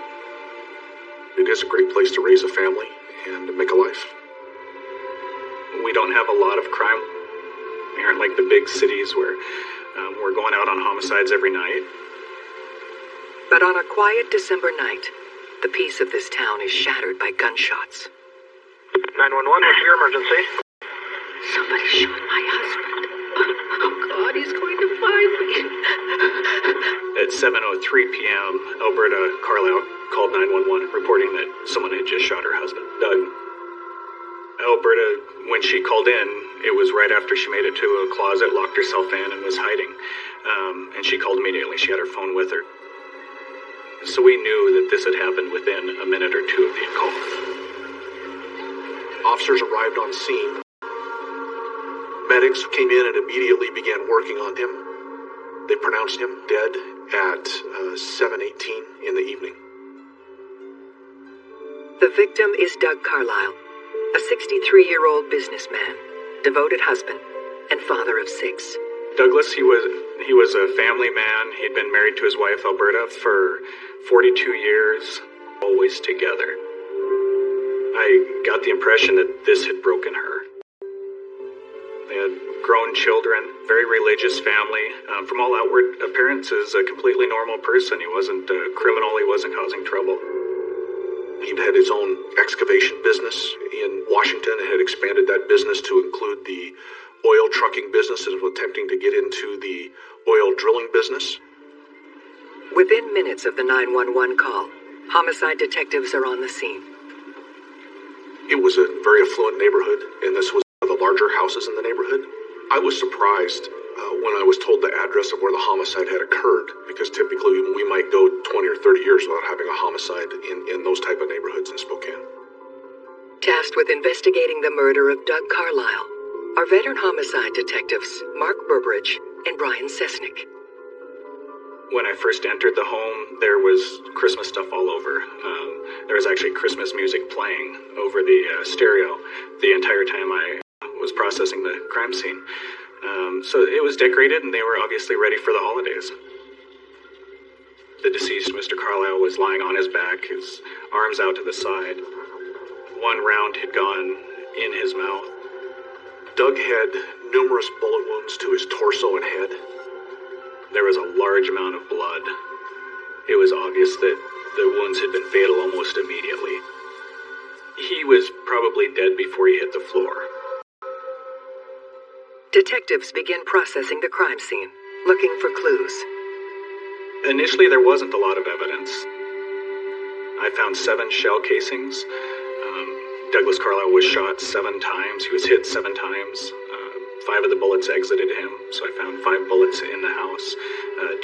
It is a great place to raise a family and make a life. We don't have a lot of crime. We aren't like the big cities where we're going out on homicides every night. But on a quiet December night, the peace of this town is shattered by gunshots. 911, what's your emergency? Somebody shot my husband. Oh God, he's going to find me. At 7:03 p.m., Alberta Carlisle called 911, reporting that someone had just shot her husband, Doug. Alberta, when she called in, it was right after she made it to a closet, locked herself in, and was hiding. And she called immediately. She had her phone with her. So we knew that this had happened within a minute or two of the call. Officers arrived on scene. Medics came in and immediately began working on him. They pronounced him dead at 7:18 in the evening. The victim is Doug Carlisle, a 63-year-old businessman, devoted husband, and father of 6. Douglas, he was a family man. He'd been married to his wife, Alberta, for 42 years, always together. I got the impression that this had broken her. They had grown children, very religious family. From all outward appearances, a completely normal person. He wasn't a criminal. He wasn't causing trouble. He'd had his own excavation business in Washington and had expanded that business to include the oil trucking business and was attempting to get into the oil drilling business. Within minutes of the 911 call, homicide detectives are on the scene. It was a very affluent neighborhood, and this was one of the larger houses in the neighborhood. I was surprised when I was told the address of where the homicide had occurred, because typically we might go 20 or 30 years without having a homicide in those type of neighborhoods in Spokane. Tasked with investigating the murder of Doug Carlisle are veteran homicide detectives Mark Burbridge and Brian Sesnick. When I first entered the home, there was Christmas stuff all over. There was actually Christmas music playing over the stereo the entire time I was processing the crime scene. So it was decorated, and they were obviously ready for the holidays. The deceased, Mr. Carlisle, was lying on his back, his arms out to the side. One round had gone in his mouth. Doug had numerous bullet wounds to his torso and head. There was a large amount of blood. It was obvious that the wounds had been fatal almost immediately. He was probably dead before he hit the floor. Detectives begin processing the crime scene, looking for clues. Initially, there wasn't a lot of evidence. I found 7 shell casings. Douglas Carlisle was shot 7 times. He was hit 7 times. 5 of the bullets exited him, so I found 5 bullets in the house.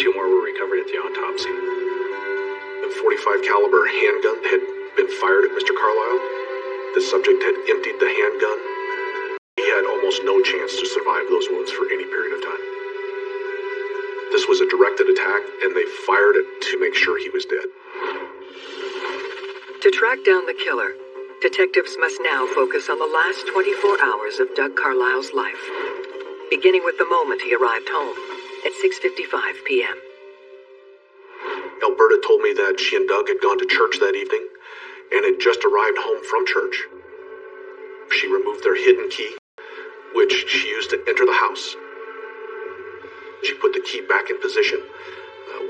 2 more were recovered at the autopsy. A .45 caliber handgun had been fired at Mr. Carlisle. The subject had emptied the handgun. He had almost no chance to survive those wounds for any period of time. This was a directed attack, and they fired it to make sure he was dead. To track down the killer, detectives must now focus on the last 24 hours of Doug Carlisle's life, beginning with the moment he arrived home at 6:55 p.m. Alberta told me that she and Doug had gone to church that evening and had just arrived home from church. She removed their hidden key, which she used to enter the house. She put the key back in position,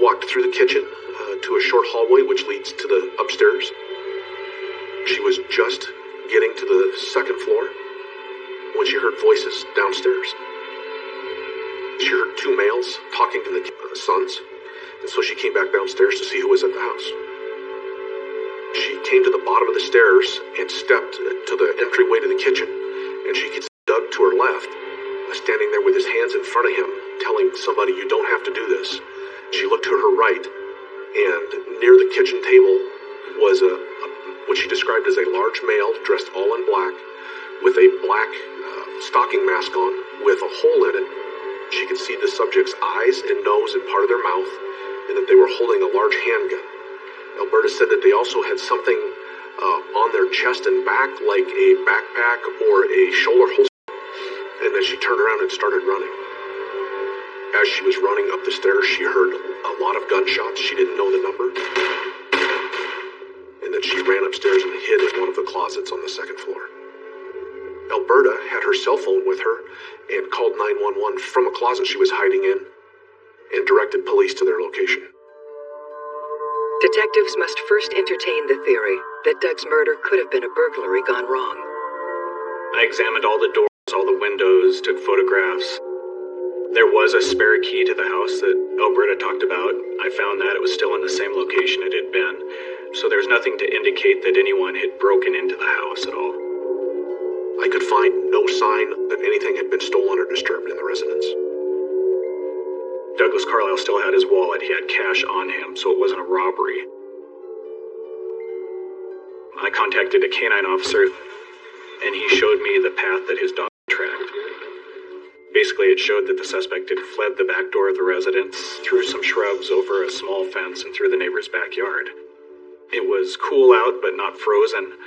walked through the kitchen to a short hallway which leads to the upstairs. She was just getting to the second floor when she heard voices downstairs. She heard 2 males talking to the sons, and so she came back downstairs to see who was at the house. She came to the bottom of the stairs and stepped to the entryway to the kitchen, and she could see Doug to her left, standing there with his hands in front of him, telling somebody, "You don't have to do this." She looked to her right, and near the kitchen table was what she described as a large male dressed all in black, with a black stocking mask on with a hole in it. She could see the subject's eyes and nose and part of their mouth, and that they were holding a large handgun. Alberta said that they also had something on their chest and back, like a backpack or a shoulder holster, and then she turned around and started running. As she was running up the stairs, she heard a lot of gunshots. She didn't know the number. And then she ran upstairs and hid in one of the closets on the second floor. Alberta had her cell phone with her and called 911 from a closet she was hiding in and directed police to their location. Detectives must first entertain the theory that Doug's murder could have been a burglary gone wrong. I examined all the doors, all the windows, took photographs. There was a spare key to the house that Alberta talked about. I found that it was still in the same location it had been, so there's nothing to indicate that anyone had broken into the house at all. I could find no sign that anything had been stolen or disturbed in the residence. Douglas Carlisle still had his wallet. He had cash on him, so it wasn't a robbery. I contacted a canine officer, and he showed me the path that his dog tracked. Basically, it showed that the suspect had fled the back door of the residence, through some shrubs, over a small fence, and through the neighbor's backyard. It was cool out, but not frozen.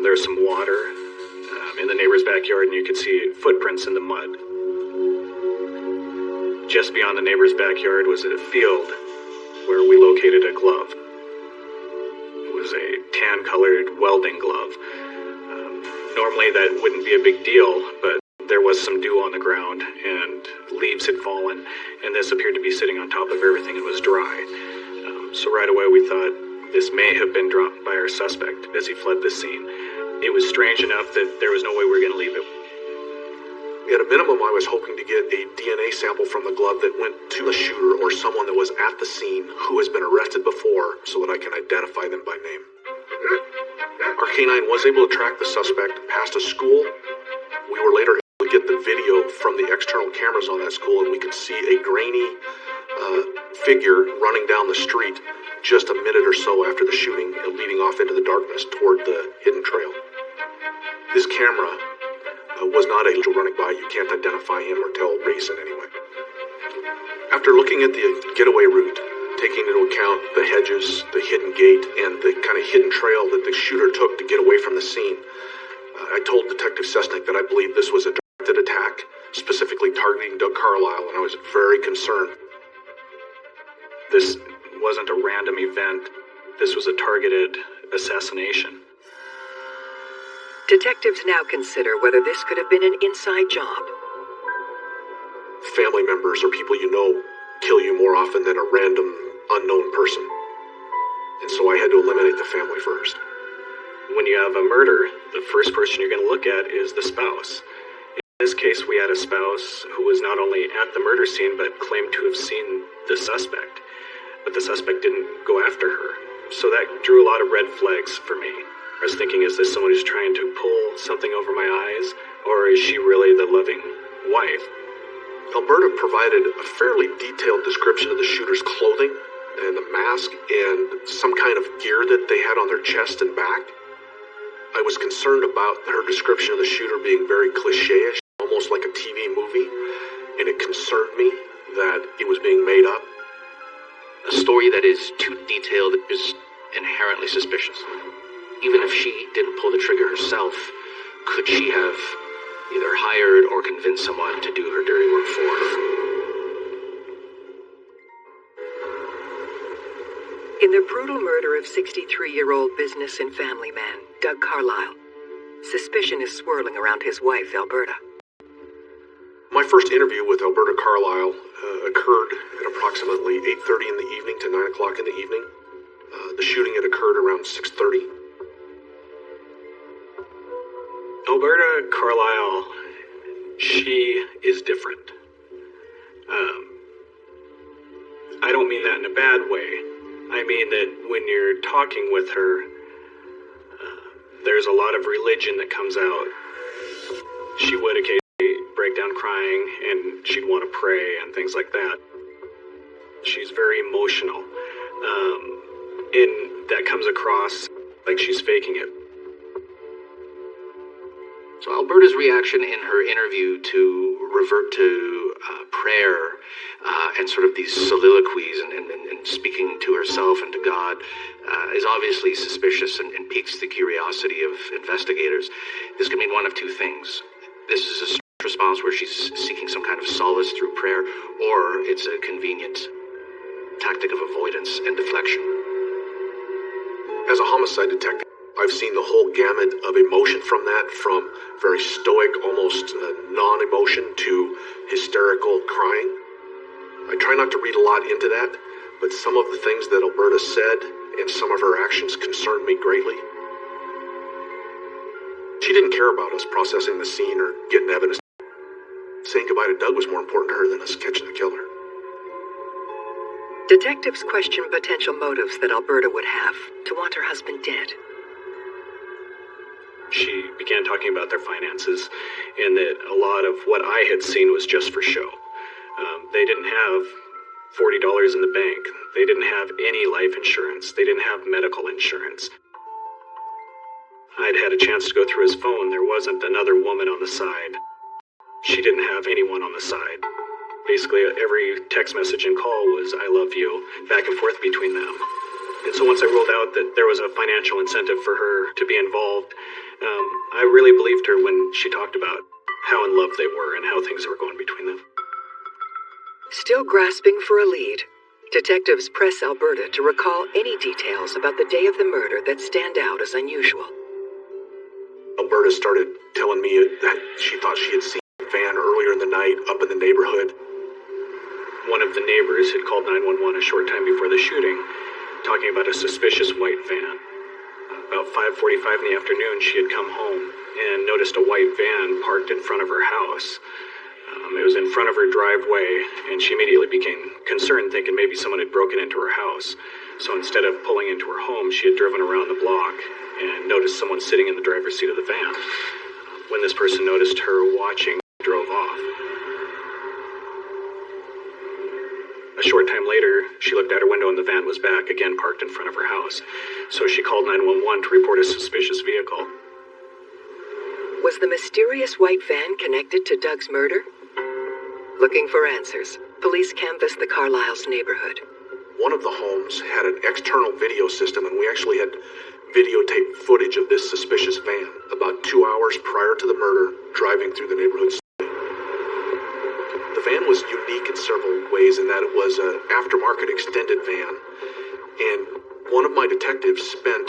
There was some water in the neighbor's backyard, and you could see footprints in the mud. Just beyond the neighbor's backyard was a field where we located a glove. It was a tan-colored welding glove. Normally that wouldn't be a big deal, but there was some dew on the ground, and leaves had fallen, and this appeared to be sitting on top of everything and was dry. So right away we thought this may have been dropped by our suspect as he fled the scene. It was strange enough that there was no way we were going to leave it. At a minimum, I was hoping to get a DNA sample from the glove that went to a shooter or someone that was at the scene who has been arrested before, so that I can identify them by name. Our canine was able to track the suspect past a school. We were later able to get the video from the external cameras on that school, and we could see a grainy figure running down the street just a minute or so after the shooting and leading off into the darkness toward the hidden trail. This camera was not a running by. You can't identify him or tell race in any way. After looking at the getaway route, taking into account the hedges, the hidden gate, and the kind of hidden trail that the shooter took to get away from the scene. I told Detective Sesnick that I believed this was a directed attack, specifically targeting Doug Carlisle, and I was very concerned. This wasn't a random event. This was a targeted assassination. Detectives now consider whether this could have been an inside job. Family members or people you know kill you more often than a random, unknown person. And so I had to eliminate the family first. When you have a murder, the first person you're going to look at is the spouse. In this case, we had a spouse who was not only at the murder scene, but claimed to have seen the suspect. But the suspect didn't go after her. So that drew a lot of red flags for me. I was thinking, is this someone who's trying to pull something over my eyes? Or is she really the loving wife? Alberta provided a fairly detailed description of the shooter's clothing and the mask and some kind of gear that they had on their chest and back. I was concerned about her description of the shooter being very cliche-ish, almost like a TV movie, and it concerned me that it was being made up. A story that is too detailed is inherently suspicious. Even if she didn't pull the trigger herself, could she have either hired or convinced someone to do her dirty work for her? In the brutal murder of 63-year-old business and family man Doug Carlisle, suspicion is swirling around his wife, Alberta. My first interview with Alberta Carlisle occurred at approximately 8:30 in the evening to 9 o'clock in the evening. The shooting had occurred around 6:30. Alberta Carlisle, she is different. I don't mean that in a bad way. I mean that when you're talking with her, there's a lot of religion that comes out. She would occasionally break down crying, and she'd want to pray and things like that. She's very emotional. And that comes across like she's faking it. So Alberta's reaction in her interview to revert to prayer and sort of these soliloquies and speaking to herself and to God is obviously suspicious and piques the curiosity of investigators. This can mean one of two things. This is a response where she's seeking some kind of solace through prayer, or it's a convenient tactic of avoidance and deflection. As a homicide detective, I've seen the whole gamut of emotion from that, from very stoic, almost non-emotion to hysterical crying. I try not to read a lot into that, but some of the things that Alberta said and some of her actions concerned me greatly. She didn't care about us processing the scene or getting evidence. Saying goodbye to Doug was more important to her than us catching the killer. Detectives question potential motives that Alberta would have to want her husband dead. She began talking about their finances, and that a lot of what I had seen was just for show. They didn't have $40 in the bank. They didn't have any life insurance. They didn't have medical insurance. I'd had a chance to go through his phone. There wasn't another woman on the side. She didn't have anyone on the side. Basically, every text message and call was, "I love you," back and forth between them. And so once I ruled out that there was a financial incentive for her to be involved, I really believed her when she talked about how in love they were and how things were going between them. Still grasping for a lead, detectives press Alberta to recall any details about the day of the murder that stand out as unusual. Alberta started telling me that she thought she had seen a van earlier in the night up in the neighborhood. One of the neighbors had called 911 a short time before the shooting, talking about a suspicious white van. About 5:45 in the afternoon, she had come home and noticed a white van parked in front of her house. It was in front of her driveway, and she immediately became concerned, thinking maybe someone had broken into her house. So instead of pulling into her home, she had driven around the block and noticed someone sitting in the driver's seat of the van. When this person noticed her watching, she drove off. A short time later, she looked out her window and the van was back, again parked in front of her house. So she called 911 to report a suspicious vehicle. Was the mysterious white van connected to Doug's murder? Looking for answers, police canvassed the Carlisle's neighborhood. one of the homes had an external video system, and we actually had videotape footage of this suspicious van about 2 hours prior to the murder driving through the neighborhood. The van was unique in several ways in that it was an aftermarket extended van, and one of my detectives spent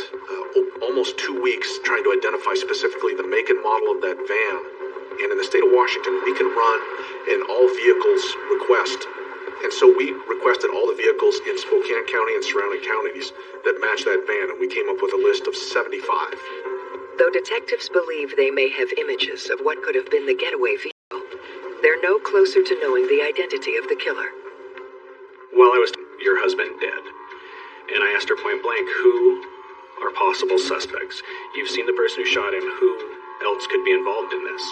almost 2 weeks trying to identify specifically the make and model of that van. And in the state of Washington, we can run an all vehicles request. And so we requested all the vehicles in Spokane County and surrounding counties that match that van, and we came up with a list of 75. Though detectives believe they may have images of what could have been the getaway vehicle, they're no closer to knowing the identity of the killer. Well, I was your husband dead, and I asked her point blank, who are possible suspects? You've seen the person who shot him. Who else could be involved in this?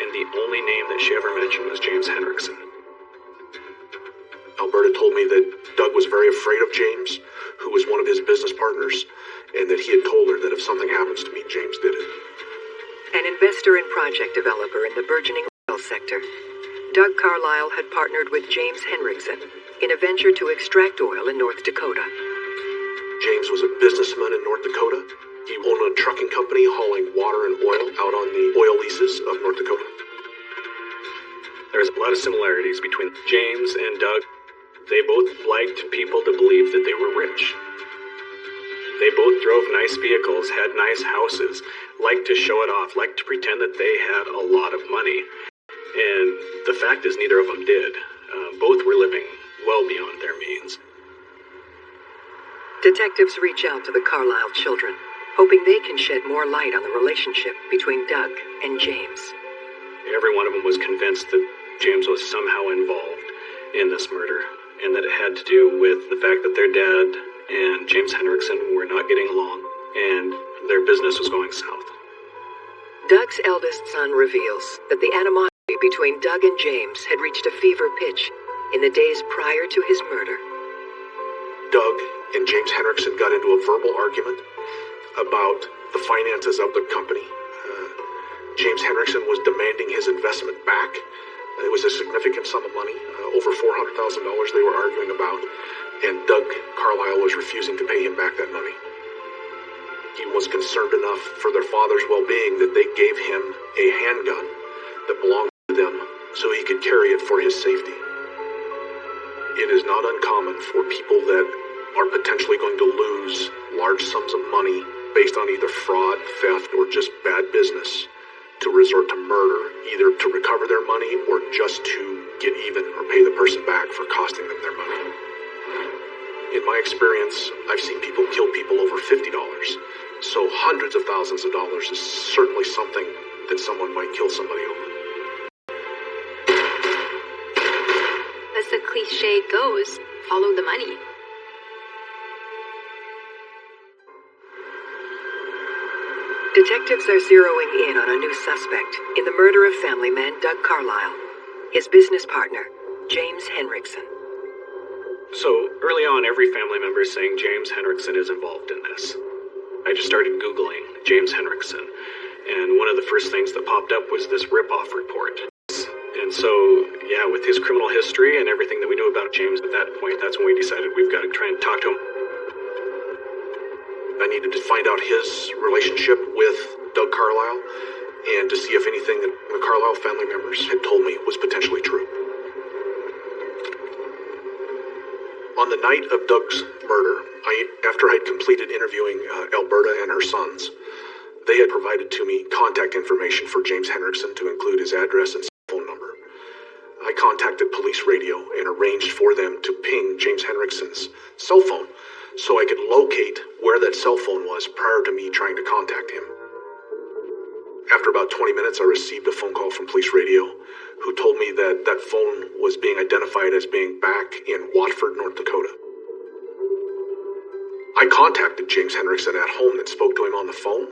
And the only name that she ever mentioned was James Henriksen. Alberta told me that Doug was very afraid of James, who was one of his business partners, and that he had told her that if something happens to me, James did it. An investor and project developer in the burgeoning oil sector, Doug Carlisle had partnered with James Henriksen in a venture to extract oil in North Dakota. James was a businessman in North Dakota. He owned a trucking company hauling water and oil out on the oil leases of North Dakota. There's a lot of similarities between James and Doug. They both liked people to believe that they were rich. They both drove nice vehicles, had nice houses, liked to show it off, liked to pretend that they had a lot of money. And the fact is, neither of them did. Both were living well beyond their means. Detectives reach out to the Carlisle children, hoping they can shed more light on the relationship between Doug and James. Every one of them was convinced that James was somehow involved in this murder, and that it had to do with the fact that their dad and James Henriksen were not getting along, and their business was going south. Doug's eldest son reveals that the animosity between Doug and James had reached a fever pitch in the days prior to his murder. Doug and James Henriksen got into a verbal argument about the finances of the company. James Henriksen was demanding his investment back. It was a significant sum of money, over $400,000 they were arguing about, and Doug Carlisle was refusing to pay him back that money. He was concerned enough for their father's well-being that they gave him a handgun that belonged to them so he could carry it for his safety. It is not uncommon for people that are potentially going to lose large sums of money based on either fraud, theft, or just bad business to resort to murder, either to recover their money or just to get even or pay the person back for costing them their money. In my experience, I've seen people kill people over $50, so hundreds of thousands of dollars is certainly something that someone might kill somebody over. As the cliche goes, follow the money. Detectives are zeroing in on a new suspect in the murder of family man Doug Carlisle, his business partner, James Henriksen. So, early on, every family member is saying James Henriksen is involved in this. I just started Googling James Henriksen, and one of the first things that popped up was this rip-off report. And so, yeah, with his criminal history and everything that we knew about James at that point, that's when we decided we've got to try and talk to him. I needed to find out his relationship with Doug Carlisle and to see if anything that the Carlisle family members had told me was potentially true. On the night of Doug's murder, after I had completed interviewing Alberta and her sons, they had provided to me contact information for James Henriksen to include his address and cell phone number. I contacted police radio and arranged for them to ping James Henriksen's cell phone so I could locate where that cell phone was prior to me trying to contact him. After about 20 minutes, I received a phone call from police radio who told me that that phone was being identified as being back in Watford, North Dakota. I contacted James Henriksen at home and spoke to him on the phone.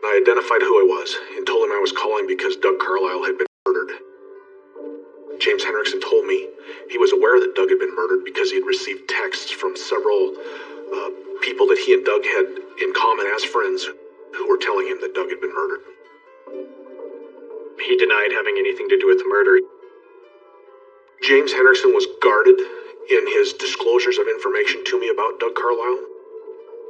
I identified who I was and told him I was calling because Doug Carlisle had been murdered. James Henriksen told me he was aware that Doug had been murdered because he had received texts from several people that he and Doug had in common as friends who were telling him that Doug had been murdered. He denied having anything to do with the murder. James Henriksen was guarded in his disclosures of information to me about Doug Carlisle.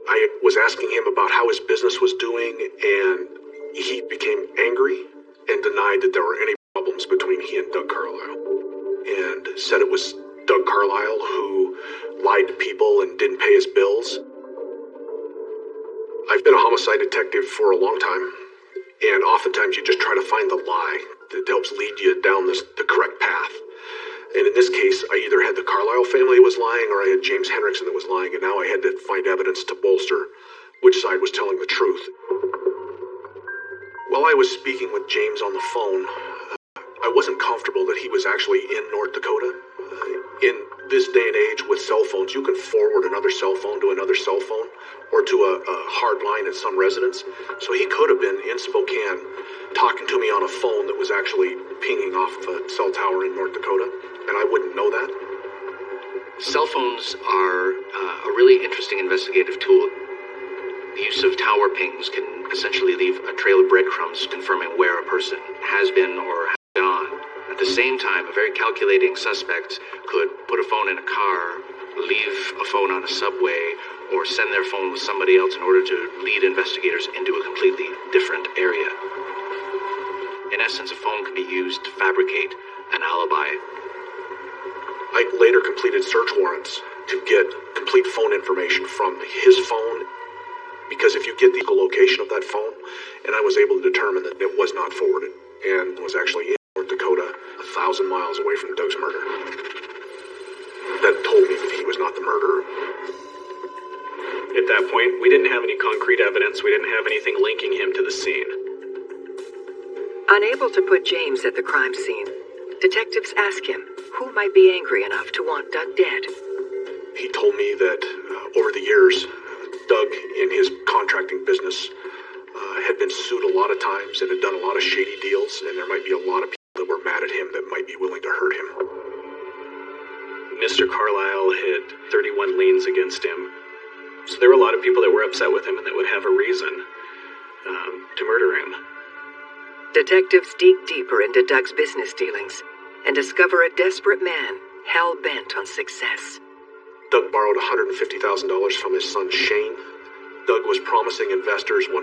I was asking him about how his business was doing, and he became angry and denied that there were any problems between he and Doug Carlisle, and said it was Doug Carlisle who lied to people and didn't pay his bills. I've been a homicide detective for a long time, and oftentimes you just try to find the lie that helps lead you down the correct path. And in this case, I either had the Carlisle family was lying or I had James Henriksen that was lying, and now I had to find evidence to bolster which side was telling the truth. While I was speaking with James on the phone, I wasn't comfortable that he was actually in North Dakota. In this day and age with cell phones, you can forward another cell phone to another cell phone or to a hard line at some residence. So he could have been in Spokane talking to me on a phone that was actually pinging off a cell tower in North Dakota, and I wouldn't know that. Cell phones are a really interesting investigative tool. The use of tower pings can essentially leave a trail of breadcrumbs confirming where a person has been or has gone. At the same time, a very calculating suspect could put a phone in a car, leave a phone on a subway, or send their phone with somebody else in order to lead investigators into a completely different area. In essence, a phone can be used to fabricate an alibi. I later completed search warrants to get complete phone information from his phone, because if you get the location of that phone, and I was able to determine that it was not forwarded and was actually in North Dakota, 1,000 miles away from Doug's murder. That told me that he was not the murderer. At that point, we didn't have any concrete evidence. We didn't have anything linking him to the scene. Unable to put James at the crime scene, detectives ask him who might be angry enough to want Doug dead. He told me that over the years, Doug, in his contracting business, had been sued a lot of times and had done a lot of shady deals, and there might be a lot of people that were mad at him that might be willing to hurt him. Mr. Carlisle had 31 liens against him, so there were a lot of people that were upset with him and that would have a reason to murder him. Detectives dig deeper into Doug's business dealings and discover a desperate man hell-bent on success. Doug borrowed $150,000 from his son Shane. Doug was promising investors 100%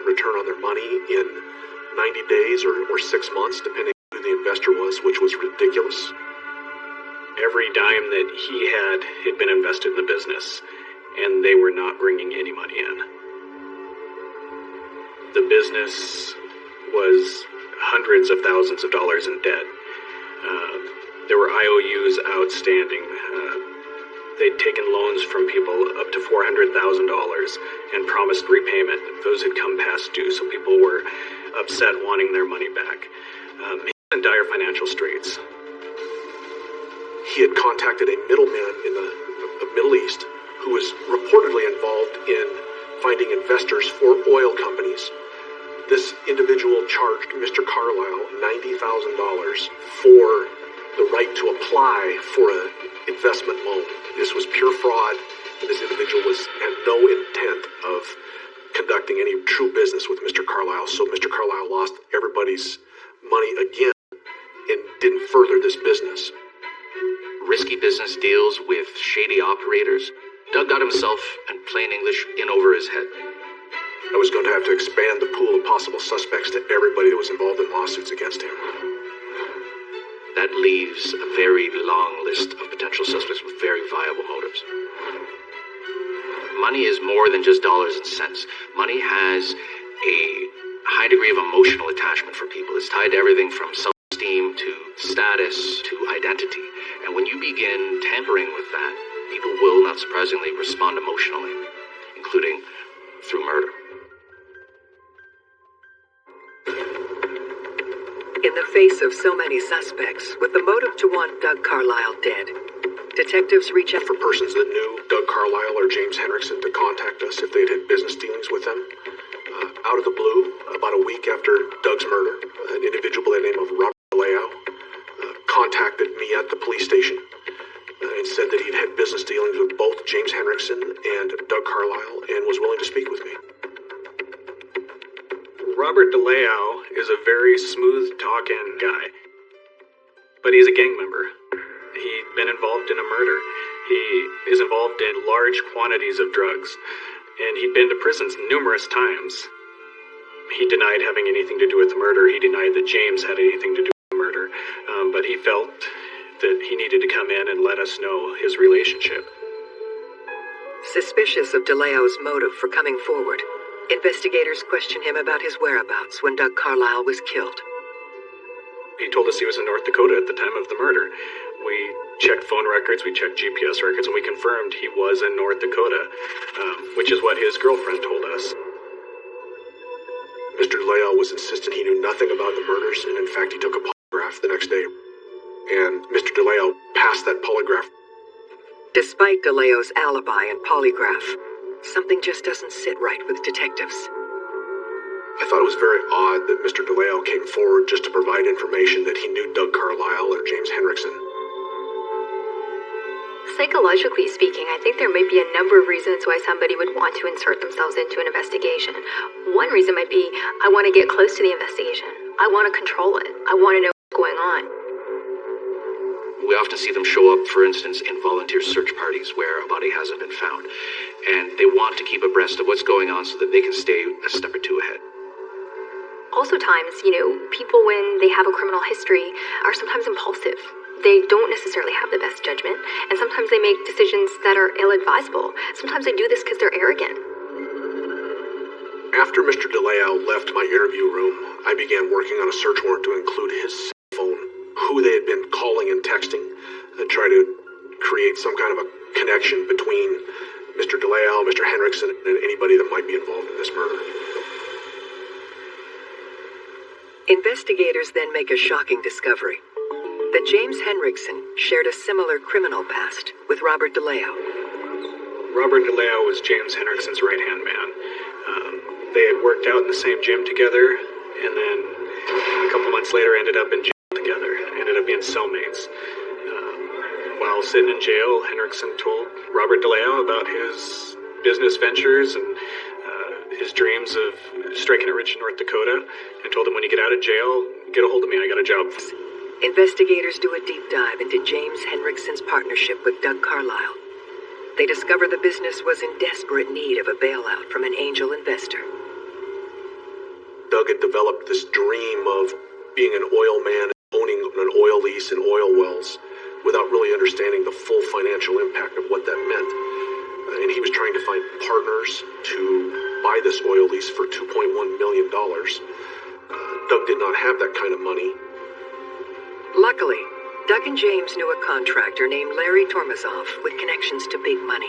return on their money in 90 days or 6 months, depending on who the investor was, which was ridiculous. Every dime that he had been invested in the business, and they were not bringing any money in. The business was hundreds of thousands of dollars in debt. There were IOUs outstanding. They'd taken loans from people up to $400,000 and promised repayment. Those had come past due, so people were upset wanting their money back. He was in dire financial straits. He had contacted a middleman in the Middle East who was reportedly involved in finding investors for oil companies. This individual charged Mr. Carlisle $90,000 for the right to apply for an investment loan. This was pure fraud, and this individual had no intent of conducting any true business with Mr. Carlisle, so Mr. Carlisle lost everybody's money again and didn't further this business. Risky business deals with shady operators. Doug got himself, in plain English, in over his head. I was going to have to expand the pool of possible suspects to everybody that was involved in lawsuits against him. That leaves a very long list of potential suspects with very viable motives. Money is more than just dollars and cents. Money has a high degree of emotional attachment for people. It's tied to everything from self-esteem to status to identity. And when you begin tampering with that, people will, not surprisingly, respond emotionally, including through murder. In the face of so many suspects, with the motive to want Doug Carlisle dead, detectives reach out for persons that knew Doug Carlisle or James Henriksen to contact us if they'd had business dealings with them. Out of the blue, about a week after Doug's murder, an individual by the name of Robert DeLeo contacted me at the police station and said that he'd had business dealings with both James Henriksen and Doug Carlisle and was willing to speak with me. Robert DeLeo is a very smooth-talking guy, but he's a gang member, He'd been involved in a murder. He is involved in large quantities of drugs, and he'd been to prisons numerous times. He denied having anything to do with the murder. He denied that James had anything to do with the murder, but he felt that he needed to come in and let us know his relationship. Suspicious of DeLeo's motive for coming forward, investigators questioned him about his whereabouts when Doug Carlisle was killed. He told us he was in North Dakota at the time of the murder. We checked phone records, we checked GPS records, and we confirmed he was in North Dakota, which is what his girlfriend told us. Mr. DeLeo was insistent he knew nothing about the murders, and in fact he took a polygraph the next day. And Mr. DeLeo passed that polygraph. Despite DeLeo's alibi and polygraph, something just doesn't sit right with detectives. I thought it was very odd that Mr. DeLeo came forward just to provide information that he knew Doug Carlisle or James Henriksen. Psychologically speaking, I think there might be a number of reasons why somebody would want to insert themselves into an investigation. One reason might be, I want to get close to the investigation. I want to control it. I want to know what's going on. We often see them show up, for instance, in volunteer search parties where a body hasn't been found. And they want to keep abreast of what's going on so that they can stay a step or two ahead. Also times, people when they have a criminal history are sometimes impulsive. They don't necessarily have the best judgment, and sometimes they make decisions that are ill-advisable. Sometimes they do this because they're arrogant. After Mr. DeLeo left my interview room, I began working on a search warrant to include his cell phone, who they had been calling and texting, and try to create some kind of a connection between Mr. DeLeo, Mr. Henriksen, and anybody that might be involved in this murder. Investigators then make a shocking discovery. That James Henriksen shared a similar criminal past with Robert DeLeo. Robert DeLeo was James Henriksen's right-hand man. They had worked out in the same gym together, and then a couple months later ended up in jail together. Ended up being cellmates. While sitting in jail, Henriksen told Robert DeLeo about his business ventures and his dreams of striking it rich in North Dakota, and told him, when you get out of jail, get a hold of me, I got a job. Investigators do a deep dive into James Henriksen's partnership with Doug Carlisle. They discover the business was in desperate need of a bailout from an angel investor. Doug had developed this dream of being an oil man, owning an oil lease and oil wells, without really understanding the full financial impact of what that meant. And he was trying to find partners to buy this oil lease for $2.1 million. Doug did not have that kind of money. Luckily, Doug and James knew a contractor named Larry Tormazov with connections to big money.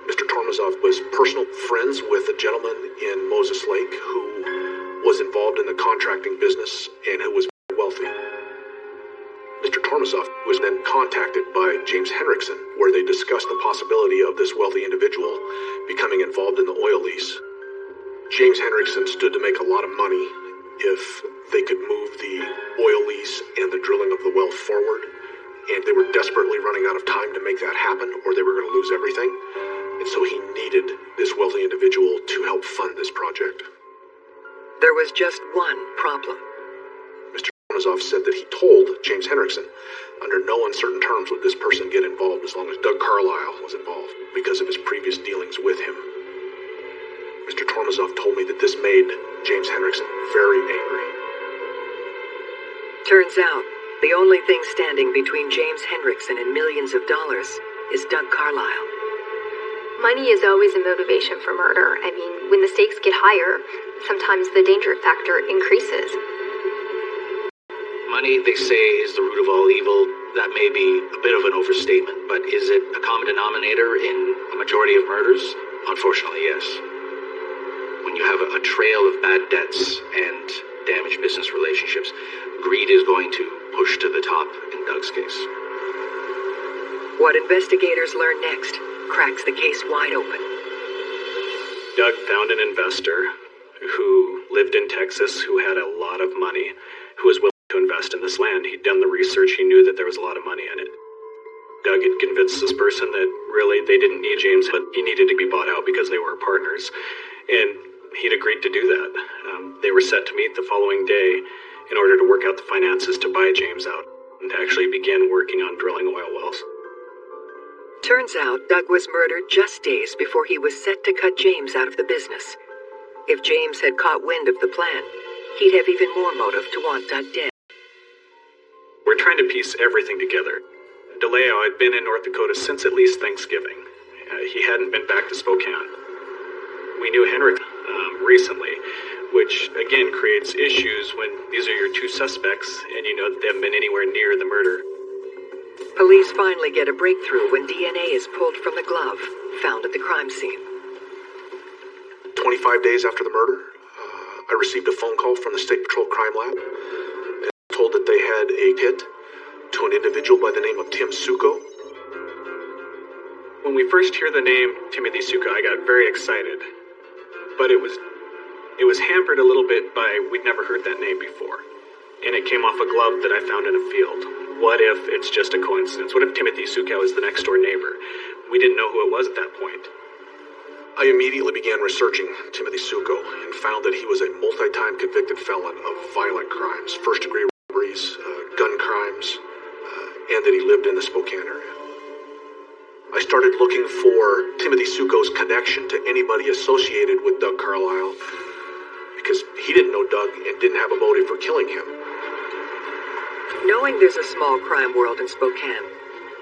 Mr. Tormazov was personal friends with a gentleman in Moses Lake who was involved in the contracting business and who was very wealthy. Mr. Tormazov was then contacted by James Henriksen, where they discussed the possibility of this wealthy individual becoming involved in the oil lease. James Henriksen stood to make a lot of money if they could move the oil lease and the drilling of the well forward, and they were desperately running out of time to make that happen, or they were going to lose everything. And so he needed this wealthy individual to help fund this project. There was just one problem. Mr. Tormazov said that he told James Henriksen, under no uncertain terms would this person get involved as long as Doug Carlisle was involved, because of his previous dealings with him. Mr. Tormazov told me that this made James Henriksen very angry. Turns out, the only thing standing between James Henriksen and millions of dollars is Doug Carlisle. Money is always a motivation for murder. I mean, when the stakes get higher, sometimes the danger factor increases. Money, they say, is the root of all evil. That may be a bit of an overstatement, but is it a common denominator in a majority of murders? Unfortunately, yes. When you have a trail of bad debts and damaged business relationships, greed is going to push to the top in Doug's case. What investigators learn next cracks the case wide open. Doug found an investor who lived in Texas, who had a lot of money, who was willing to invest in this land. He'd done the research, he knew that there was a lot of money in it. Doug had convinced this person that really they didn't need James, but he needed to be bought out because they were partners. And he'd agreed to do that. They were set to meet the following day in order to work out the finances to buy James out. to actually begin working on drilling oil wells. Turns out Doug was murdered just days before he was set to cut James out of the business. If James had caught wind of the plan, he'd have even more motive to want Doug dead. We're trying to piece everything together. DeLeo had been in North Dakota since at least Thanksgiving. He hadn't been back to Spokane. We knew Henrik recently, which again creates issues when these are your two suspects and you know that they haven't been anywhere near the murder. Police finally get a breakthrough when DNA is pulled from the glove found at the crime scene. 25 days after the murder, I received a phone call from the State Patrol Crime Lab and told that they had a hit to an individual by the name of Tim Suko. When we first hear the name Timothy Suko, I got very excited. But it was hampered a little bit by we'd never heard that name before. And it came off a glove that I found in a field. What if it's just a coincidence? What if Timothy Suko is the next door neighbor? We didn't know who it was at that point. I immediately began researching Timothy Suko and found that he was a multi-time convicted felon of violent crimes, first-degree robberies, gun crimes, and that he lived in the Spokane area. I started looking for Timothy Suko's connection to anybody associated with Doug Carlisle because he didn't know Doug and didn't have a motive for killing him. Knowing there's a small crime world in Spokane,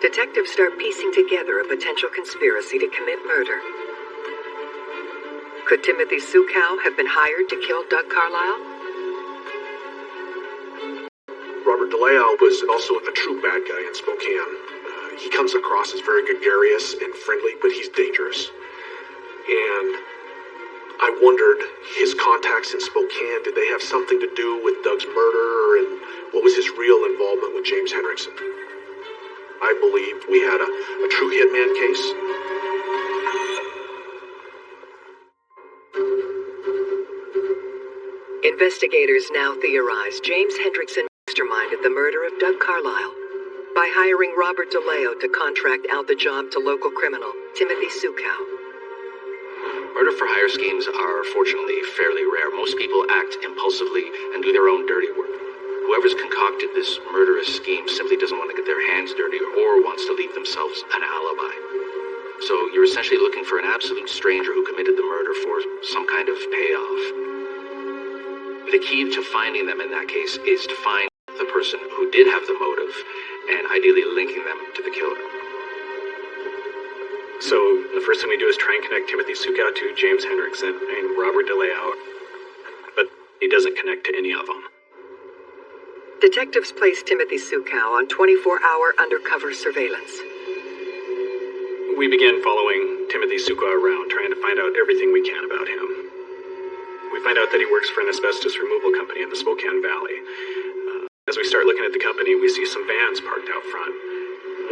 detectives start piecing together a potential conspiracy to commit murder. Could Timothy Suko have been hired to kill Doug Carlisle? Robert DeLeo was also a true bad guy in Spokane. He comes across as very gregarious and friendly, but he's dangerous. And I wondered, his contacts in Spokane, did they have something to do with Doug's murder, and what was his real involvement with James Henriksen? I believed we had a true hitman case. Investigators now theorize James Henriksen masterminded the murder of Doug Carlisle by hiring Robert DeLeo to contract out the job to local criminal Timothy Suko. Murder-for-hire schemes are, fortunately, fairly rare. Most people act impulsively and do their own dirty work. Whoever's concocted this murderous scheme simply doesn't want to get their hands dirty or wants to leave themselves an alibi. So you're essentially looking for an absolute stranger who committed the murder for some kind of payoff. The key to finding them in that case is to find the person who did have the motive and ideally linking them to the killer. So the first thing we do is try and connect Timothy Suko to James Henriksen and Robert DeLeo, but he doesn't connect to any of them. Detectives place Timothy Suko on 24-hour undercover surveillance. We began following Timothy Suko around, trying to find out everything we can about him. We find out that he works for an asbestos removal company in the Spokane Valley. As we start looking at the company, we see some vans parked out front.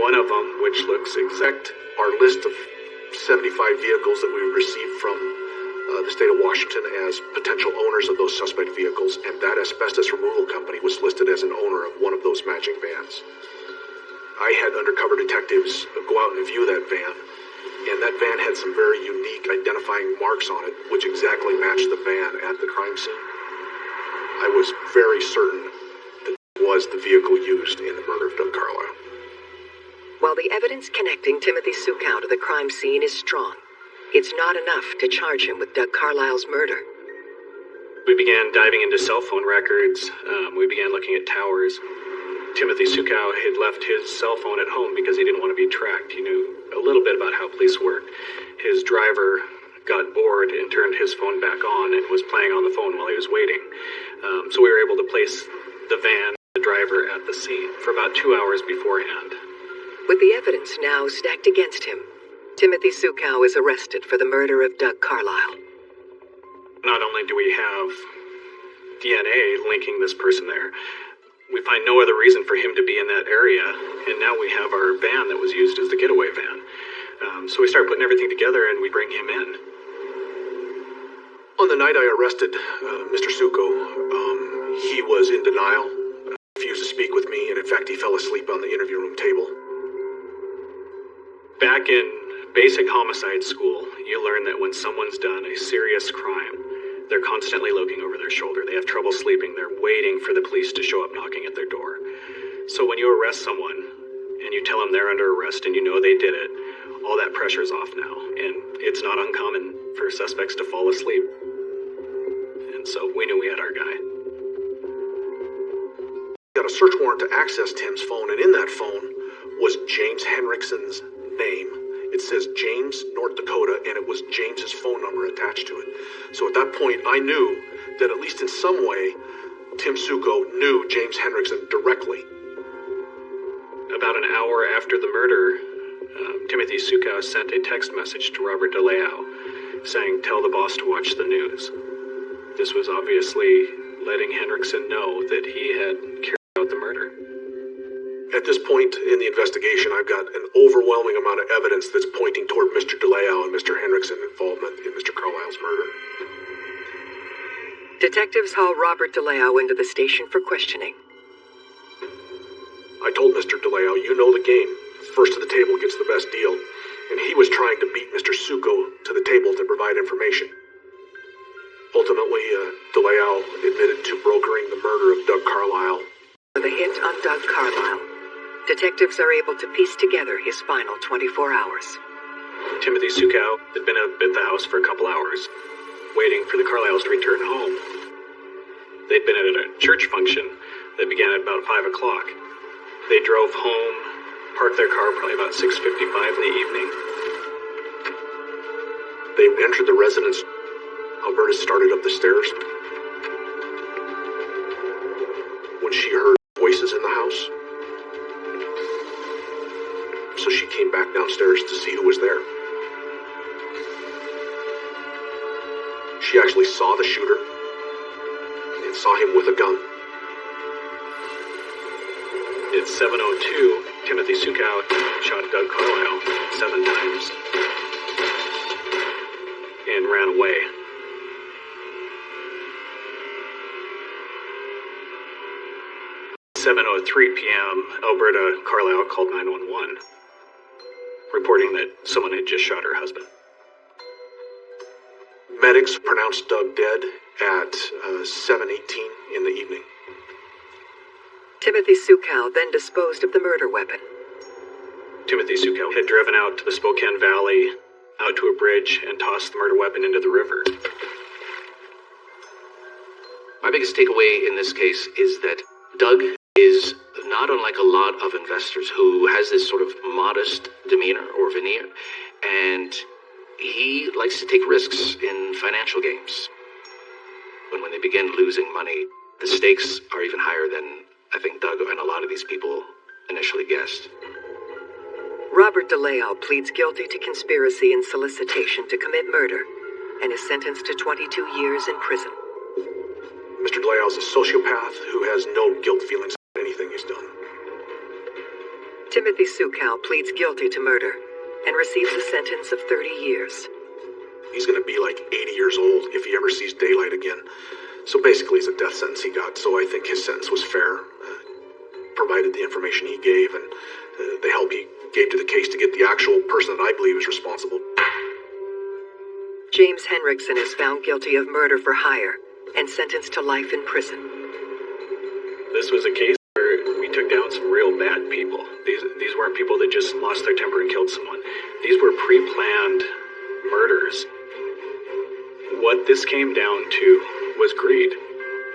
One of them, which looks exact, our list of 75 vehicles that we received from the state of Washington as potential owners of those suspect vehicles, and that asbestos removal company was listed as an owner of one of those matching vans. I had undercover detectives go out and view that van, and that van had some very unique identifying marks on it, which exactly matched the van at the crime scene. I was very certain that it was the vehicle used in the murder of Doug Carlisle. While the evidence connecting Timothy Suko to the crime scene is strong, it's not enough to charge him with Doug Carlisle's murder. We began diving into cell phone records. We began looking at towers. Timothy Suko had left his cell phone at home because he didn't want to be tracked. He knew a little bit about how police worked. His driver got bored and turned his phone back on and was playing on the phone while he was waiting. So we were able to place the van, the driver, at the scene for about 2 hours beforehand. With the evidence now stacked against him, Timothy Suko is arrested for the murder of Doug Carlisle. Not only do we have DNA linking this person there, we find no other reason for him to be in that area, and now we have our van that was used as the getaway van. So we start putting everything together and we bring him in. On the night I arrested Mr. Suko, he was in denial, refused to speak with me, and in fact he fell asleep on the interview room table. Back in basic homicide school, you learn that when someone's done a serious crime, they're constantly looking over their shoulder. They have trouble sleeping. They're waiting for the police to show up knocking at their door. So when you arrest someone and you tell them they're under arrest and you know they did it, all that pressure's off now, and it's not uncommon for suspects to fall asleep. And so we knew we had our guy. Got a search warrant to access Tim's phone, and in that phone was James Henriksen's name. It says James, North Dakota, and it was James's phone number attached to it. So at that point, I knew that at least in some way, Tim Suko knew James Henriksen directly. About an hour after the murder, Timothy Sukow sent a text message to Robert DeLeo saying, "Tell the boss to watch the news." This was obviously letting Henriksen know that he had carried out the murder. At this point in the investigation, I've got an overwhelming amount of evidence that's pointing toward Mr. DeLeo and Mr. Henriksen's involvement in Mr. Carlisle's murder. Detectives haul Robert DeLeo into the station for questioning. I told Mr. DeLeo, you know the game. First to the table gets the best deal. And he was trying to beat Mr. Suko to the table to provide information. Ultimately, DeLeo admitted to brokering the murder of Doug Carlisle. With a hit on Doug Carlisle, detectives are able to piece together his final 24 hours. Timothy Sukow had been up at the house for a couple hours, waiting for the Carlisles to return home. They'd been at a church function that began at about 5 o'clock. They drove home, parked their car probably about 6:55 in the evening. They entered the residence. Alberta started up the stairs. When she heard voices in the house, so she came back downstairs to see who was there. She actually saw the shooter and saw him with a gun. At 7:02, Timothy Sukow shot Doug Carlisle 7 times and ran away. At 7:03 p.m., Alberta Carlisle called 911, reporting that someone had just shot her husband. Medics pronounced Doug dead at 7:18 in the evening. Timothy Sukow then disposed of the murder weapon. Timothy Sukow had driven out to the Spokane Valley, out to a bridge, and tossed the murder weapon into the river. My biggest takeaway in this case is that Doug is not unlike a lot of investors who has this sort of modest demeanor or veneer, and he likes to take risks in financial games. When they begin losing money, the stakes are even higher than I think Doug and a lot of these people initially guessed. Robert DeLeo pleads guilty to conspiracy and solicitation to commit murder and is sentenced to 22 years in prison. Mr. DeLeo is a sociopath who has no guilt feelings about anything he's done. Timothy Sukow pleads guilty to murder and receives a sentence of 30 years. He's going to be like 80 years old if he ever sees daylight again. So basically, it's a death sentence he got, so I think his sentence was fair, provided the information he gave and the help he gave to the case to get the actual person that I believe is responsible. James Henriksen is found guilty of murder for hire and sentenced to life in prison. This was a case where we took down some real bad people. These weren't people that just lost their temper and killed someone. These were pre-planned murders. What this came down to was greed.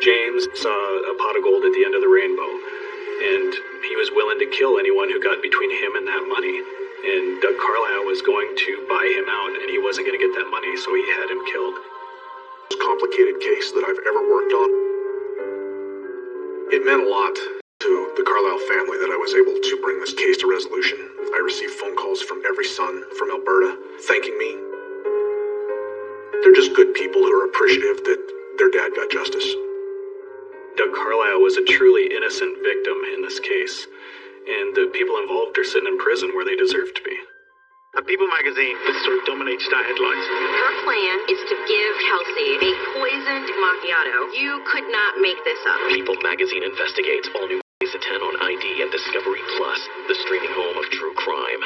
James saw a pot of gold at the end of the rainbow, and he was willing to kill anyone who got between him and that money. And Doug Carlisle was going to buy him out, and he wasn't going to get that money, so he had him killed. Most complicated case that I've ever worked on. It meant a lot to the Carlisle family that I was able to bring this case to resolution. I received phone calls from every son from Alberta thanking me. They're just good people who are appreciative that their dad got justice. Doug Carlisle was a truly innocent victim in this case, and the people involved are sitting in prison where they deserve to be. A People magazine that sort of dominates our headlines. Her plan is to give Kelsey a poisoned macchiato. You could not make this up. People magazine investigates, all new season 10 on ID and Discovery Plus, the streaming home of true crime.